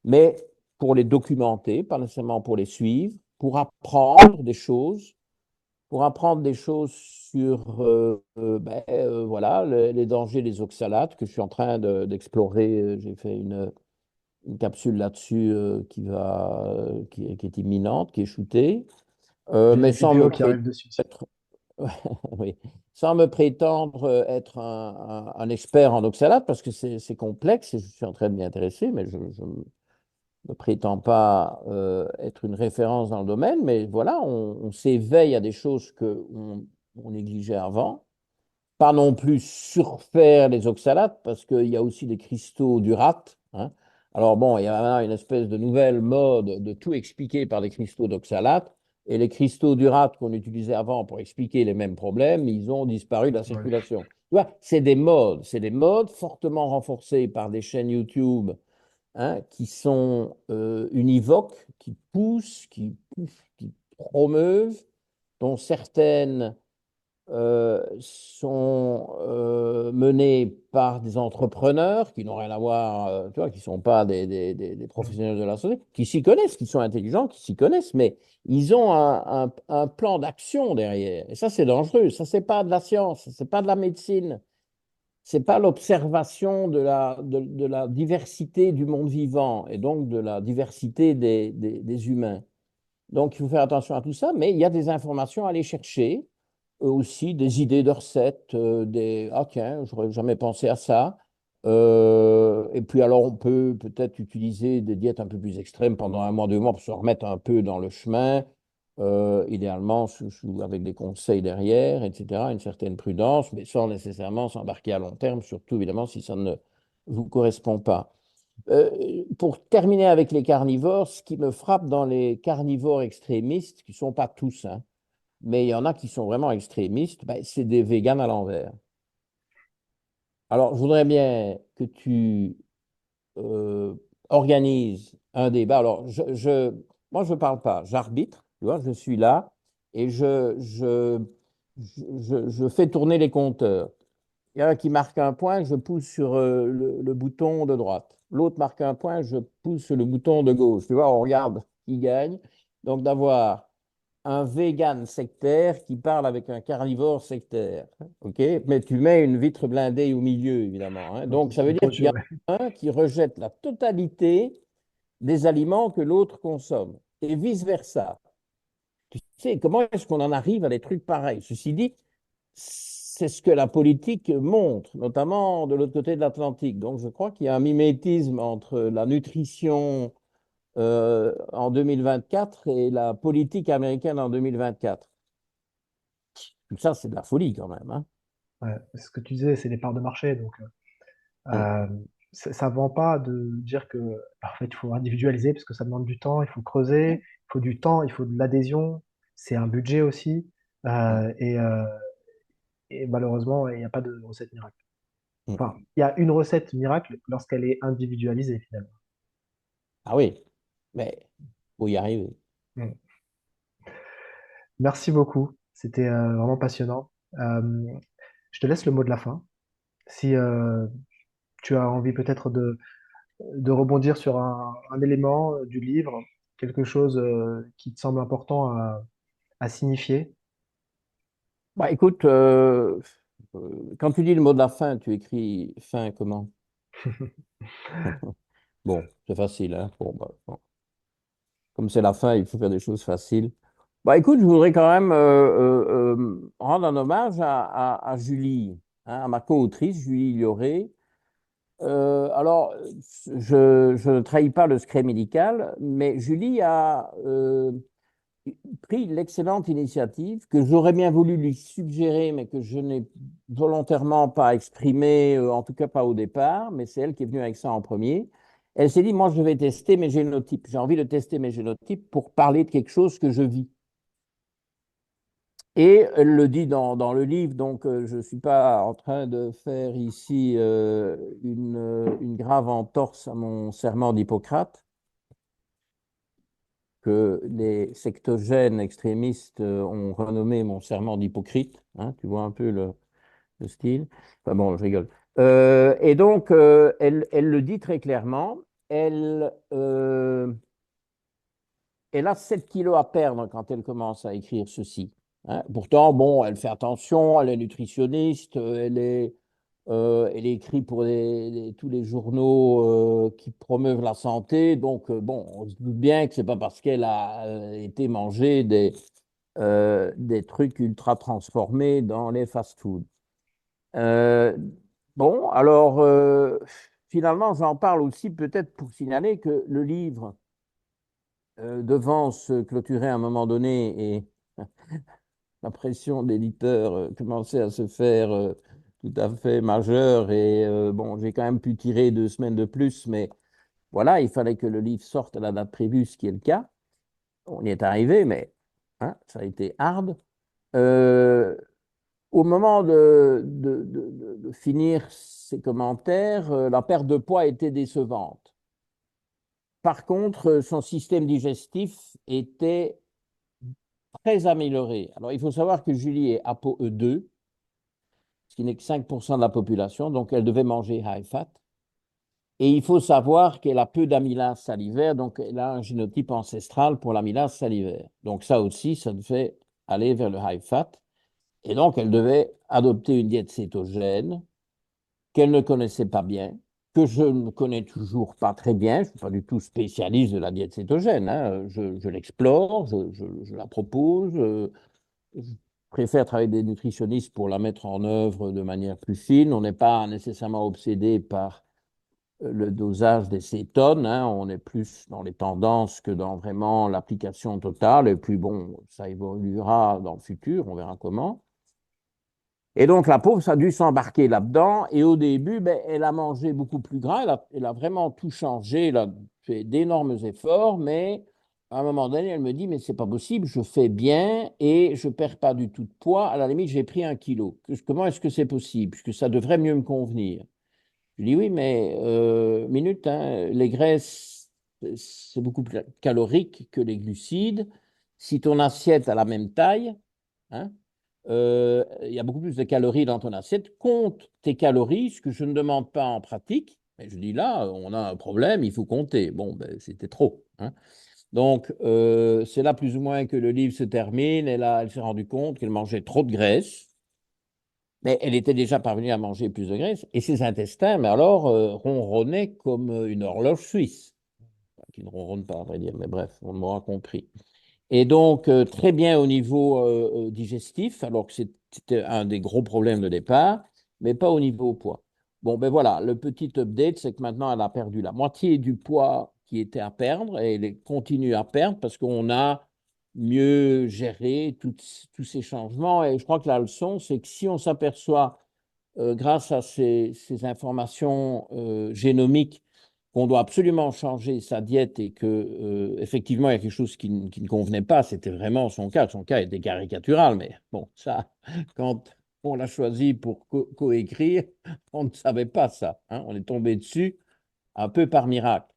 mais pour les documenter, pas nécessairement pour les suivre, pour apprendre des choses sur voilà, les dangers des oxalates que je suis en train d'explorer. J'ai fait une capsule là-dessus qui est imminente, qui est shootée, J'ai mais une sans me vidéo qui prétendre arrive dessus aussi. être, oui, sans me prétendre être un expert en oxalates, parce que c'est complexe et je suis en train de m'y intéresser, mais je ne me prétends pas être une référence dans le domaine, mais voilà, on s'éveille à des choses on négligeait avant. Pas non plus surfaire les oxalates, parce qu'il y a aussi des cristaux d'urate. Hein. Alors bon, il y a maintenant une espèce de nouvelle mode de tout expliquer par des cristaux d'oxalates. Et les cristaux d'urate qu'on utilisait avant pour expliquer les mêmes problèmes, ils ont disparu de la Ouais. circulation. Tu vois, c'est des modes fortement renforcés par des chaînes YouTube, hein, qui sont univoques, qui promeuvent, dont certaines sont menés par des entrepreneurs qui n'ont rien à voir, tu vois, qui ne sont pas des Mm. professionnels de la santé, qui s'y connaissent, qui sont intelligents, qui s'y connaissent, mais ils ont un plan d'action derrière. Et ça, c'est dangereux. Ça, c'est pas de la science, c'est pas de la médecine, c'est pas l'observation de la diversité du monde vivant et donc de la diversité des humains. Donc, il faut faire attention à tout ça, mais il y a des informations à aller chercher, aussi des idées de recettes, ah tiens, j'aurais jamais pensé à ça. Et puis alors, on peut peut-être utiliser des diètes un peu plus extrêmes pendant un mois, 2 mois pour se remettre un peu dans le chemin, idéalement avec des conseils derrière, etc., une certaine prudence, mais sans nécessairement s'embarquer à long terme, surtout évidemment si ça ne vous correspond pas. Pour terminer avec les carnivores, ce qui me frappe dans les carnivores extrémistes, qui ne sont pas tous, hein, mais il y en a qui sont vraiment extrémistes, ben, c'est des véganes à l'envers. Alors, je voudrais bien que tu euh, organises un débat. Alors, moi, je ne parle pas, j'arbitre, tu vois, je suis là et je fais tourner les compteurs. Il y en a qui marque un point, je pousse sur le bouton de droite. L'autre marque un point, je pousse sur le bouton de gauche. Tu vois, on regarde qui gagne. Donc, d'avoir un vegan sectaire qui parle avec un carnivore sectaire. OK? Mais tu mets une vitre blindée au milieu, évidemment. Hein. Donc, Donc, ça veut il dire faut qu'il y tuer, a ouais. un qui rejette la totalité des aliments que l'autre consomme. Et vice-versa. Tu sais, comment est-ce qu'on en arrive à des trucs pareils? Ceci dit, c'est ce que la politique montre, notamment de l'autre côté de l'Atlantique. Donc, je crois qu'il y a un mimétisme entre la nutrition en 2024 et la politique américaine en 2024. Tout ça, c'est de la folie quand même. Hein. Ouais. Ce que tu disais, c'est les parts de marché. Donc, Mm, euh, ça ne vend pas de dire que, en fait, il faut individualiser parce que ça demande du temps, il faut creuser, il faut du temps, il faut de l'adhésion, c'est un budget aussi. mm, Euh, et, euh, et malheureusement, il n'y a pas de recette miracle. mm. Enfin, il y a une recette miracle lorsqu'elle est individualisée finalement. Ah oui, mais faut y arriver. Mm. Merci beaucoup, c'était vraiment passionnant. Je te laisse le mot de la fin. Si tu as envie peut-être de rebondir sur un élément du livre, quelque chose qui te semble important à signifier. Bah, écoute, quand tu dis le mot de la fin, tu écris fin comment? Bon, c'est facile, hein? Bon, bah, bon. Comme c'est la fin, il faut faire des choses faciles. Bah, écoute, je voudrais quand même rendre un hommage à Julie, hein, à ma co-autrice, Julie Lioré. Alors, je ne trahis pas le secret médical, mais Julie a pris l'excellente initiative que j'aurais bien voulu lui suggérer, mais que je n'ai volontairement pas exprimé, en tout cas pas au départ, mais c'est elle qui est venue avec ça en premier. Elle s'est dit, moi, je vais tester mes génotypes. J'ai envie de tester mes génotypes pour parler de quelque chose que je vis. Et elle le dit dans le livre, donc je ne suis pas en train de faire ici une grave entorse à mon serment d'Hippocrate, que les sectogènes extrémistes ont renommé mon serment d'hypocrite. Hein, tu vois un peu le style. Enfin bon, je rigole. Et donc, elle le dit très clairement. Elle a 7 kilos à perdre quand elle commence à écrire ceci. Hein. Pourtant, bon, elle fait attention, elle est nutritionniste, elle écrit pour tous les journaux qui promeuvent la santé. Donc, bon, on se doute bien que c'est pas parce qu'elle a été manger des trucs ultra transformés dans les fast-foods. Euh, bon, alors, finalement, j'en parle aussi peut-être pour signaler que le livre devant se clôturer à un moment donné et la pression de l'éditeur commençait à se faire tout à fait majeure et bon, j'ai quand même pu tirer 2 semaines de plus, mais voilà, il fallait que le livre sorte à la date prévue, ce qui est le cas. On y est arrivé, mais hein, ça a été hard. Euh, Au moment de finir ces commentaires, la perte de poids était décevante. Par contre, son système digestif était très amélioré. Alors, il faut savoir que Julie est ApoE2, ce qui n'est que 5% de la population, donc elle devait manger high fat. Et il faut savoir qu'elle a peu d'amylase salivaire, donc elle a un génotype ancestral pour l'amylase salivaire. Donc ça aussi, ça devait aller vers le high fat. Et donc, elle devait adopter une diète cétogène qu'elle ne connaissait pas bien, que je ne connais toujours pas très bien. Je ne suis pas du tout spécialiste de la diète cétogène. Hein. Je l'explore, je la propose. Je préfère travailler avec des nutritionnistes pour la mettre en œuvre de manière plus fine. On n'est pas nécessairement obsédé par le dosage des cétones. Hein. On est plus dans les tendances que dans vraiment l'application totale. Et puis, bon, ça évoluera dans le futur. On verra comment. Et donc, la pauvre, ça a dû s'embarquer là-dedans. Et au début, ben, elle a mangé beaucoup plus gras. Elle a vraiment tout changé. Elle a fait d'énormes efforts. Mais à un moment donné, elle me dit, mais c'est pas possible, je fais bien et je perds pas du tout de poids. À la limite, j'ai pris 1 kilo. Comment est-ce que c'est possible? Puisque ça devrait mieux me convenir. Je dis, oui, mais minute, hein, les graisses, c'est beaucoup plus calorique que les glucides. Si ton assiette a la même taille, hein, il y a beaucoup plus de calories dans ton assiette. Compte tes calories, ce que je ne demande pas en pratique. Mais je dis là, on a un problème, il faut compter. Bon, ben, c'était trop. Hein. Donc, c'est là plus ou moins que le livre se termine. Et là, elle s'est rendue compte qu'elle mangeait trop de graisse. Mais elle était déjà parvenue à manger plus de graisse. Et ses intestins, mais alors, ronronnaient comme une horloge suisse. Qui ne ronronne pas, à vrai dire. Mais bref, on m'aura compris. Et donc, très bien au niveau digestif, alors que c'était un des gros problèmes de départ, mais pas au niveau poids. Bon, ben voilà, le petit update, c'est que maintenant, elle a perdu la moitié du poids qui était à perdre et elle continue à perdre parce qu'on a mieux géré tous ces changements. Et je crois que la leçon, c'est que si on s'aperçoit, grâce à ces informations génomiques, qu'on doit absolument changer sa diète et que effectivement il y a quelque chose qui ne convenait pas, c'était vraiment son cas. Son cas était caricatural, mais bon, ça, quand on l'a choisi pour coécrire, on ne savait pas ça. Hein. On est tombé dessus un peu par miracle.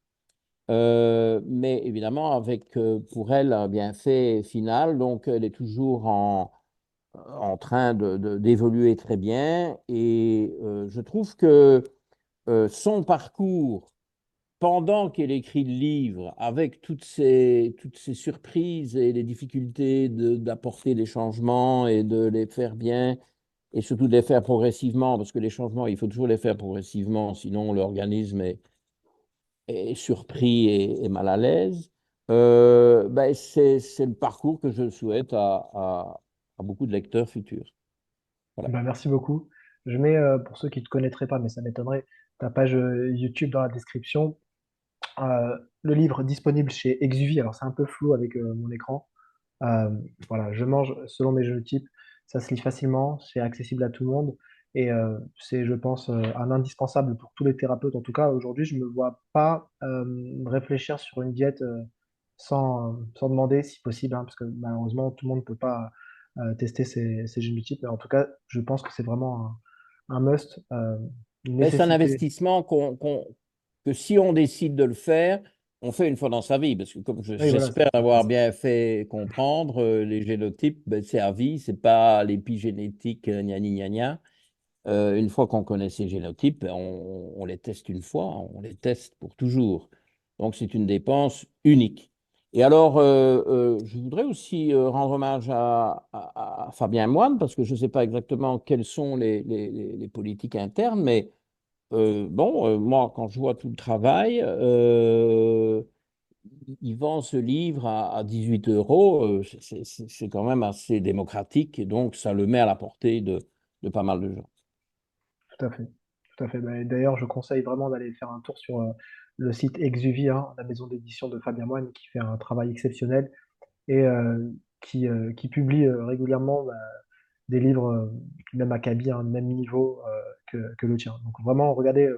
Mais évidemment, avec pour elle un bienfait final, donc elle est toujours en train d'évoluer très bien. Et je trouve que son parcours pendant qu'elle écrit le livre, avec toutes ces surprises et les difficultés d'apporter des changements et de les faire bien, et surtout de les faire progressivement, parce que les changements, il faut toujours les faire progressivement, sinon l'organisme est surpris et mal à l'aise. Ben, c'est le parcours que je souhaite à beaucoup de lecteurs futurs. Voilà. Ben, merci beaucoup. Je mets, pour ceux qui ne te connaîtraient pas, mais ça m'étonnerait, ta page YouTube dans la description. Le livre disponible chez Exuvie, alors c'est un peu flou avec mon écran. Euh, voilà, je mange selon mes génotypes. Ça se lit facilement, c'est accessible à tout le monde et c'est, je pense, un indispensable pour tous les thérapeutes. En tout cas, aujourd'hui, je me vois pas réfléchir sur une diète sans demander si possible, hein, parce que malheureusement, tout le monde ne peut pas tester ses génotypes. Mais en tout cas, je pense que c'est vraiment un must, une Mais c'est un nécessité. investissement que si on décide de le faire, on fait une fois dans sa vie. Parce que comme Oui, voilà, j'espère c'est avoir ça. bien fait comprendre, les génotypes, ben, c'est à vie, c'est pas l'épigénétique, gna gna gna gna. Une fois qu'on connaît ces génotypes, ben, on les teste une fois, on les teste pour toujours. Donc c'est une dépense unique. Et alors, je voudrais aussi rendre hommage à Fabien Moine, parce que je ne sais pas exactement quelles sont les politiques internes, mais bon, moi, quand je vois tout le travail, il vend ce livre à 18 euros, c'est quand même assez démocratique, et donc ça le met à la portée de pas mal de gens. Tout à fait. Tout à fait. Bah, d'ailleurs, je conseille vraiment d'aller faire un tour sur le site Exuvie, hein, la maison d'édition de Fabien Moine, qui fait un travail exceptionnel et qui publie régulièrement bah, des livres, même acabit, hein, même niveau que le tien. Donc vraiment, regardez,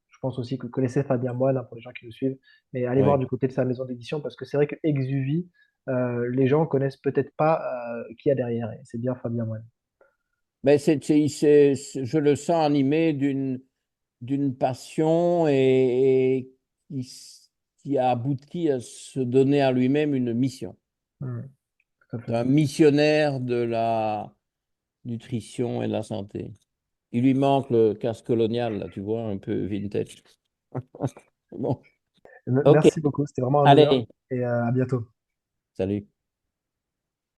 je pense aussi que vous connaissez Fabien Moine, hein, pour les gens qui le suivent, mais allez voir Oui. du côté de sa maison d'édition, parce que c'est vrai que Exuvie, les gens connaissent peut-être pas qui y a derrière, et c'est bien Fabien Moine. Mais je le sens animé d'une passion et qui a abouti à se donner à lui-même une mission. Mm, tout à C'est fait. un missionnaire de la nutrition et de la santé. Il lui manque le casque colonial, là, tu vois, un peu vintage. Bon, ok, Merci beaucoup, c'était vraiment un honneur allez, et à bientôt. salut.